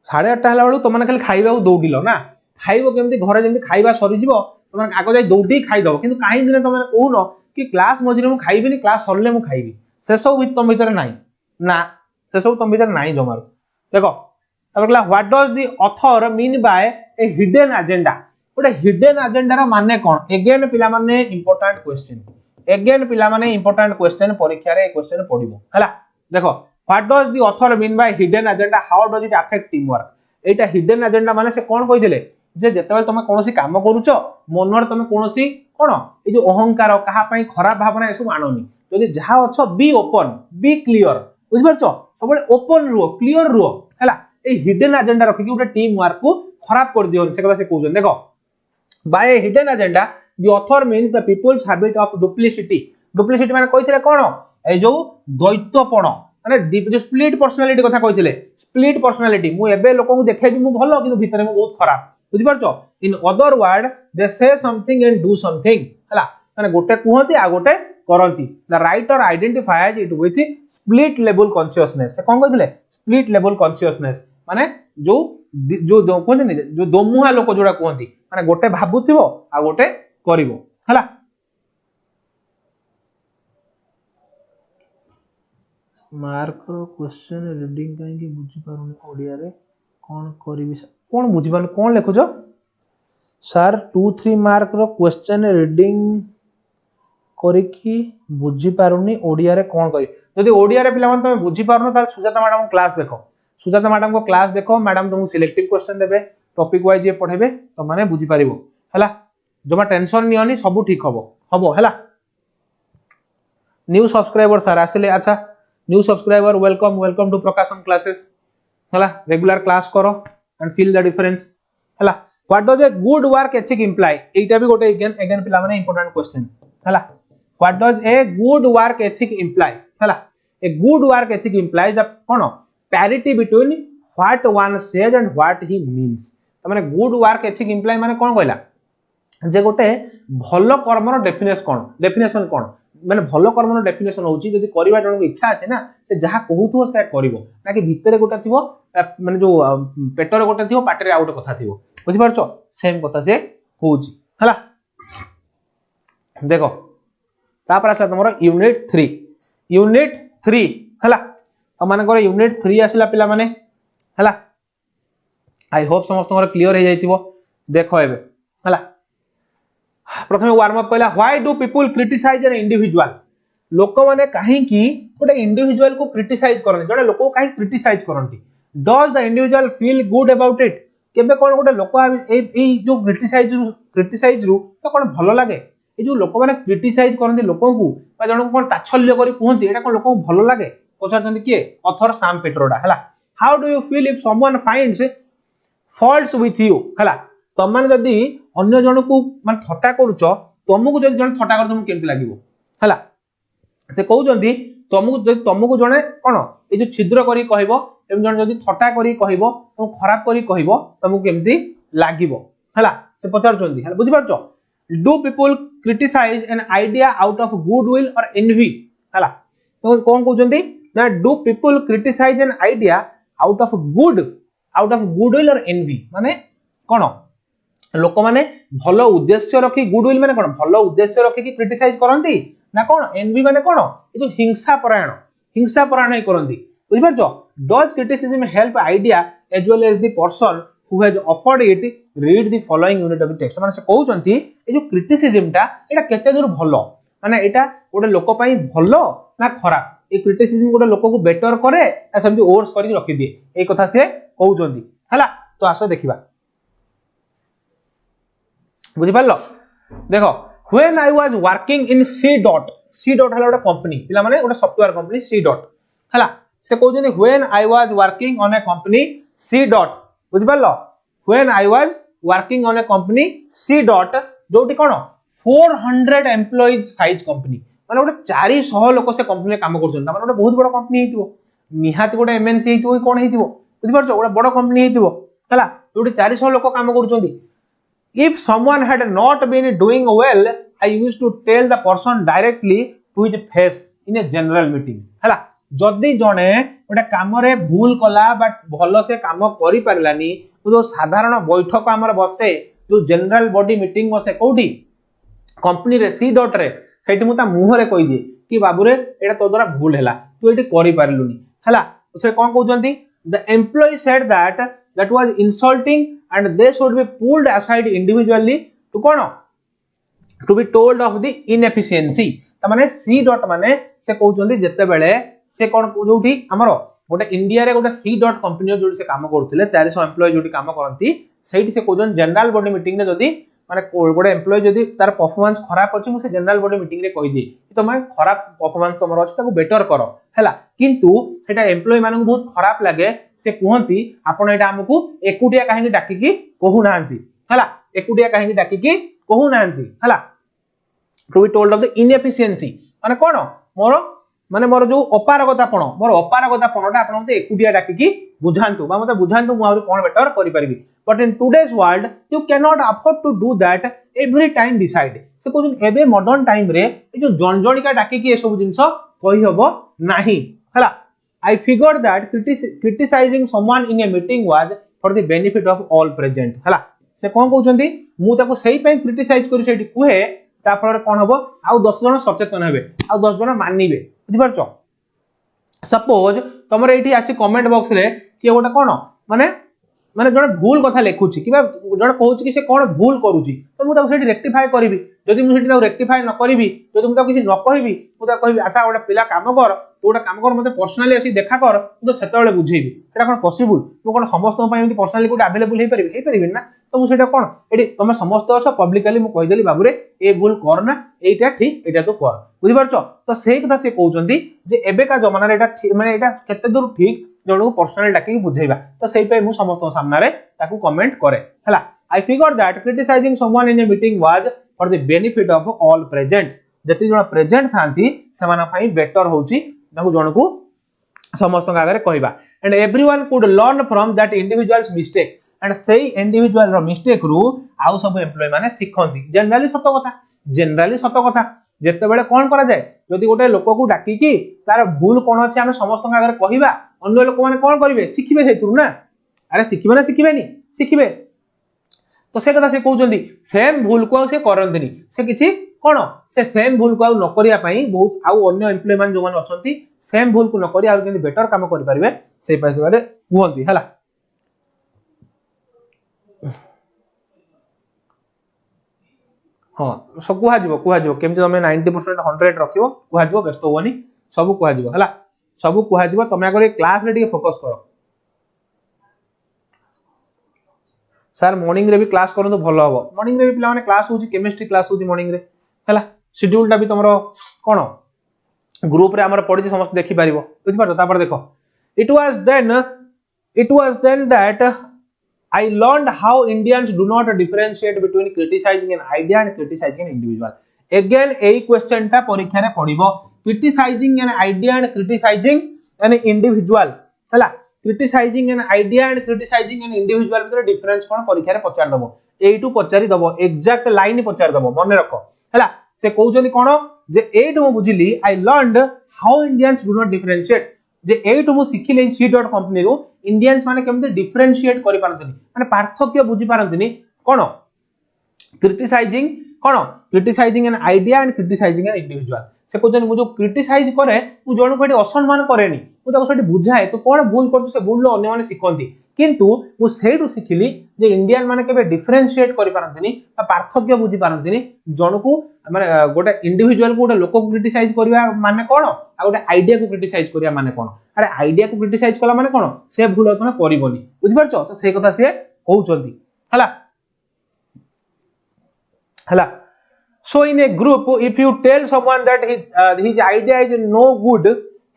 8:30 हला बेलु तुम खाली खाइबा दौड़िलो ना खाइबो केमती घरे जेमती खाइबा सरी जिवो तुम आगो जाई दौड़ी खाइ दबो किंतु काहे दिने तुम कहूनो कि क्लास मझिरे मु खाइबिनी क्लास सरले मु खाइबी से सब तुम भीतर नाही ना से सब तुम भीतर नाही जमारो देखो what does the author mean bye A hidden agenda गोटे हिडन एजेंडा रा माने कोन अगेन पिला माने इंपोर्टेंट क्वेश्चन परीक्षा रे क्वेश्चन पडिबो हला देखो what does the author mean bye hidden agenda how does it affect team work Etah hidden agenda माने से कोन कहिथिले जे जेतेबेले तुम कोनोसी काम करूचो मनर तुम कोनोसी कोन ए जो अहंकार कहा पई खराब भावना एसु आनोनी जदि जहा अच्छो बी ओपन बी क्लियर बुझ परछो सबले ओपन रुओ क्लियर रुओ हला ए हिडन एजेंडा रखि कि उटा टीम वर्क को खराब कर दियो से कथा से कहउछन देखो by hidden agenda the author means the people's habit of duplicity माने कहिथिले कोन ए जो द्वैतपण माने जो स्प्लिट पर्सनालिटी कथा कहिथिले स्प्लिट पर्सनालिटी मु एबे लोक को देखेबी मु भलो किंतु भीतर मु बहुत खराब बुझि परछो in other word they say something and do something हला माने गोटे कुहंती आ गोटे करंती the writer identifies it with split level consciousness से कोन कहिथिले स्प्लिट लेवल कॉन्शियसनेस माने जो जो कोन जो दोमुहा लोक जोडा कोहंती माने गोटे भाबुथिबो आ गोटे करिवो हला मार्क क्वेश्चन रीडिंग काहे कि बुझी पारुनी ओडिया रे कोन करिवि कोन बुझी पान कोन लेखुजो सर 2-3 मार्क रो क्वेश्चन रीडिंग करी कि बुझी पारुनी ओडिया रे कोन करी यदि ओडिया रे पिला मन तुम बुझी पारुनो त सुजाता मैडम क्लास देखो सुजाता मैडम को क्लास देखो मैडम तुमको सिलेक्टिव क्वेश्चन देबे टॉपिक वाइज ये पढेबे तो माने बुझी पारिबो हला जमा टेंशन नियोनी सब ठीक हबो हला न्यू सब्सक्राइबर सर आसिले अच्छा new subscriber welcome to Prakasham classes हला रेगुलर क्लास करो एंड फील द डिफरेंस हला what does a good work ethic imply एटा भी गोटे अगेन पिला माने इंपोर्टेंट क्वेश्चन हला what does a good work ethic imply हला a good work ethic implies the कोन parity between what one says and what he means त माने गुड वर्क एथिक इंप्लाई माने कोन कहला जे गोटे भलो कर्मर डेफिनेशन कोन माने भलो कर्मर डेफिनेशन होउची जदी करिवा जण को इच्छा আছে ना से जहा कहूथो से करिवो ना कि भीतर गोटा थिवो माने जो पेटर गोटा थिवो पाटरे आउट कथा थिवो बुझि परछो सेम कथा से होउची हला देखो तापर आसला तमरो यूनिट 3 हला मानकर यूनिट 3 आसला पिला माने हला आई होप समस्त क्लियर हो जाइतिबो देखो एबे हला प्रथमे वार्म अप कहला why do people criticise an individual लोक माने काहे की गोटे इंडिविजुअल को क्रिटिसाइज करन जडे लोक को काहे क्रिटिसाइज करनटी does the individual feel good about it केबे कोन गोटे लोक ए जो क्रिटिसाइज रु तो कोन भलो लागे ए जो लोक माने क्रिटिसाइज करनती लोक को बा जण को कोन ताछल्य करी कहंती एटा कोन लोक को भलो लागे पचारचंदी किए ऑथर सैम पिट्रोडा हला how do you feel if someone finds faults with you हला तम माने जदी अन्य जण को मान थट्टा करूचो तुमको जदि जने थटा कर तुमको केमति लागिवो हला से कहउचंदी तुमको जने कोन ए जो छिद्र करी कहबो एम जने जदि थटा करी कहबो तुम खराब करी कहबो तुमको केमति लागिवो हला से पचारचंदी हला बुझि पारछो do people criticise an idea out of goodwill or envy हला तो कोन कहउचंदी ना do people criticise an idea out of goodwill or envy माने कोन लोक माने भलो उद्देश्य रखी गुडविल माने कोन भलो उद्देश्य रखी कि क्रिटिसाइज करंती ना कोन एनवी माने कोन ए जो हिंसा परायण ही करंती बुझि पारछो does criticism help idea as well as the person who has offered it read the following unit of text माने से कहउचंती ए जो क्रिटिसिज्म टा एटा केते दूर भलो माने एटा गोटे लोक पई भलो ना खराब ए क्रिटिसिज्म गोटे लोक को बेटर करे ना सेमती ओर्स करके रखी दिए ए कथा से कहउचंती हला तो आसो देखिबा बुझि पारलो देखो when I was working in C dot हला गोटे कंपनी पिला माने गोटे सॉफ्टवेयर कंपनी सी डॉट हला से कहउचंती when I was working on a company C-DOT बुझि पारलो when I was working on a company C-DOT जोटी कोन 400 एम्प्लॉइज साइज कंपनी माने गोटे 400 लोक से कंपनी काम करछन माने गोटे बहुत बड़ कंपनी हेतिबो निहाती गोटे एमएनसी हेतिबो कोन हेतिबो बुझि पारछो गोटे बड़ कंपनी हेतिबो हला जोटी 400 लोक काम करछोंती if someone had not been doing well I used to tell the person directly to his face in a general meeting हला जदी जणे गोटे काम रे भूल कला बट भलो से काम करि परलानी जो साधारण बैठक हमर बसे जो जनरल बॉडी मीटिंग बसे कोठी कंपनी रे सी डॉट रे सेठी मुता मुह रे कहि दिए कि बाबू रे एटा तो द्वारा भूल हैला तू एटी करि परलुनी हला से कोन कहउचंती the employee said that was insulting and they should be pulled aside individually to be told of the inefficiency त माने सी डॉट माने से कहउचंदी जते बेले से कोन जोठी हमरो गोटे इंडिया रे गोटे सी डॉट कंपनी जोठी से काम करथिले 400 एम्प्लॉय जोठी काम करंती सेठी से कहउचन जनरल बॉडी मीटिंग रे जदी माने गोटे एम्प्लॉय जदी तार परफॉर्मेंस खराब अछि से जनरल बॉडी मीटिंग रे कहि दे कि तमे खराब परफॉर्मेंस तमर अछि ताको बेटर करो हैला किंतु सेटा एम्प्लॉय मानन बहुत खराब लागे से कहंती आपण एटा हमकु एकुटिया काहे डाकी की कहू नांती हैला एकुटिया काहे डाकी की कहू नांती हैला to be told of the inefficiency माने कोन मोर जो अपारगतापण मोर अपारगतापणटा आपण मते एकुटिया डाकी की बुझांतु बा मते बुझांतु मु आउरी कोन बेटर करि परिबी but in today's world you can not afford to do that every time decide से कहउन एबे मॉडर्न टाइम रे ए जो जनजणिका डाकी की ए सब जिंस कहि हबो नाही हला I figured that criticizing someone in a meeting was for the benefit of all present हला से कोन कहउचंदी मु ताको सही पे क्रिटिसाइज करी सेठी कुहे ता फल कोन हबो आ 10 जन सचेतन हेबे आ 10 जन मानिबे बुझि परछो सपोज तमरे एठी आसी कमेंट बॉक्स रे कि गोटा कोन माने जने भूल कथा लेखुची कि जने कहउची कि से कोन भूल करूची तो मु ताको सेठी रेक्टिफाई करबी जदि मु सेठी ताको रेक्टिफाई न करबी जदि मु ताको किछि न कहबी मु ताको कहबी आशा गोटा पिला काम कर तू गोटे काम कर मते पर्सनली आसी देखा कर तो सेतेबेले बुझेबी एटा कोन पॉसिबल मु कोन समस्त पई एमति पर्सनली कोट अवेलेबल हे परिबी ना तो मु सेटा कोन एडी तमे समस्त अछ पब्लिकली मु कहि देली बाबू रे ए भूल कर ना एटा ठीक एटा तो कर बुझि परछो तो सेही कथा से कहउचंदी जे एबे का जमाना रे एटा माने एटा केते दूर ठीक जणो पर्सनली डाकी बुझेबा तो सेही पे मु समस्त सामना रे ताकू कमेंट करे हला I figure that criticizing someone in a meeting was for the benefit of all present जति जण प्रेजेंट थांती सेमाना पई बेटर होउची ताकू जणको समस्त आगे कहबा and everyone could learn from that individuals mistake and सेही इंडिविजुअल रो मिस्टेक रु आउ सब एम्प्लॉय माने सिखंती जनरली सत कथा जेते बेले कोन करा जाय जदि गोटे लोक को डाकी की तार भूल कोन अछि हम समस्त आगे कहबा अन्य लोक माने कोन करिवे सिखिबे सेतुरु ना अरे सिखिबे ना सिखिबेनी सिखिबे तो से कथा से कहउचंदी सेम भूल को से करंतनी से किछि कोन से सेम भूल को न करिया पई बहुत आउ अन्य एम्प्लॉय मान जो मान अछंती सेम भूल को न करिया आउ केनि बेटर काम करि परिबे से पैसे बारे कहंती हला हां सब कुहा जिवो केमति तमे 90% 100 रखिवो कुहा जिवो व्यस्त होवनी सब कुहा जिवो हला सब कुहा जिवो तमे अगर क्लास रे फोकस करो सर मॉर्निंग रे भी क्लास करो तो भलो हबो मॉर्निंग रे भी पिला माने क्लास होची केमिस्ट्री क्लास होची मॉर्निंग रे हला शेड्यूल टा भी तमरो कोन ग्रुप रे हमर पढि समस्त देखि पारिबो बुझि परछो तापर देखो it was then that I learned how Indians do not differentiate between criticizing an idea and criticizing an individual. Again a question टा परीक्षा रे पड़िबो criticizing an idea and criticizing an individual हला criticizing an idea and criticizing an individual भितर difference कोन परीक्षा रे पचार दबो एइटू पचारि दबो एग्जैक्ट लाइन पचार दबो मने रखो हला से कहउजनी कोन जे एइटू मु बुझिली I learned how Indians do not differentiate जे एइटू मु सिखिले सी डॉट कंपनी रो इंडियंस माने केमते डिफरेंशिएट करि पारंतनी माने पार्थक्य बुझी पारंतनी कोन criticising an idea and criticising an individual से कहउजनी मु जो क्रिटिसाइज करे मु जण को असम्मान करेनी मु ताको सेठी बुझाए तो कोन भूल करछु से भूल लो अन्य माने सिखंती किंतु मु सेठु सिखिली जे इंडियन माने केबे डिफरेंशिएट करि पारंतनी पार्थक्य बुझी पारंतनी जण को माने गोटे इंडिविजुअल को गोटे लोक को क्रिटिसाइज करिया माने कोन आ गोटे आइडिया को क्रिटिसाइज करिया माने कोन अरे आइडिया को क्रिटिसाइज कला माने कोन से भूल तमे करिवोनी बुझि परछो तो से कथा से कहउचंती हला so in a group if you tell someone that his idea is no good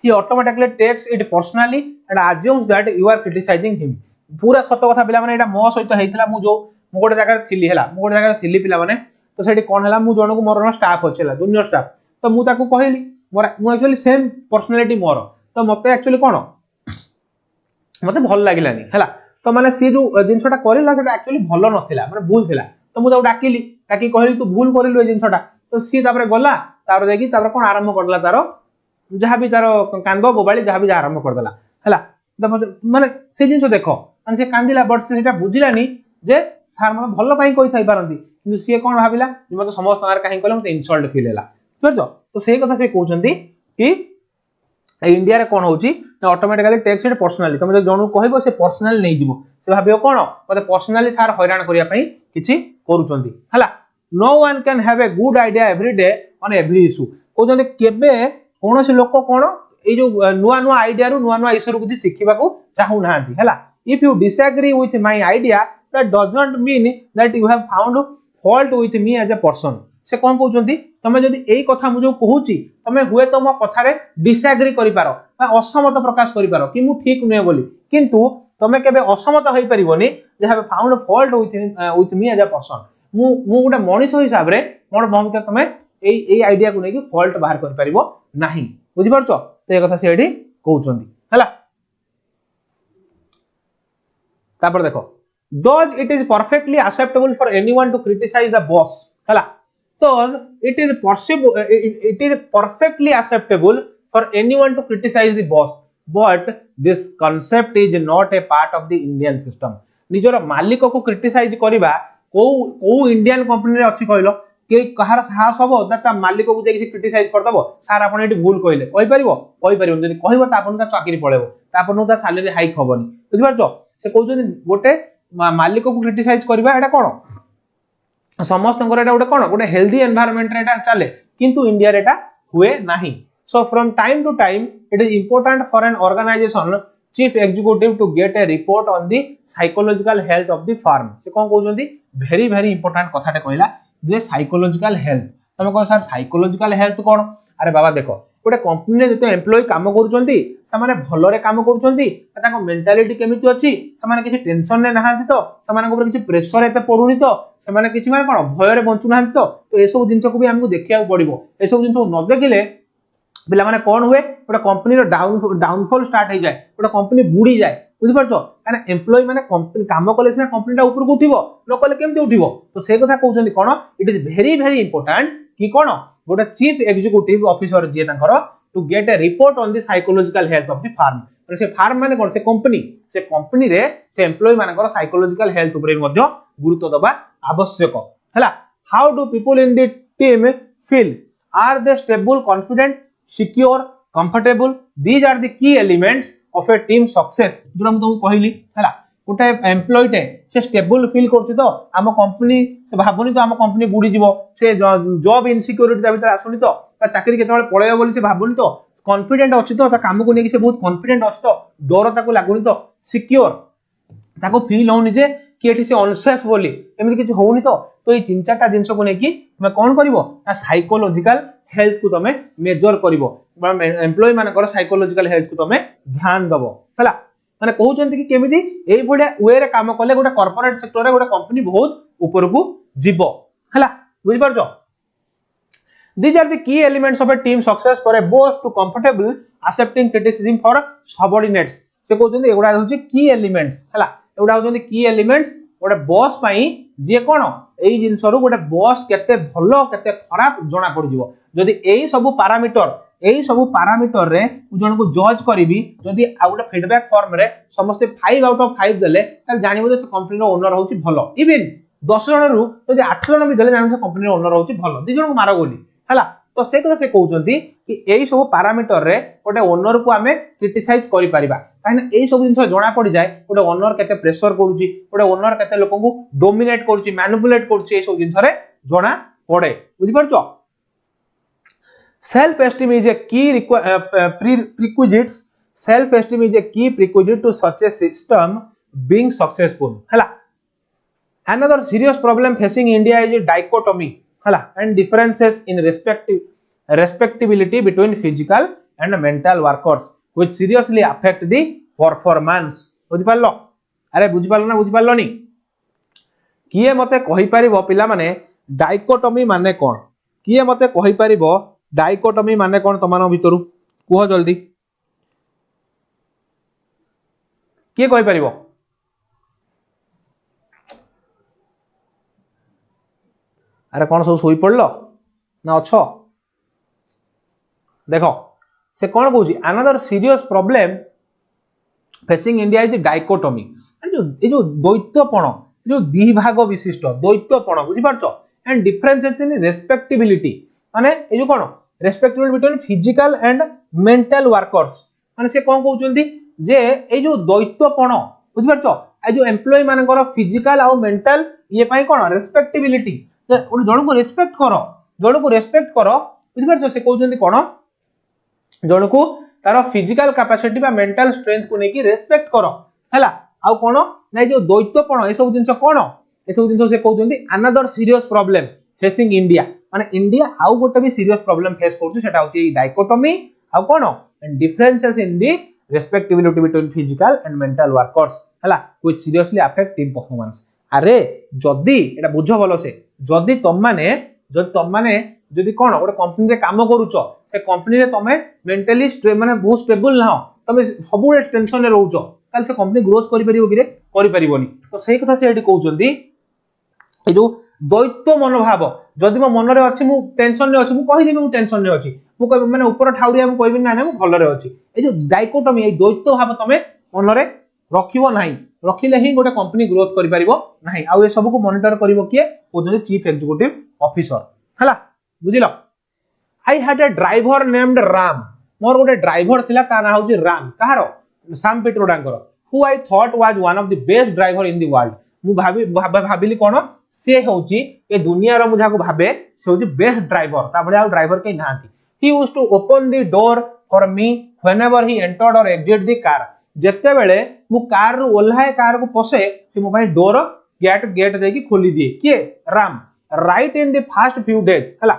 he automatically takes it personally and assumes that you are criticizing him पूरा सत कथा पिला माने एटा मो सहित हेतिला मु गोटे जगह थिली हला मु गोटे जगह थिली पिला माने तो सेठी कोन हला मु जणको मोर स्टाफ होचला जूनियर स्टाफ तो मु ताको कहली मु एक्चुअली सेम पर्सनालिटी मोर तो मते एक्चुअली कोन मते भल लागिलानी हला तो माने सी जो जिंसटा करिला सेटा एक्चुअली भलो नथिला माने भूल थिला तो मु ताको डाकिली ताकि कहली तू भूल करिलु ए जिंसटा तो सी तापर गला तापर देखि तापर कोन आरंभ करला तारो जहा भी तारो कांदो बोबाली जहा भी आरंभ कर देला हला माने से जिंस देखो माने से कांदिला बट से सेटा बुझिलानी जे सार मते भलो पई कहि थाई पारंती किंतु सी कोन भाबिला मते समस्त आर काहे कहले मते इनसल्ट फील हैला बुझो तो सेही कथा से कहउचंती कि इंडिया रे कोन होउची ऑटोमेटिकली टेक्स इट पर्सनली तुम जणु कहबो से पर्सनली नै जिवो से भाबियो कोन मते पर्सनली सार हैरान करिया पई किछि करूचंती हला no one can have a good idea every day on every issue कहउचंती केबे कोनोसी लोक कोन ए जो नुवा नुवा आइडिया रु नुवा नुवा इशू रु किछि सिखिबा को चाहू नांती हला if you disagree with my idea that does not mean that you have found fault with me as a person से कोन कहउचंती तमे जदी एई कथा मु जो कहूची तमे हुए तो मो कथा रे डिसएग्री करि पारो बा असमत प्रकाश करि पारो कि मु ठीक नुए बोली किंतु तमे केबे असमत होई परिबोनी जे have found fault with me as a person मु गोटे मनीष हिसाब रे मोर भूमिका तमे एई आइडिया को नै कि फॉल्ट बाहर करि परिबो नाही बुझि परछो तो ए कथा से एठी कहउचंती हला तापर देखो does it is perfectly acceptable for anyone to criticize the boss हला thus it is possible it is perfectly acceptable for anyone to criticize the boss but this concept is not a part of the Indian system निजर मालिक को criticise करिबा को Indian company रे अछि कहलो के कहार साहस हबो ता मालिक को जे क्रिटिसाइज कर दबो सार आपण एटी भूल कहले कहि परिबो जदी कहबो ता आपण का चाकरी पळेबो ता आपण ता सैलरी हाइक होबनी बुझि परछो से कहउछन गोटे मालिक को क्रिटिसाइज करबा एटा कोन समस्त एटा गोटे कोन गोटे हेल्दी एनवायरनमेंट रे एटा चले किंतु इंडिया रे एटा हुए नाही so from time to time it is important for an organization chief executive to get a report on the psychological health of the firm से कोन कहउछंती वेरी वेरी इंपोर्टेंट कथाटे कहला जे साइकोलॉजिकल हेल्थ तमे को सर साइकोलॉजिकल हेल्थ कोन अरे बाबा देखो गोटे कंपनी रे जते एम्प्लॉय काम करूचंती से माने भलो रे काम करूचंती ताको मेंटालिटी केमिति अछि से माने किछि टेंशन ने नहांती तो से माने ऊपर किछि प्रेशर एते पडुनी तो से माने किछि माने कोन भय रे बंचु नहांती तो ए सब जिंस को भी हमकु देखिया पड़िबो ए सब जिंस न देखिले पिला माने कोन हुए गोटे कंपनी रो डाउनफॉल स्टार्ट हो जाए गोटे कंपनी बुडी जाए बुझि परछो माने एम्प्लॉय माने कंपनी काम कले से कंपनीटा ऊपर को उठिबो न कले केमति उठिबो तो से कथा कहउचंती कोन it is very very important कि कोन गोटे चीफ एग्जीक्यूटिव ऑफिसर जे तांकर to get a report on the psychological health of the firm से फार्म माने कोन से कंपनी रे से एम्प्लॉय मानकर साइकोलॉजिकल हेल्थ ऊपर मध्ये गुरुत्व दबा आवश्यक हला how do people in the team feel are they stable confident secure comfortable these are the key elements of a team success जो हम तुमको कहली हला गोटे एम्प्लॉय टे से स्टेबल फील करछि तो हम कंपनी से भाबनी तो हम कंपनी बुडी जीवो से जॉब इनसिक्योरिटी ता भीतर आसुनी तो चाकरी केतबेले पळेबो बोली से भाबनी तो कॉन्फिडेंट अछि तो ता काम को नेकी से बहुत कॉन्फिडेंट अछि तो डर ताको लागुनी तो सिक्योर ताको फील होनी जे कि एठी से अनसेफ बोली एमिति किछ होउनी तो ए तीन चारटा जिंस को नेकी तुम कोन करिवो ना साइकोलॉजिकल हेल्थ को तुम मेजर करिवो एम्प्लॉय मानकर साइकोलॉजिकल हेल्थ को तुम ध्यान दबो हला माने कहउचंती कि केमिति एई भडिया वे रे काम कले गोटे कॉर्पोरेट सेक्टर रे गोटे कंपनी बहुत ऊपर को जीवो हला बुझि परछो These are the key elements of a team success for a boss to comfortable accepting criticism for subordinates. से कहउचंती एगुडा होची की एलिमेंट्स हला एगुडा होचंती की एलिमेंट्स गोटे बॉस पई जे कोन एई जिंस रु गोटे बॉस केते भलो केते खराब जणा पड़ जिवो जदी एई सब पैरामीटर रे जण को जज करबी जदी आ गोटे फीडबैक फॉर्म रे समस्त 5 आउट ऑफ 5 देले त जानिबो जे से कंपनी रो ओनर होची भलो इवन 10 जण रु जदी 8 जण भी देले जानिबो से कंपनी रो ओनर होची भलो 2 जण को मारो गोली हला तो से कथा से कहउचंती कि एई सब पैरामीटर रे गोटे ओनर को हमें क्रिटिसाइज करि परिबा काहे ना एई सब जिंस जणा पड़ जाय गोटे ओनर केते प्रेशर करूची गोटे ओनर केते लोकन को डोमिनेट करूची मैनिपुलेट करूची एई सब जिंस रे जणा पड़े बुझि परछो सेल्फ एस्टीम इज ए की prerequisites self esteem is a key prerequisite to such a system being successful हला another serious problem facing India is a dichotomy हला and differences in respectability between physical and mental workers which seriously affect the performance बुझि पारलो अरे बुझि पारलो ना बुझि पारलो नी किए मते कहि परिबो पिला माने डाइकोटोमी माने कोन किए मते कहि परिबो डाइकोटोमी माने कोन तमानो भितरु कुह जल्दी किए कहि परिबो अरे कौन सब सोई पड़लो ना अच्छो देखो से कौन कहूँ another serious problem facing India is dichotomy जो द्वैतपण जो दिभाग विशिष्ट द्वैतपण बुझी पारछो एंड डिफरेंसेस इन रेस्पेक्टिबिलिटी माने ए जो कोन respectability between physical and mental workers माने से कौन कहउचंती जे ए जो द्वैतपण बुझी पारछो ए जो एम्प्लॉय मानकर फिजिकल आ मेंटल ये पई कोन रेस्पेक्टिबिलिटी जन को रेस्पेक्ट करो बुझी पारछो से कहउचंती कोन जन को तार फिजिकल कैपेसिटी बा मेंटल स्ट्रेंथ को नेकी रेस्पेक्ट करो हला आ कोन नै जो द्वैतपण ए सब जिंस कोन ए सब जिंस से कहउचंती another serious problem facing India माने इंडिया आउ गोटे भी सीरियस प्रॉब्लम फेस करछु सेटा होची डाइकोटोमी आ कोन and differences in the respectability between physical and mental workers हला which seriously affect team performance अरे जदी एटा बुझो भलो से जदी तम माने जदी कोन गोटे कंपनी रे काम करूचो से कंपनी रे तमे मेंटली माने बहुत स्टेबल ना तमे सब टेंशन रे रहउचो ताल से कंपनी ग्रोथ करि परिबो कि रे करि परिबोनी तो सही कथा से एठी कहउचंती ए जो द्वैत मनोभाव जदी मो मन रे अछि मु टेंशन रे अछि मु कहि देबी मु टेंशन रे अछि मु कहबी माने ऊपर ठाउरिया मु कहबी ना ना मु भलो रे अछि ए जो डाइकोटोमी ए द्वैत भाव तमे मन रे रखिबो नाही रखिले ही गोटे कंपनी ग्रोथ करि परिबो नाही आ ए सब को मॉनिटर करिवो किए ओजने चीफ एग्जीक्यूटिव ऑफिसर हला बुझिलो I had a driver named Ram मोर गोटे ड्राइवर थिला ता ना होची राम कहारो सैम पिट्रोडांकर who I thought was one of the best driver in the world मु भाबिली कोन से होची ए दुनिया रो मुझा को भाबे से होची बेस्ट ड्राइवर ता बडे आ ड्राइवर के नांती he used to open the door for me whenever he entered or exit the car जत्ते बेले मु कार रो ओल्हाए कार को पसे से मो भाई डोर गेट दे की खोली दिए किए Ram right in the first few days हला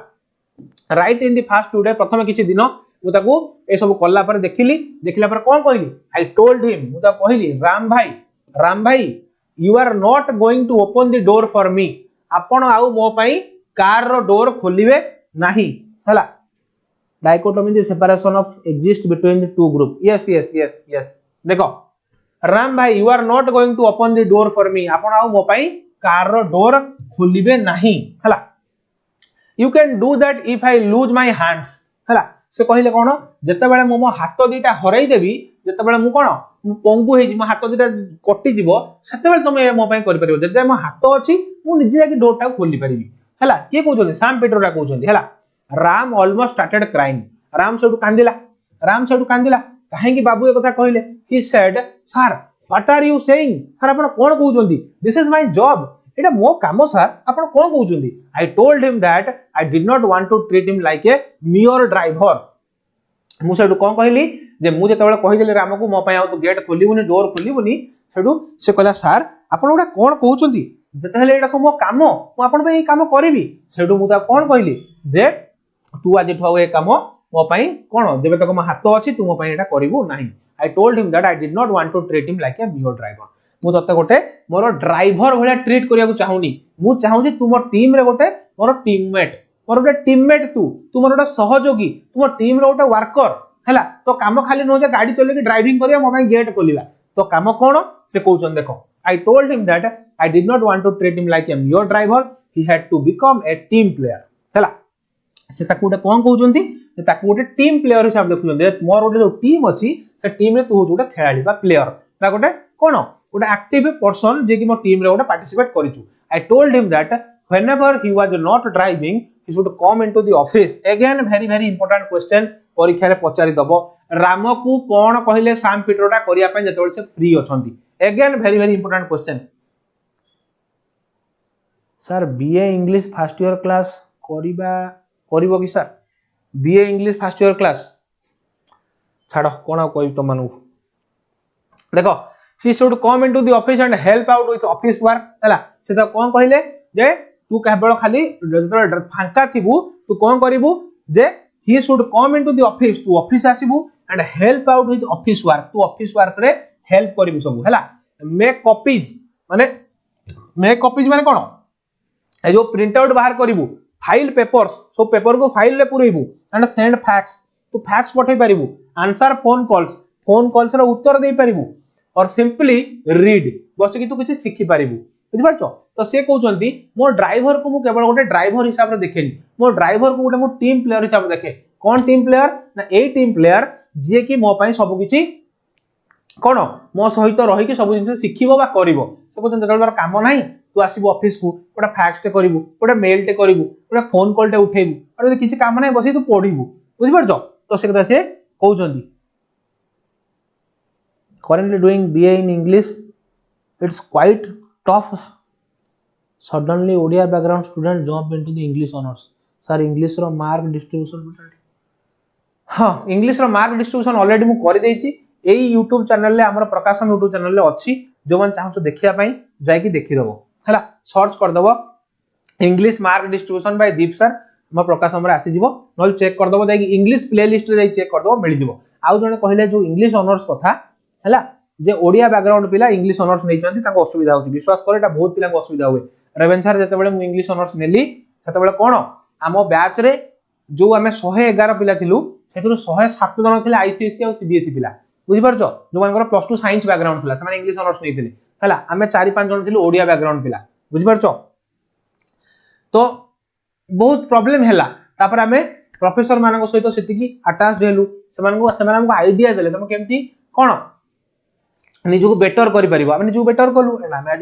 right in the first few days प्रथम किछि दिन मु ताकू ए सब कल्ला पर देखिला पर कोन कहली आई टोल्ड हिम मु ता कहली राम भाई you are not going to open the door for me आपण आउ मो पई कार रो डोर खोलिबे नाही हला dichotomy the separation of exist between the two group yes देखो राम भाई you are not going to open the door for me आपण आउ मो पई कार रो डोर खोलिबे नाही हला you can do that if I lose my hands हला से कहिले कोन जते बेले मो हाथ दीटा हरई देबी जते बेले मु कोन मु पंगु हेजी मो हाथ दीटा कटि जिवो सेते बेले तमे मो पई करि परिबो जते मो हाथ अछि मु निजे जाकी डोर टा खोली परिबी हला के कहउछन सैम पिट्रोडा कहउछन हला Ram almost started crying Ram सेटु कांदिला काहे कि बाबू ए कथा कहिले he said sir what are you saying sir आपण कोन कहउछन दिस इज माय जॉब एटा मो काम सर आपण कोन कहउछन I told him that I did not want to treat him like a mere driver मु सेटु कोन कहली जे मु जते बेले कहि देले राम को मो पय आ तो गेट खोलिबुनी डोर खोलिबुनी सेटु से कहला सर आपण ओडा कोन कहउछन जते हेले एटा सब मो काम मु आपण पे ए काम करबी सेटु मु ता कोन कहली जे तू आज ठौ ए काम मो पई कोन जेबे तक मो हाथ अछि तू मो पई एटा करिवु नाही I told him that I did not want to treat him like a mere driver. मु तते गोटे मोर ड्राइवर भलिया ट्रीट करिया को चाहुनी मु चाहू जे तुम टीम रे गोटे मोर टीममेट तू मोर गोटे सहयोगी तुम टीम रे गोटे वर्कर हैला तो काम खाली न जे गाड़ी चले की ड्राइविंग करिया मो भाई गेट खोलिबा तो काम कोन से कहउछन देखो I told him that I did not want to treat him like a mere driver. He had to become a team player. हैला से ताकू गोटे कोन कहउछंती ताकू गोटे टीम प्लेयर हिसाब देखुछन मोर गोटे जो टीम अछि से टीम रे तू गोटे खेलाडी बा प्लेयर बा गोटे कोन गोटे एक्टिव पर्सन जे कि मो टीम रे गोटे participate करिछु I told him that whenever he was not driving he should come into the office. Again very important question परीक्षा रे पचारि दबो राम को कोन कहिले साम पिट्रोडा करिया पय जतबे से फ्री अछंती. Again very important question. Sir BA English first year class करिबो कि sir BA English first year class छाड़ कोन कहबी त मानु देखो he should come into the office and help out with office work हला से त कोन कहिले जे तू केवल खाली जतबे फांका थिबू तू कोन करिवू जे he should come into the office to office आसीबू and help out with office work तू office work रे हेल्प करिवू सब हला मेक कॉपीज माने कोन ए जो प्रिंट आउट बाहर करिवू फाइल पेपर्स सो पेपर को फाइल रे पुरेबू एंड सेंड फैक्स तू फैक्स पठै परिबू आंसर फोन कॉल्स रे उत्तर देई परिबू और सिंपली रीड बस कि तू किछि सिखि परिबू बुझि परछो तो से कहउचंती मो ड्राइवर को मु केवल गोटे ड्राइवर हिसाब रे देखेनी मो ड्राइवर को गोटे मो टीम प्लेयर हिसाब रे देखे कोन टीम प्लेयर ना ए टीम प्लेयर जे कि मो पई सब किछि कोन मो सहित रही कि सब जिंस सिखिबो बा करिवो से कहउचंती तोर काम नाही तू आसीबो ऑफिस को गोटे फैक्स टे करिवो गोटे मेल टे करिवो गोटे फोन कॉल टे उठेबू और यदि किछि काम नाही बसी तू पढिबू बुझि परछो तो से कथा से कहउचंती currently doing BA in English it's quite tough suddenly Odia background student jump into the English honors sir English ro mark distribution हां English रो मार्क डिस्ट्रीब्यूशन ऑलरेडी मु कर देछि एई YouTube चैनल ले हमर प्रकाशम YouTube चैनल ले अछि जो मन चाहू देखिया पई जाय कि देखि दबो हला सर्च कर दबो English mark distribution by Deep sir हमर प्रकाशम रे आसी जिवो नल चेक कर दबो जाय कि इंग्लिश प्लेलिस्ट रे जाय चेक कर दबो मिलि जिवो आउ जने कहिले जो इंग्लिश ऑनर्स कथा हला जे ओडिया बैकग्राउंड पिला इंग्लिश ऑनर्स नै चंती ताको असुविधा होती विश्वास करे एटा बहुत पिला को असुविधा होय रेवेन्सार जते बेले मु इंग्लिश ऑनर्स नेली सेते बेले कोन आमो बैच रे जो हमें 111 पिला थिलु सेतु 107 जन थिले आईसीएसई और सीबीएसई पिला बुझि परछो जो मानकर प्लस 2 साइंस बैकग्राउंड थिला से माने इंग्लिश ऑनर्स नै थिले हला हमें 4-5 जन थिलु ओडिया बैकग्राउंड पिला बुझि परछो तो बहुत प्रॉब्लम हैला तापर हमें प्रोफेसर मानको सहित सेतिकी अटैच्ड हेलु से मानको आईडिया देले तम केमती कोन निजु को बेटर करि परिबो हम निजु बेटर कलु एना हम आज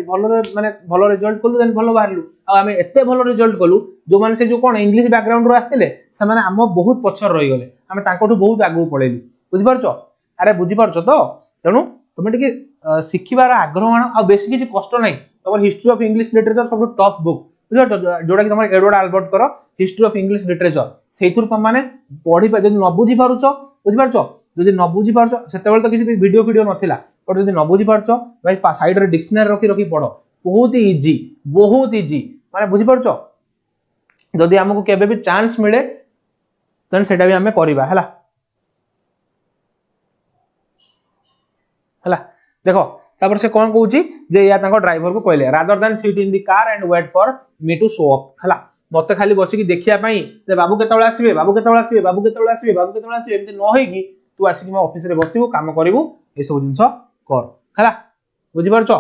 भलो रिजल्ट कलु देन भलो बाहरलु आ हम एते भलो रिजल्ट कलु जो माने से जो कोन इंग्लिश बैकग्राउंड रो आस्तिले से माने हम बहुत पछर रहि गले हम तांकोठु बहुत आगु पळेलु बुझि परछो अरे बुझि परछो तो तणु तुम टिके सिखिबार आग्रह आ बेसी किछि कष्ट नै तमर हिस्ट्री ऑफ इंग्लिश लिटरेचर सब टफ बुक बुझि परछो जोडा कि तमर एडवर्ड अल्बर्ट करो हिस्ट्री ऑफ इंग्लिश लिटरेचर सेथुर तम माने पढि पा जदि न बुझि पारुछो बुझि परछो जदि न बुझि पारुछो सेतेबेल तो किछि वीडियो नथिला और जदि न बुझि परछो भाई साइड रे डिक्शनरी रखी पढो बहुत इजी माने बुझि परछो जदि हमकु केबे भी चांस मिले तन सेटा भी हमें करिबा हला देखो तापर से कोन कहूची जे या ताको ड्राइवर को कहले rather than sit in the car and wait for me to show up हला मते खाली बसी की देखिया पई जे बाबू केतबेला आसीबे एमते न होई की तू आसी कि ऑफिस रे बसिबो काम करिवो ए सब जिंस कर हला बुझि परछो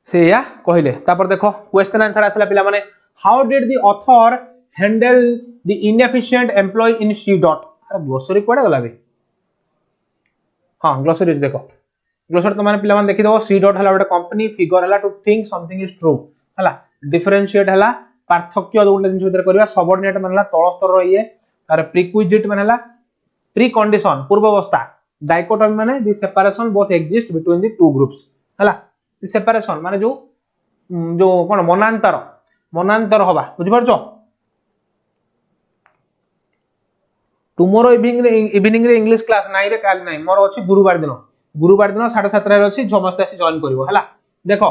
से या कहले तापर देखो क्वेश्चन आंसर आसला पिला माने how did the author handle the inefficient employ in C dot अरे ग्लोसरी कोडा गला बे हां ग्लोसरी देखो ग्लोसरी तो माने पिला माने देखि दो सी डॉट हला गोटे कंपनी फिगर हला to think something is true हला डिफरेंशिएट हला पार्थक्य जो जिंस भीतर करबा सबऑर्डिनेट मानला तळ स्तर रहिए तार प्रीक्विजिट मानला प्री कंडीशन पूर्व अवस्था डाइकोटोमी माने the separation both exist between the two groups हला द सेपरेशन माने जो कोन मनांतर होबा बुझि परछो टुमोरो इवनिंग रे इंग्लिश क्लास नाइ रे काल नाइ मोर अछि गुरुवार दिन 7:30 रे अछि समस्त आसी जॉइन करिवो हला देखो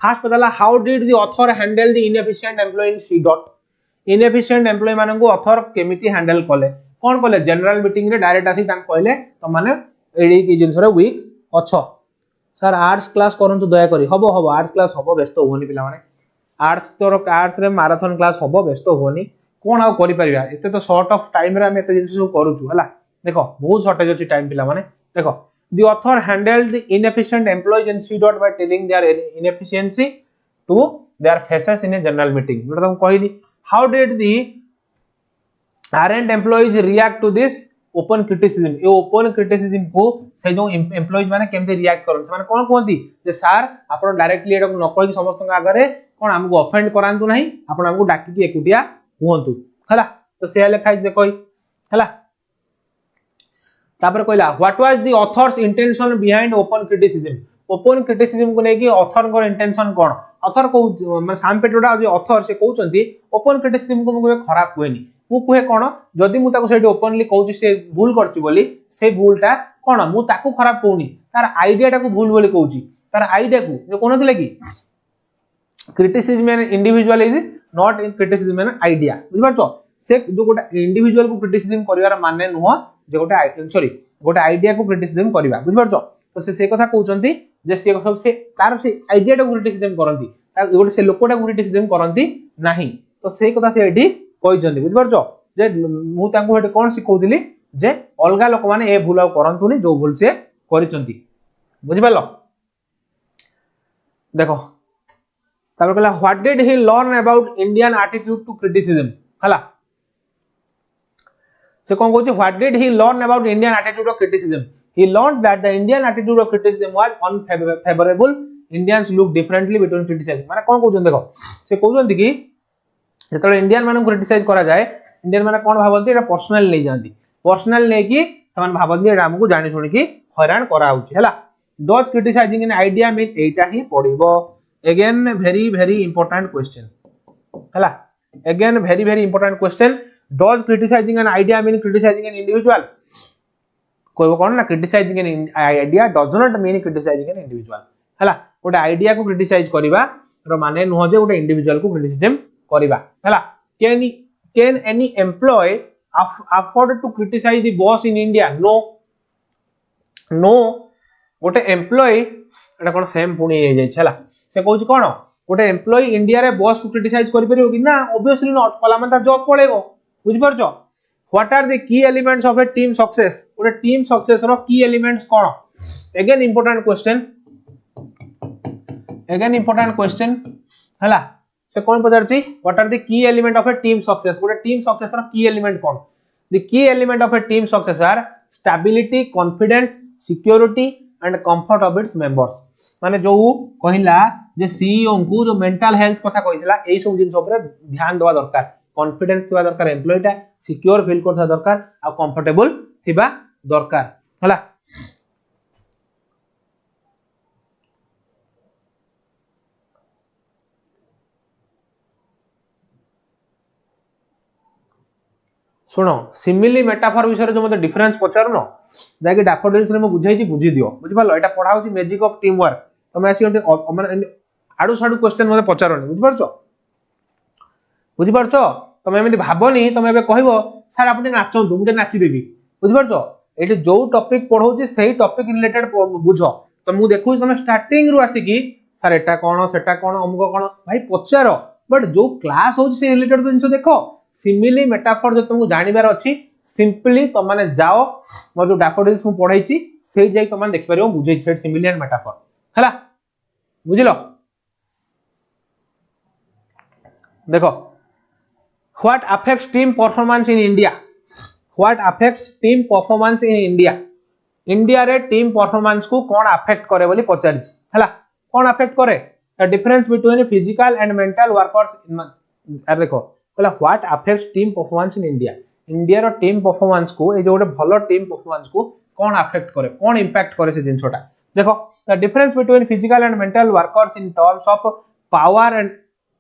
फर्स्ट पताला how did the author handle the inefficient employ in C dot inefficient employee मानन को ऑथर केमिति हैंडल कले कौन कहले जनरल मीटिंग रे डायरेक्ट आसी तान कहले तुम माने एडी की जिंस रे वीक अच्छो सर आर्ट्स क्लास करंतु दया करी हबो आर्ट्स क्लास हबो व्यस्त होनी पिला माने आर्ट्स तो आर्ट्स रे मैराथन क्लास हबो व्यस्त होनी कोन आ करि परिबा एते तो शॉर्ट ऑफ टाइम रे हम एते जिंस सब करूछु हला देखो बहुत शॉर्टेज अछि टाइम पिला माने देखो the author handled the inefficient employees in C dot by telling their inefficiency to their faces in a general meeting जोटा तुम कहली how did the errant employees react to this open criticism ये open criticism को से जो employees माने केमते react करन माने कोन कहंती जे sir आपण डायरेक्टली एटा न कहि समस्त आगरे कोन हमको ऑफेंड करांतु नाही आपण हमको डाकी की एकुटिया हुंतु हला तो से लिखाइ देखoi हला तापर कहला what was the author's intention behind open criticism को लेकी ऑथर को इंटेंशन कोन ऑथर को माने साम पेटोडा जे ऑथर से कहउचंती ओपन क्रिटिसिज्म को मु खराब कहनी मु कहे कोन जदी मु ताको सेठी ओपनली कहउची से भूल करची बोली से भूलटा कोन मु ताको खराब कहउनी तार आईडिया टाको भूल बोली कहउची तार आईडिया को जे कोन थिले की criticism an individual is not in criticism an idea बुझ परछो से जो गोटा इंडिविजुअल को क्रिटिसिज्म करिवार माने नुह जे गोटे सॉरी गोटे आईडिया को क्रिटिसिज्म करबा बुझ परछो तो से कथा कहउचंती जे से सब से तार से आईडिया को क्रिटिसिज्म करंती गोटे से लोकोटा को क्रिटिसिज्म करंती नाही तो से कथा से एठी कहइचंती बुझ परछो जे मु तांको हेटे कोन सिखौतिली जे अलगा लोक माने ए भूल आ करंतुनी जो भूल से करिचंती बुझ परलो देखो तापर कहला what did he learn about Indian attitude to criticism हला से कौन कहउची what did he learn about Indian attitude of criticism he learned that the Indian attitude of criticism was unfavourable Indians look differently between criticising माने कौन कहउचन देखो से कहउचन कि जेतले Indian माने क्रिटिसाइज करा जाए इंडियन माने कोन भाबंती एटा पर्सनल नै जानती पर्सनल नै कि समान भाबंती एटा हमकु जानि सुनि कि हैरान करा होची हला does criticizing an idea mean एटा ही पडिबो अगेन वेरी इंपोर्टेंट क्वेश्चन हला again very important question does criticizing an idea mean criticizing an individual कोइ कोन ना criticizing an idea does not mean criticizing an individual हला गोटे आईडिया को criticise करबा रो माने नुह जे गोटे इंडिविजुअल को क्रिटिसिज्म करबा हला can any employee afford to criticize the boss in India no गोटे एम्प्लॉय एटा कोन सेम पुनी हे जाय छला से कहउची कोन गोटे एम्प्लॉय इंडिया रे बॉस को क्रिटिसाइज करि परियो कि ना ऑब्वियसली नॉट कला मन ता जॉब पळेबो बुझ परछो what are the key elements of a team success गोटे टीम सक्सेस रो की एलिमेंट्स कोन अगेन इंपोर्टेंट क्वेश्चन हला से कोन पचारची what are the key element of a team success गोटे टीम सक्सेस रो की एलिमेंट कोन the key element of a team success are stability confidence security and comfort of its members माने जो कहिला जे सीईओ को जो मेंटल हेल्थ कथा कहिला एई सब जिंस ऊपर ध्यान देवा दरकार कॉन्फिडेंस थिबा दरकार एम्प्लॉयटा सिक्योर फील करसा दरकार आ कंफर्टेबल थिबा दरकार हला सुनो सिमिली मेटाफर विषय जो मते डिफरेंस पचारनो जाके डैफोडिल्स रे म बुझाई छी बुझी दियो बुझि पालो एटा पढा होची मैजिक ऑफ टीम वर्क तमे आसी माने आडू साडू क्वेश्चन मते पचारनी बुझि पारछो तमे एमि भाबनी तमे एबे कहबो सर आपने नाचंतु मुटे नाची देबी बुझि पारछो एटी जो टॉपिक पढौची सेही टॉपिक रिलेटेड बुझो तो मु देखु तमे स्टार्टिंग रु आसी की सर एटा कोन सेटा कोन अमुको कोन भाई पचारो बट जो क्लास होची से रिलेटेड जिंस देखो सिमिली मेटाफर जो तुमको जानिबार अछि सिंपली तुम माने जाओ मोर जो डैफोडिल्स मु पढाई छी सेही जाई तुम माने देख परियो बुझै छी सिमिली एंड मेटाफर हला बुझिलो देखो what affects team performance in India what affects team performance in India India रे टीम परफॉर्मेंस को कोन अफेक्ट करे बोली पचारि छी हला कोन अफेक्ट करे the difference between physical and mental workers अरे देखो कहला what affects team performance in India India रो टीम परफॉर्मेंस को ए जो गोटे भलो टीम परफॉर्मेंस को कोन अफेक्ट करे कोन इंपैक्ट करे से जिंसोटा देखो the difference between physical and mental workers in terms of power and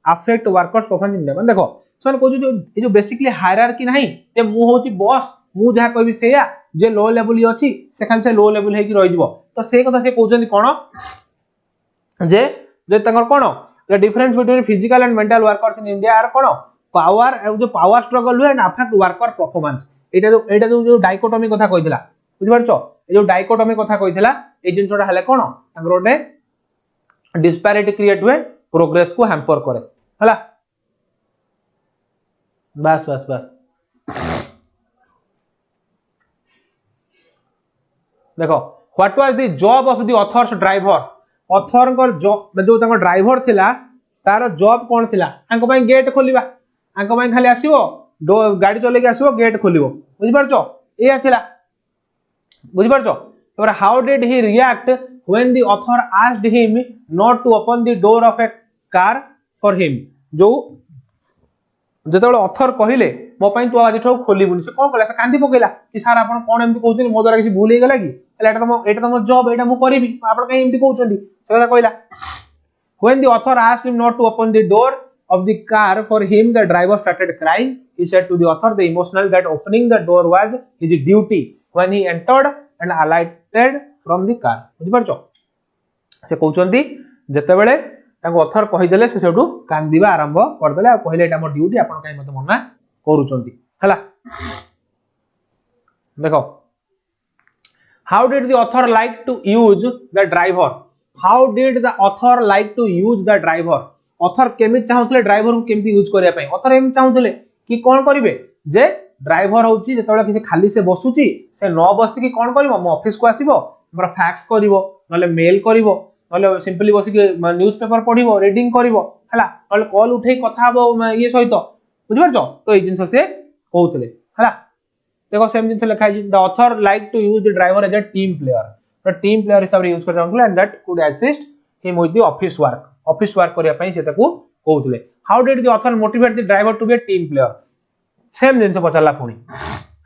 affect workers performance in India माने देखो सर को जो बेसिकली हायरार्की नाही जे मु होची बॉस मु जहा कहबी सेया जे लो लेवल ही अछि से खाली से लो लेवल हे की रहि जबो तो से कथा से कहउछन कोन जे तंगर कोन the difference between physical and mental workers in India are कोन पावर जो पावर स्ट्रगल हुए एंड अफेक्ट वर्कर परफॉर्मेंस एटा जो डाइकोटोमी कथा कहितला बुझि परछो ए जो डाइकोटोमी कथा कहितला ए जिनसोटा हले कोन तांगर ओटे डिस्पैरिटी क्रिएट हुए प्रोग्रेस को हैम्पर करे हला बस बस बस देखो what was the job of the author's driver author को जो तांको ड्राइवर थिला तार जॉब कोन थिला आंको पई गेट खोलिबा आंको पई खाली आसीबो गाड़ी चले के आसीबो गेट खोलिबो बुझि परछो एया थिला बुझि परछो तोर how did he react when the author asked him not to open the door of a car for him जो जेतेबेले ऑथर कहिले मो पई तू आज ठो खोलिबुनी से कोन कला से कांदी पकेला कि सर आपण कोन एमती कहउछन मो द्वारा किसी भूल हे गेला कि एटा त मो जॉब एटा मो करिवि आपण कहीं एमती कहउछन सेटा कहला when the author asked him not to open the door of the car for him the driver started crying he said to the author the emotional that opening the door was his duty when he entered and alighted from the car बुझि परछो से कहउछंती जेतेबेले ताको author कहि देले से सेटू कांदीबा आरंभ कर देले आ कहले एटा मोर ड्यूटी आपण काई मते मना करूचंती हला देखो how did the author like to use the driver how did the author like to use the driver author केमि चाहुतले ड्राइवर को केमि यूज करिया पई author एम चाहुतले कि कोन करिवे जे ड्राइवर होउची जेतबेला किसी खाली से बसुची से न बसी कि कोन करिवो मो ऑफिस को आसीबो हमर फैक्स करिवो नले मेल करिवो नले सिंपली बसी कि न्यूज़ पेपर पढिवो रीडिंग करिवो हला नले कॉल उठेई कथा हबो ये सहित बुझि परछो तो ए जिंस से कहउतले हला देखो सेम जिंस लिखा है the author like to use the driver as a team player तो टीम प्लेयर हिसाब रे यूज कर चाहथले and that could assist him with the office work करिया पई से ताकू कहउतले how did the author motivate the driver to be a team player same जिंस पचारला पुनी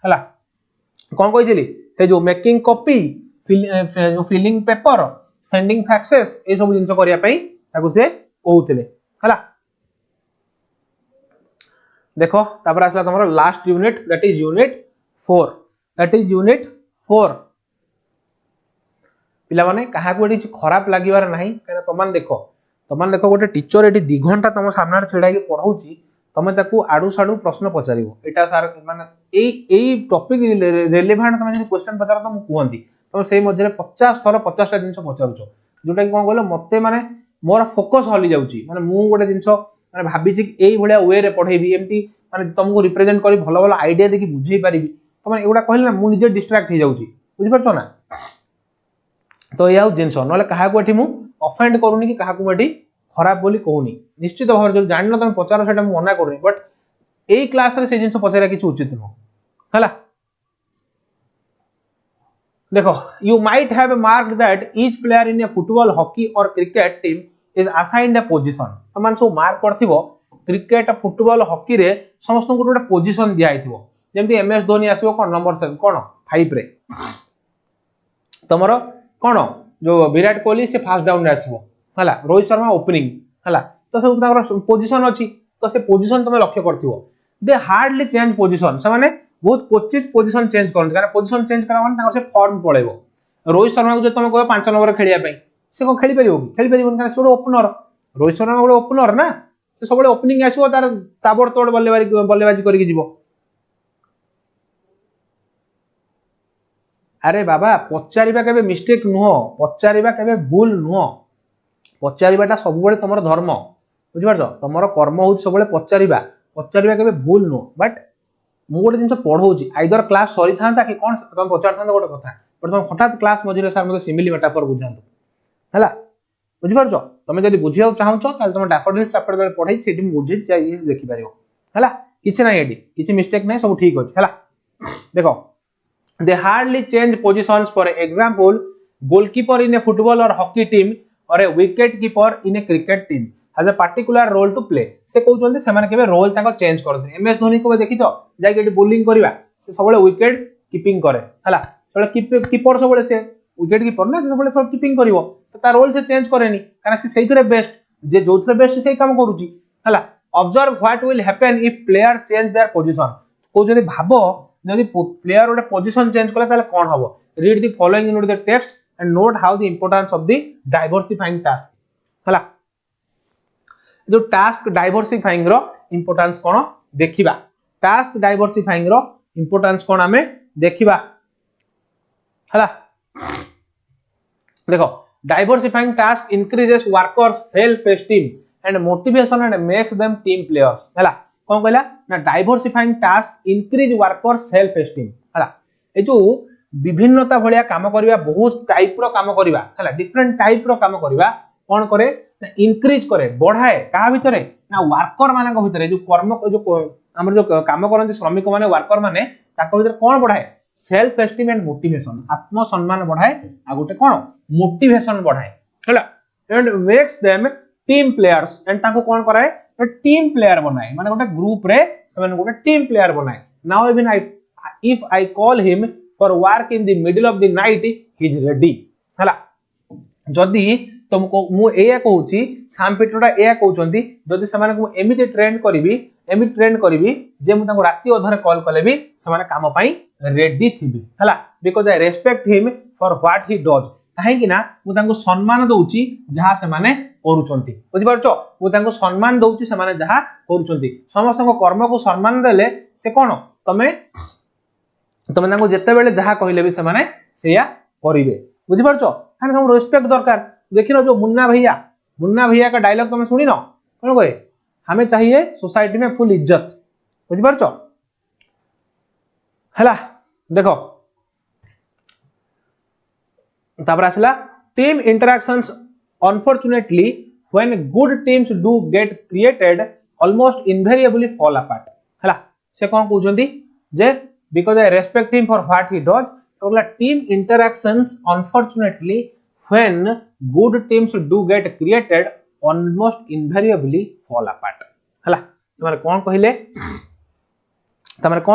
हला कोन कहितली से जो मेकिंग कॉपी जो फिलिंग पेपर सेंडिंग फैक्सेस ए सब जिंस करिया पई ताकू से कहउतले हला देखो तापर आसला तमरो last unit that is unit 4 पिला माने कहा को एटी खराब लागिवार नाही काना तमान देखो गोटे टीचर एटी 2 घंटा तम सामने छेडा के पढाउची तमे ताकू आडू साडू प्रश्न पचारिबो एटा सर माने एई टॉपिक रिलेवेंट तमे जे क्वेश्चन पचार त मु कहंती तमे सेई मध्ये 50 थर 50 टा जिंस पचारुचो जोटा कि कोन कहलो मते माने मोर फोकस हली जाउची माने मु गोटे जिंस माने भाबी छी एई भलिया वे रे पढेबी एमती माने तुमको रिप्रेजेंट करी भलो भलो आईडिया देखि बुझेई पारिबी तमे एगुडा कहले ना मु निजे डिस्ट्रैक्ट हो जाउची बुझि परछो ना तो या जिंस नले कहा को एठी मु ऑफेंड करूनी कि कहा को एठी खराब बोली कहूनी निश्चित भाव जो जान न तुम पचार सेटा मु मना करूनी बट एई क्लास रे से जिंस पचारा किछ उचित न हला देखो you might have marked that each player in a football hockey or cricket team is assigned a position त मान सो मार्क करथिबो क्रिकेट फुटबॉल हॉकी रे समस्त को गोटे पोजीशन दिया आइथिबो जेमति एमएस धोनी आसीबो कोन नंबर 7 कोन 5 रे तमरो कोन जो विराट कोहली से फास्ट डाउन रे आसीबो हला रोहित शर्मा ओपनिंग हला तो सब ताकर पोजीशन अछि तो से पोजीशन तमे लक्ष्य करथिबो दे हार्डली चेंज पोजीशन से माने बहुत क्वचित पोजीशन चेंज करन कारण पोजीशन चेंज करा माने ताकर से फॉर्म पळेबो रोहित शर्मा को जे तमे कहबो 5 नंबर खेलिया पई से को खेली परिबो खेली परिबो कारण से ओपनर रोहित शर्मा गोटे ओपनर ना से सबले ओपनिंग आसीबो तार ताबड़ तोड़ बल्लेबाजी करके जीवो अरे बाबा पचारिबा केबे मिस्टेक नुहो पचारिबा केबे भूल नुहो पचारिबाटा सब बेले तमरो धर्म बुझि परछो तमरो कर्म होउछ सब बेले पचारिबा केबे भूल नुहो बट मु गोटे जिंस पढौची आइदर क्लास सरी थांता कि कोन तम पचार थांता गोटे कथा बट तम हठात क्लास मझिरे सर मते सिमिली मेटाफर बुझांतो हला बुझि परछो तमे जदी बुझियाउ चाहौछो ताले तम डैफोडिल चैप्टर बेले पढाई सेठी बुझि जाई देखि परियो हला किछ नै एडी किछ मिस्टेक नै सब ठीक अछि हला देखो they hardly change positions for example goalkeeper in a football or hockey team or a wicket keeper in a cricket team has a particular role to play से कहउछन्ती से माने केबे रोल ताको चेंज करथि एमएस धोनी को देखिछो जाई के बॉलिंग करबा से सबले विकेट कीपिंग करे हला सबले कीपर सबले से विकेट कीपर ना सबले सब कीपिंग करिवो तो ता रोल से चेंज करेनी कारण से सेइथरे बेस्ट जे जोथरे बेस्ट सेई काम करूची हला observe what will happen if player change their position कहउछन्ती भाबो यदि प्लेयर ओटे पोजीशन चेंज कले ताले कोन हबो read the following in the text and note how the importance of the diversifying task हला जो टास्क डाइवर्सिफाइंग रो इंपोर्टेंस कोन देखिबा टास्क डाइवर्सिफाइंग रो इंपोर्टेंस कोन आमे देखिबा हला देखो diversifying task increases workers self esteem and motivation and makes them team players हला कोन कहला ना diversifying task increase workers self esteem हला ए जो विभिन्नता भलिया काम करिबा बहुत टाइप रो काम करिबा हला डिफरेंट टाइप रो काम करिबा कोन करे ना इंक्रीज करे बढ़ाए कहा भितरे ना वर्कर मानक भितरे जो कर्म जो हमर जो काम करन श्रमिक माने वर्कर माने ताको भितरे कोन बढ़ाए सेल्फ एस्टीम एंड मोटिवेशन आत्म सम्मान बढ़ाए आ गोटे कोन मोटिवेशन बढ़ाए हला and makes them team players and ताको कोन कराए तो टीम प्लेयर बनाए माने गोटे ग्रुप रे समान गोटे टीम प्लेयर बनाए now even if I call him for work in the middle of the night he is ready हला जदी तुमको मु एया कहूची साम पिट्रोडा एया कहउचंती जदी समान को एमिति ट्रेन करबी जे मु ताको राती अधरे कॉल कले भी समान काम पई रेडी थिबी हला because I respect him for what he does काहे कि ना मु ताको सम्मान दउची जहा से माने करूचंती बुझि परछो मु ताको सम्मान दउची से माने जहा करूचंती समस्त को कर्म को सम्मान देले से कोन तमे ताको जत्ते बेले जहा कहिले भी से माने सेया करिवे बुझि परछो हाने हम रेस्पेक्ट दरकार देखिनो जो मुन्ना भैया का डायलॉग तुम सुनी ना कौन कहे हमें चाहिए सोसाइटी में फुल इज्जत बुझी पारछ हला देखो तापर आसला team interactions unfortunately when good teams do get created almost invariably fall apart हला से कौन कहउचंदी जे because I respect him for what he does तो team interactions unfortunately when good teams do get created almost invariably fall apart हला तुम्हारे कौन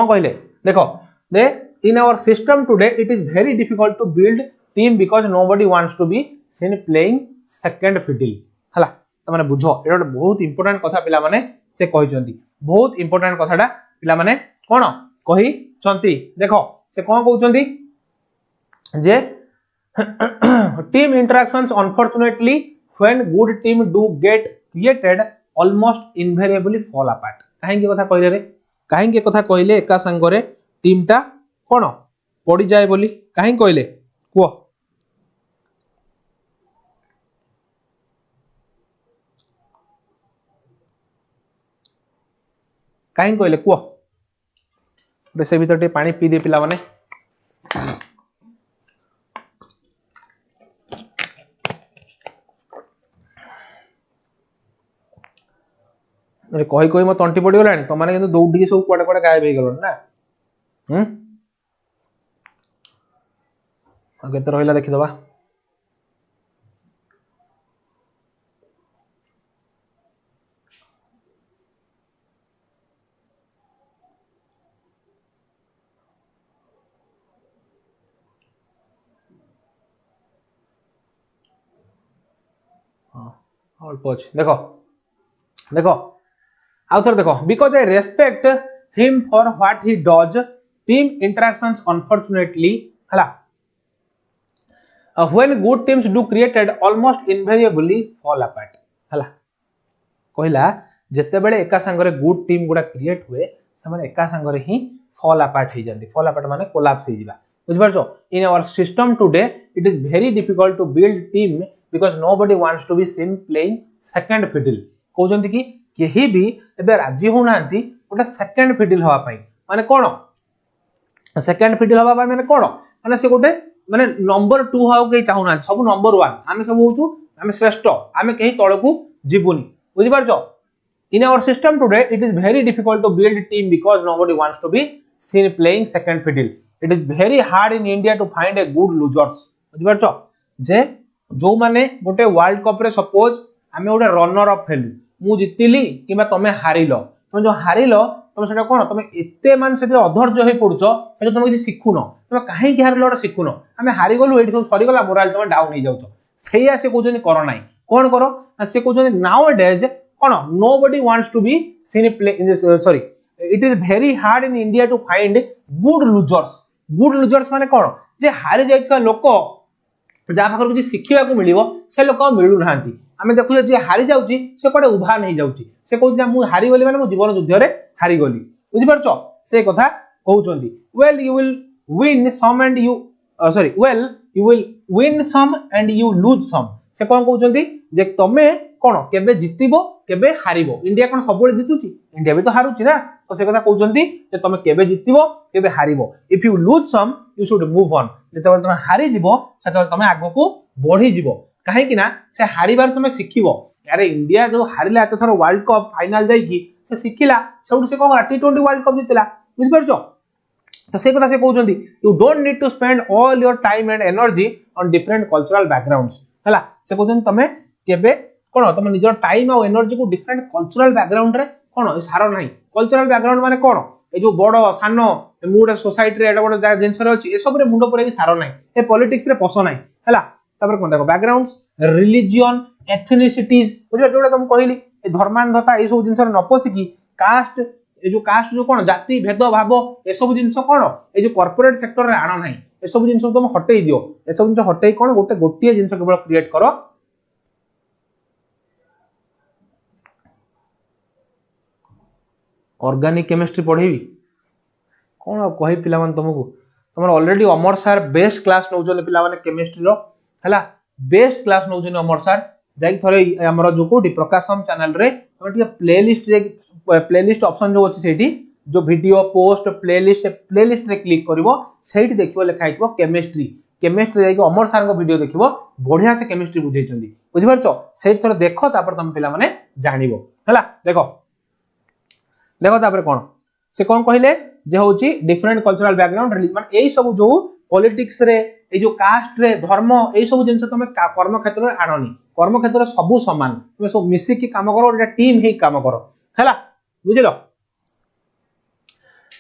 कहले देखो दे in our system today it is very difficult to build team because nobody wants to be seen playing second fiddle हला तुम्हारे बुझो एटा बहुत important कथा पिला माने से कहि चंती बहुत इंपोर्टेंट कथाटा पिला माने कोन कहि चंती देखो से कोन कहउ चंती जे team interactions unfortunately when good team do get created almost invariably fall apart काहे कथा कहले रे काहे कथा कहले एका संगरे टीम टा कोन पड़ी जाए बोली काहे कहले को काहे कहले को से भीतर टे पानी पी दे पिला माने अरे कही कही मो तंटी पड़ी गलानी तो माने दौड़ी सब कुआडे कुआडे गायब हो गलन ना केते रहिला देखि दबा हां अल्प अछि देखो देखो आउथर देखो because I respect him for what he does team interactions unfortunately हला when good teams do created almost invariably fall apart हला कहला जत्ते बेले एका संगरे गुड टीम गुडा क्रिएट हुए से माने एका संगरे ही फॉल अपार्ट हो जांदी फॉल अपार्ट माने कोलैप्स हो जिबा बुझ परछो in our system today it is very difficult to build team because nobody wants to be seen playing second fiddle कहउजंती कि केही भी एबे राजी हो नांती ओटा सेकंड फिडल हवा पई माने कोन सेकंड फिडल हवा पई माने कोन माने से गोटे माने नंबर 2 हाउ के चाहू ना सब नंबर 1 आमे सब होचू आमे श्रेष्ठ आमे केही तळकू जीवनी बुझि परछो in our system today it is very difficult to build team because nobody wants to be seen playing second fiddle it is very hard in India to find a good losers बुझि परछो जे जो माने गोटे world cup रे suppose आमे गोटे runner up हेलु मु जितिली किबा तमे हारिलो तमे जो हारिलो तमे सेटा कोन तमे एते मान से अधर्ज होई पडुचो जे तमे किछि सिखुनो तमे काहे कि हारिलो सिखुनो आमे हारि गलु एठी सब सरी गला मोरल तमे डाउन हो जाउचो सेया से कोजनी करो नाही कोन करो से कोजनी नाउ डेज कोन nobody wants to be seen play sorry it is very hard in India to find good losers माने कोन जे हारि जाइछा लोक जा पाखर किछि सिखिया को मिलिवो से लोक मिलु नांती आमे देखु जे हारि जाउची से कोडे उभा नहीं जाउची से कहू जे मु हारि गली माने मु जीवन युद्ध रे हारि गली बुझि परछो से कथा कहउचंदी well you will win some and you sorry well you will win some and you lose some से कोन कहउचंदी जे तमे कोन केबे जितिबो केबे हारिबो इंडिया कोन सबले जितुची इंडिया भी तो हारुची ना तो से कथा कहउचंदी जे तमे केबे जितिबो केबे हारिबो if you lose some you should move on जेते तमे हारि जिवो सेते तमे आगो को बढ़ी जिवो काहे कि ना से हारिबार तमे सिखिबो अरे इंडिया जो हारिला एत थर वर्ल्ड कप फाइनल जाई की से सिखिला सेउड से कोन टी20 वर्ल्ड कप जितला बुझ परछो तो से कथा से कहउचंदी you don't need to spend all your time and energy on different cultural backgrounds हला से कहउचंदी तमे केबे कोन तमे निजर टाइम और एनर्जी को डिफरेंट कल्चरल बैकग्राउंड रे कोन सारो नाही कल्चरल बैकग्राउंड माने कोन ए जो बड़ो सानो मुड सोसाइटी रे एटा बड़ जिंस रे अछि ए सब रे मुंडो परे सारो नाही ए पॉलिटिक्स रे पसो नाही हला तापर कोन देखो बैकग्राउंड्स रिलीजियन एथनिसिटीज बुझो जोडा तुम कहली ए धर्मांधता ए सब जिंस रे न पसिकी कास्ट ए जो कास्ट जो कोन जाति भेद भाव ए सब जिंस कोन ए जो कॉर्पोरेट सेक्टर रे आनो नाही ए सब जिंस तुम हटेई दियो ए सब जिंस हटेई कोन गोटे जिंस केवल क्रिएट करो ऑर्गेनिक केमिस्ट्री पढ़ेबी कौन कहि पिला मन तुमको तुम ऑलरेडी अमर सर बेस्ट क्लास नौजन पिला माने केमिस्ट्री रो हला बेस्ट क्लास नौजन अमर सर जाई थरे हमर जो कोडी प्रकाशम चैनल रे तुम टिके प्लेलिस्ट ऑप्शन जो अछि सेठी जो वीडियो पोस्ट प्लेलिस्ट रे क्लिक करिवो सेठी देखिवो लेखा आइतबो केमिस्ट्री जाई अमर सर को वीडियो देखिवो बढ़िया से केमिस्ट्री बुझैचंदी बुझि परछो सेठी थरे देखो तापर तुम पिला माने जानिबो हला देखो तापर कोन से कोन कहिले जे होची डिफरेंट कल्चरल बैकग्राउंड रिलीजन माने एई सब जो पॉलिटिक्स रे ए जो कास्ट रे धर्म एई सब जिंस तमे कर्म क्षेत्र रे आननी कर्म क्षेत्र सब समान तुमे सब मिसी की काम करो एटा टीम हे काम करो हला बुझिलो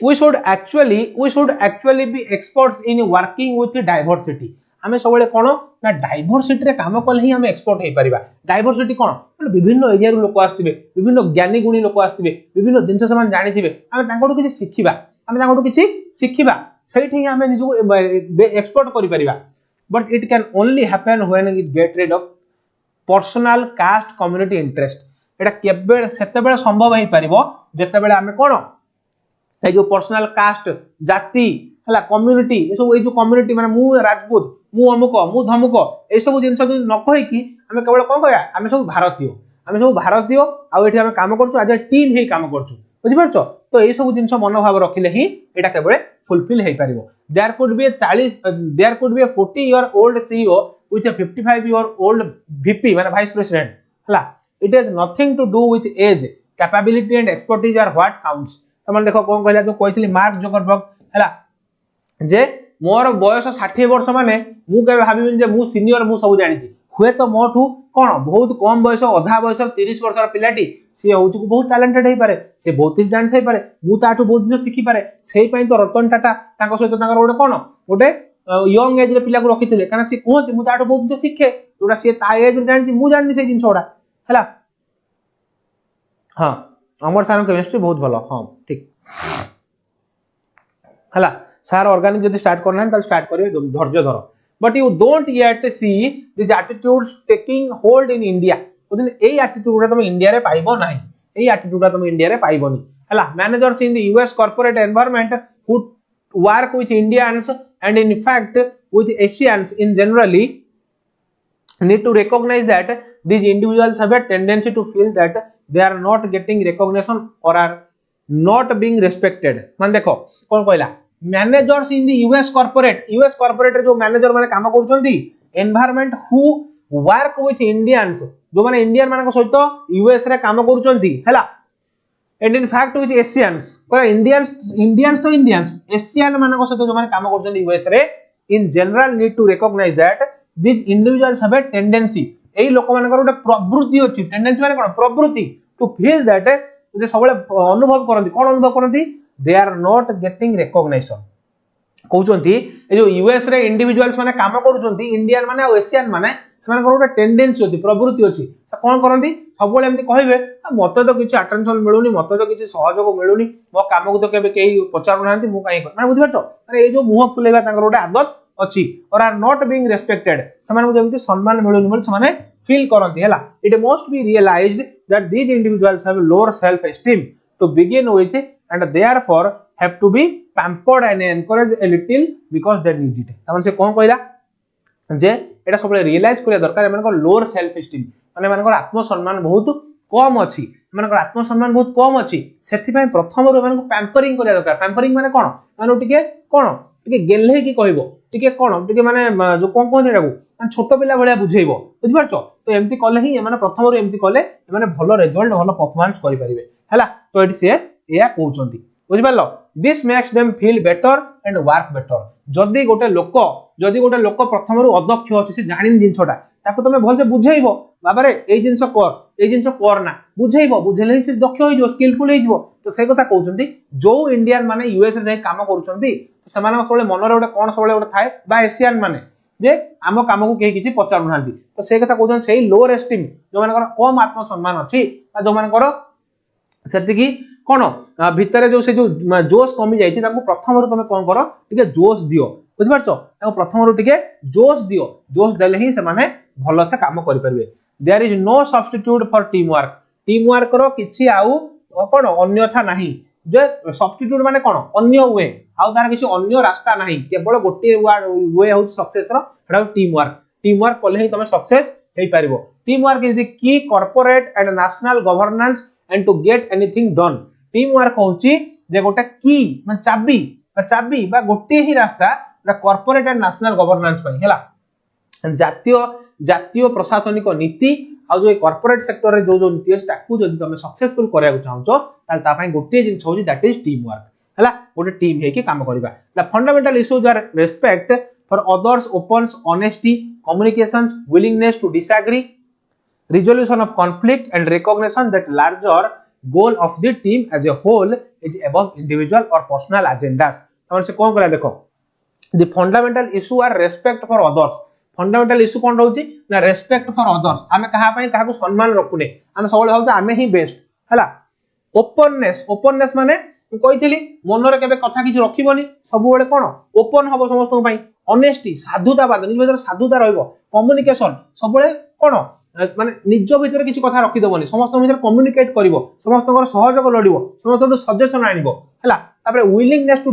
we should actually be experts in working with diversity आमे सबले कोन ना डाइवर्सिटी रे काम कल ही आमे एक्सपर्ट हे परिबा डाइवर्सिटी कोन माने विभिन्न एरिया रो लोक आस्तिबे विभिन्न ज्ञानी गुणी लोक आस्तिबे विभिन्न जिंस समान जानिथिबे आमे तांकोटो किछि सिखिबा सेठी आमे निजो एक्सपर्ट करि परिबा but it can only happen when it get rid of personal caste community interest एटा केबे सेतेबेले संभव हे परिबो जेतेबेले आमे कोन ए जो पर्सनल कास्ट जाति हला कम्युनिटी ए सब ए जो कम्युनिटी माने मु राजपूत मु अमुक मु धमुक ए सब जिंस न कहि कि हमें केवल कोन कहया हमें सब भारतीय आ एठी हमें काम करछु आज टीम हे काम करछु बुझि परछो तो ए सब जिंस मनोभाव रखिले ही एटा केवल फुलफिल हे परिबो there could be a 40 year old CEO with a 55 year old VP माने वाइस प्रेसिडेंट हला it has nothing to do with age capability and expertise are what counts तमन देखो कोन कहला जो कहथिली मार्क जुकरबर्ग हला जे मोर बयस 60 वर्ष माने मु के भाबिबिन जे मु सीनियर मु सब जानि छी हुए तो मोठू कोन बहुत कम बयस अधा बयस 30 वर्षर पिलाटी से होउछु बहुत टैलेंटेड हे पारे से बहुत किछ डांस हे पारे मु ताठू बहुत दिन सिखि पारे सेही पई तो रतन टाटा ताको सहित ताकर गोटे कोन गोटे यंग एज रे पिला को रखिथिले काना से कहते मु ताठू बहुत दिन सिखे जोडा से ता एज रे जानि छी मु जानि से जिंस ओडा हला हां अमर सार केमिस्ट्री बहुत भलो हां ठीक हला सार ऑर्गेनिक जदि स्टार्ट करना है त स्टार्ट करिवे धैर्य धर but you don't yet see this attitudes taking hold in India ओदिन एई एटीट्यूड तुम इंडिया रे पाइबो नाही एई एटीट्यूड तुम इंडिया रे पाइबोनी हला managers in the US corporate environment who work with Indians and in fact with Asians in generally need to recognize that these individuals have a tendency to feel that they are not getting recognition or are not being respected मान देखो कोन कहला managers in the US corporate रे जो manager माने काम करूचंती environment who work with Indians जो माने इंडियन माने को सहित यूएस रे काम करूचंती हला and in fact with Asians कोला इंडियंस तो इंडियंस एशियन माने को सहित जो माने काम करूचंती यूएस रे in general need to recognize that these individuals have a tendency एई लोक मानकर गोटे प्रवृत्ति अछि टेंडेंसी माने कोन प्रवृत्ति टू फील दैट जे सबले अनुभव करंती कोन अनुभव करंती they are not getting recognition कहउचंती ए जो यूएस रे इंडिविजुअल्स माने काम करूचंती इंडियन माने और एशियन माने समान गोटे टेंडेंसी अछि प्रवृत्ति अछि कोन करंती सबले एमती कहिबे मते तो किछि अटेंशन मिलुनी मते तो किछि सहयोग मिलुनी मो काम को तो केबे केही पचारु नांती मु काई माने बुझि परछो माने ए जो मुह फुलेबा तांकर गोटे आदत अछि और आर नॉट बीइंग रेस्पेक्टेड समान को जेमति सम्मान मिलुनी बोल समान फील करंती हला it must be realized that these individuals have lower self esteem to begin with and therefore have to be pampered and encourage a little because they need it तमन से कोन कहला जे एटा सब रियलाइज करिया दरकार एमनकर लोअर सेल्फ एस्टीम माने एमनकर आत्मसम्मान बहुत कम अछि एमनकर आत्मसम्मान बहुत कम अछि सेथि पय प्रथम रो एमनको पैम्परिंग करिया दरकार पैम्परिंग माने कोन माने टिके गेल्हे की कहबो टिके कोन टिके माने जो कोन कोन एटाको माने छोटो पिला भलिया बुझेइबो बुझि पारछो तो एमती कले ही एमाने प्रथम रो एमती कले एमाने भलो रिजल्ट भलो परफॉर्मेंस करि परिबे हैला तो एटी से एया कहउचंती बुझि पारलो this makes them feel better and work better जदी गोटे लोक प्रथम रो अदक्ष अछि से जानिन जिंसटा ताको तमे भल से बुझेइबो बाबा रे ए जिंस कर ना बुझेइबो बुझेले ही से दक्ष होई जो स्किलफुल होई जो तो से कथा कहउचंती जो इंडियन माने यूएस रे काम करूचंती तो समान सबले मन रे गोटे कोन सबले गोटे थाए बा एशियन माने जे आम काम को केही किछि पचारु नांती तो से कथा कहउचन सेही लोअर एस्टीम जो मानकर कम आत्मसम्मान अछि आ जो मानकर सेति की कोन भितरे जो से जो जोश कमी जाई छि ताको प्रथम रो तमे कोन करो टिके जोश दियो बुझि पारछो ताको प्रथम रो टिके जोश दियो जोश देले ही से माने भलो से काम करि परबे there is no substitute for team work रो किछि आउ कोन अन्यथा नाही जे सब्स्टिट्यूट माने कोन अन्य वे आउ तार किछि अन्य रास्ता नाही केवल गोटे वे हो सक्सेस रो एटा टीम वर्क कले ही तमे सक्सेस हेई पारिबो team work is the key corporate and national governance and to get anything done team work होची जे गोटे की माने चाबी बा गोटे ही रास्ता कॉर्पोरेट एंड नेशनल गवर्नेंस पई हैला जातीय प्रशासनिक नीति आ जो कॉर्पोरेट सेक्टर रे जो नीति अछि ताकू जदि तमे सक्सेसफुल करिया चाहछो ताल ता पई गोटे जिंस होची दैट इज टीम वर्क हैला गोटे टीम हे के काम करबा the fundamental issues are respect for others opens honesty communications willingness to disagree resolution of conflict and recognition that larger goal of the team as a whole is above individual or personal agendas तमन से कोन करा देखो the fundamental issue are respect for others fundamental issue कोन रहउची ना respect for others आमे कहा पई काहा को सम्मान रखुने आमे सबले भाउ आमे ही बेस्ट हला openness माने कहिथिली मन रे केबे कथा किछ रखिबोनी सब बेले कोन ओपन हबो समस्त पई ऑनेस्टी साधुतावाद निज भीतर साधुता रहइबो कम्युनिकेशन सब बेले कोन माने निज भीतर किछि कथा रखि दबोनी समस्त भीतर कम्युनिकेट करिवो समस्तकर सहयोग लडिवो समस्तटू सजेशन आनिवो हला तापर विलिंगनेस टू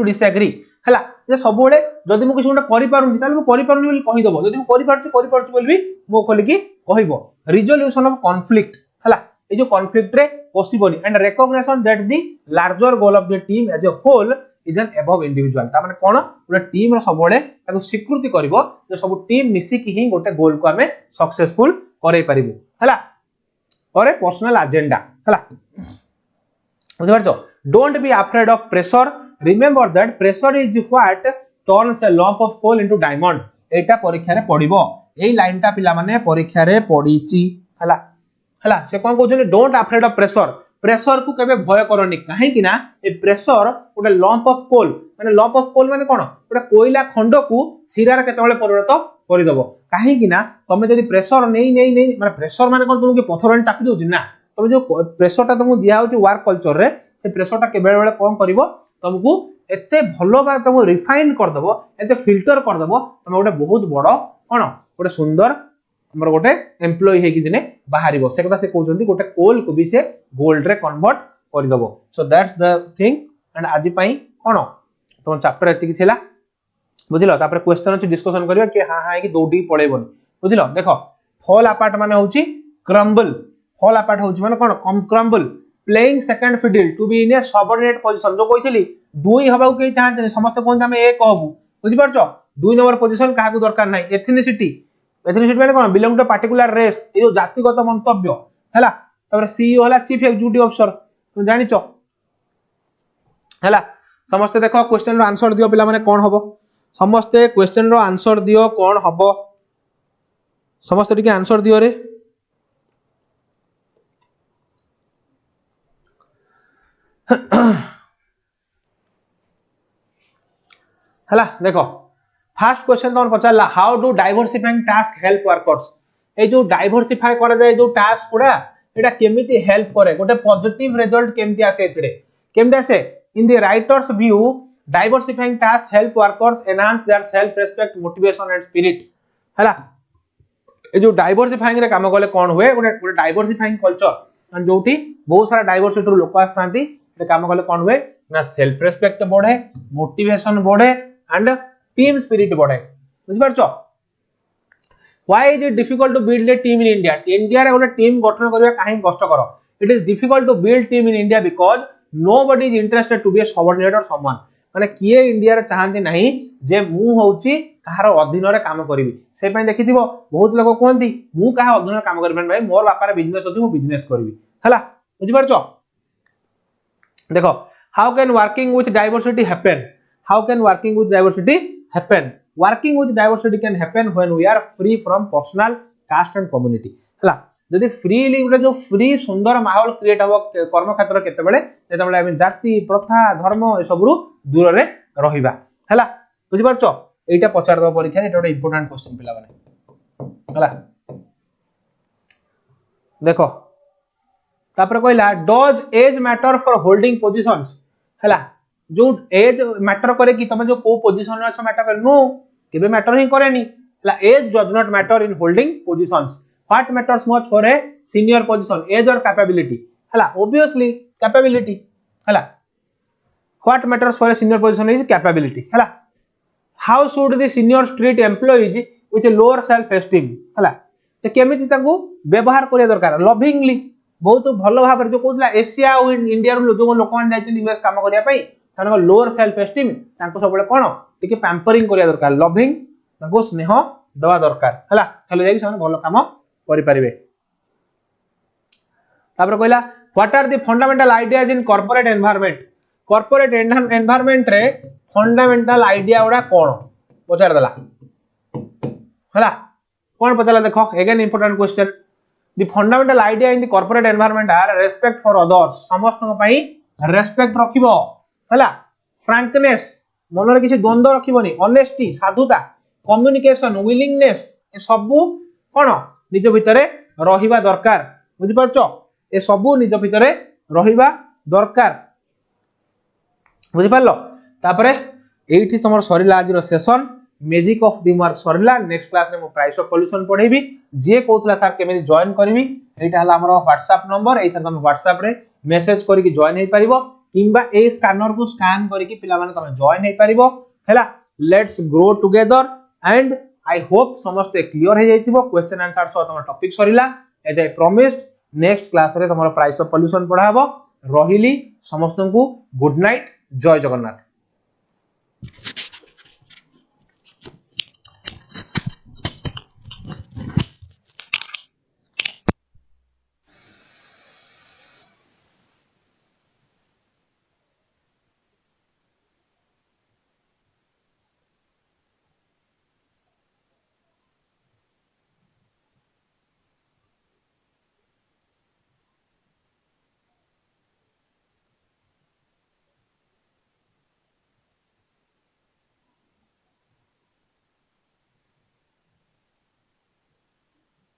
डिसएग्री हला जे सब बेले जदि मु किछि करि पारुनी ताले मु करि पारुनी बोली कहि दबो जदि मु करि पारछि बोली भी मो खोली की कहिवो रिजोल्यूशन ऑफ कॉन्फ्लिक्ट हला ए जो कॉन्फ्लिक्ट रे possible and recognition that the larger goal of the team as a whole is an above individual ता माने कोन गोटे टीम रो सब बेले ताको स्वीकृति करबो जे सब टीम मिसी की ही गोटे गोल को हमें सक्सेसफुल करे परिबो हला और पर्सनल एजेंडा हला बुझ पारछो don't be afraid of pressure remember that pressure is what turns a lump of coal into diamond एटा परीक्षा रे पडिबो एई लाइन टा पिला माने परीक्षा रे पडीची हला से कोन कहउछन डोंट अफ्रेड ऑफ प्रेशर को केबे भय करनी काहे कि ना ए प्रेशर गोटे लंप ऑफ कोल माने कोन गोटे कोयला खंड को हीरा रे केतेबेले परिवर्तित करि दबो काहे कि ना तमे जदी प्रेशर नै माने प्रेशर माने कोन तुमके पथर चापी दोछि ना तमे जो प्रेशर ता तुमको दिया होछि वर्क कल्चर रे से प्रेशर ता केबे बेले कोन करिवो तुमको एते भलो बा तुमको रिफाइन कर दबो एते फिल्टर कर दबो तमे गोटे बहुत बड़ कोन गोटे सुंदर हमर गोटे एम्प्लॉय हे कि दिने बाहरिबो से कथा से कहउचंती गोटे कोल को भी से गोल्ड रे कन्वर्ट करि दबो so that's the thing and आजि पई कोन तुम चैप्टर एति कि थिला बुझिलो तापर क्वेश्चन अछि डिस्कशन करियो कि हां कि दौडी पळेबोनी बुझिलो देखो फॉल अपार्ट माने होउची क्रम्बल फॉल अपार्ट होउची माने कोन crumble playing second fiddle to be in a subordinate position जो कहितली दुई हबाउ के चाहते समस्त कोन हम एक कहबू बुझि परछो दुई नंबर पोजीशन काहा को दरकार नै एथनिसिटी माने कोन बिलोंग टू पर्टिकुलर रेस ए जो जातिगत मंतव्य हैला तबरे सीईओ हला चीफ एग्जीक्यूटिव ऑफिसर तुम जानि छ हैला समस्त देखो क्वेश्चन रो आंसर दियो पिला माने कोन हबो समस्त क्वेश्चन रो आंसर दियो कोन हबो समस्त टिके आंसर दियो रे हैला देखो फर्स्ट क्वेश्चन तोन पचाला how do diversifying task help workers ए जो डाइवर्सिफाई करा जाय जो टास्क पुरा एटा केमिति हेल्प करे गोटे पॉजिटिव रिजल्ट केमिति आसे एथिरे केमिति आसे in the writers view diversifying task help workers enhance their self respect motivation and spirit हैला ए जो डाइवर्सिफाइंग रे काम गले कोन हुए गोटे डाइवर्सिफाइंग कल्चर जोठी बहुत सारा डाइवर्सिटी रो लोक आस्थांती काम कले कौन हुए ना सेल्फ रेस्पेक्ट बढ़े, मोटिवेशन बढ़े एंड टीम स्पिरिट बढ़े। बुझि पारछो? Why is it difficult to build a team in India? India रे गोटे टीम गठन करबा काहे कष्टकर? It is difficult to build team in India because nobody is interested to be a subordinate or someone. माने किए इंडिया रे चाहंती नहीं जे मु होउची कहार अधीन रे काम करिवि। से पय देखिथिबो बहुत लोग कहंती मु कहा अधीन रे काम करबे भाई, मोर बापा रे बिजनेस होती मु बिजनेस करबी। हला बुझि पारछो? देखो how can working with diversity happen? How can working with diversity happen? Working with diversity can happen when we are free from personal caste and community। हला जदि फ्रीली गोटे जो फ्री सुंदर माहौल क्रिएट हो कर्म क्षेत्र केतेबेले जेतेबेले हम जाति प्रथा धर्म ए सबरु दूर रे रहिबा। हला बुझि पारछो? एटा पचार दो परीक्षा एटा गोटे इंपोर्टेंट क्वेश्चन पिला माने। हला देखो तापर कहला does age matter for holding positions? हला जो एज मैटर करे कि तमे जो को पोजीशन रे अछ मैटर करे? नो, केबे मैटर ही करेनी। हला age does not matter in holding positions. What matters much for a senior position? Age or capability. हला ऑब्वियसली कैपेबिलिटी। हला what matters for a senior position is capability. हला how should the senior treat employees with a lower self esteem? हला ते केमिति ताकू व्यवहार करिया दरकार? लविंगली, बहुत भलो भाव जो कहला एशिया और इंडिया रो जो लोक मान जाय यूएस काम करिया पई तानको लोअर सेल्फ एस्टीम तानको सबले कोन टिके पैम्परिंग करिया दरकार, लविंग ताको स्नेह दवा दरकार। हला हेले जाई सम भलो काम करि परिबे। तापर कहला what are the fundamental ideas in corporate environment? Corporate environment रे फंडामेंटल आइडिया उडा कोन पचार देला। हला कोन पचाला देखो again important question. The fundamental idea in the corporate environment are respect for others, समस्त पई रेस्पेक्ट रखिबो। हला फ्रैंकनेस, मन रे किछि द्वंद्व रखिबोनी, ऑनेस्टी साधुता, कम्युनिकेशन, विलिंगनेस ए सबु कोन निज भितरे रहिबा दरकार। बुझि परछो? ए सबु निज भितरे रहिबा दरकार। बुझि पारलो? तापरे एठी समर सरिला आज रो सेशन मैजिक ऑफ टीमवर्क सरिला। नेक्स्ट क्लास रे मो प्राइस ऑफ सॉल्यूशन पढेबी। जे कोथला सर केमे जॉइन करबी एटा हला हमरो व्हाट्सएप नंबर, एथर तुम व्हाट्सएप रे मेसेज करिकि जॉइन हे परिबो किंबा ए स्कैनर को स्कैन करिकि पिला माने तुम जॉइन हे परिबो। हला let's grow together and I hope समस्त क्लियर हे जाइतिबो। क्वेश्चन आंसर सो तुम टॉपिक सरिला। As I promised next class रे तुमरो प्राइस ऑफ सॉल्यूशन पढाबो। रहिली समस्त को गुड नाइट, जय जगन्नाथ।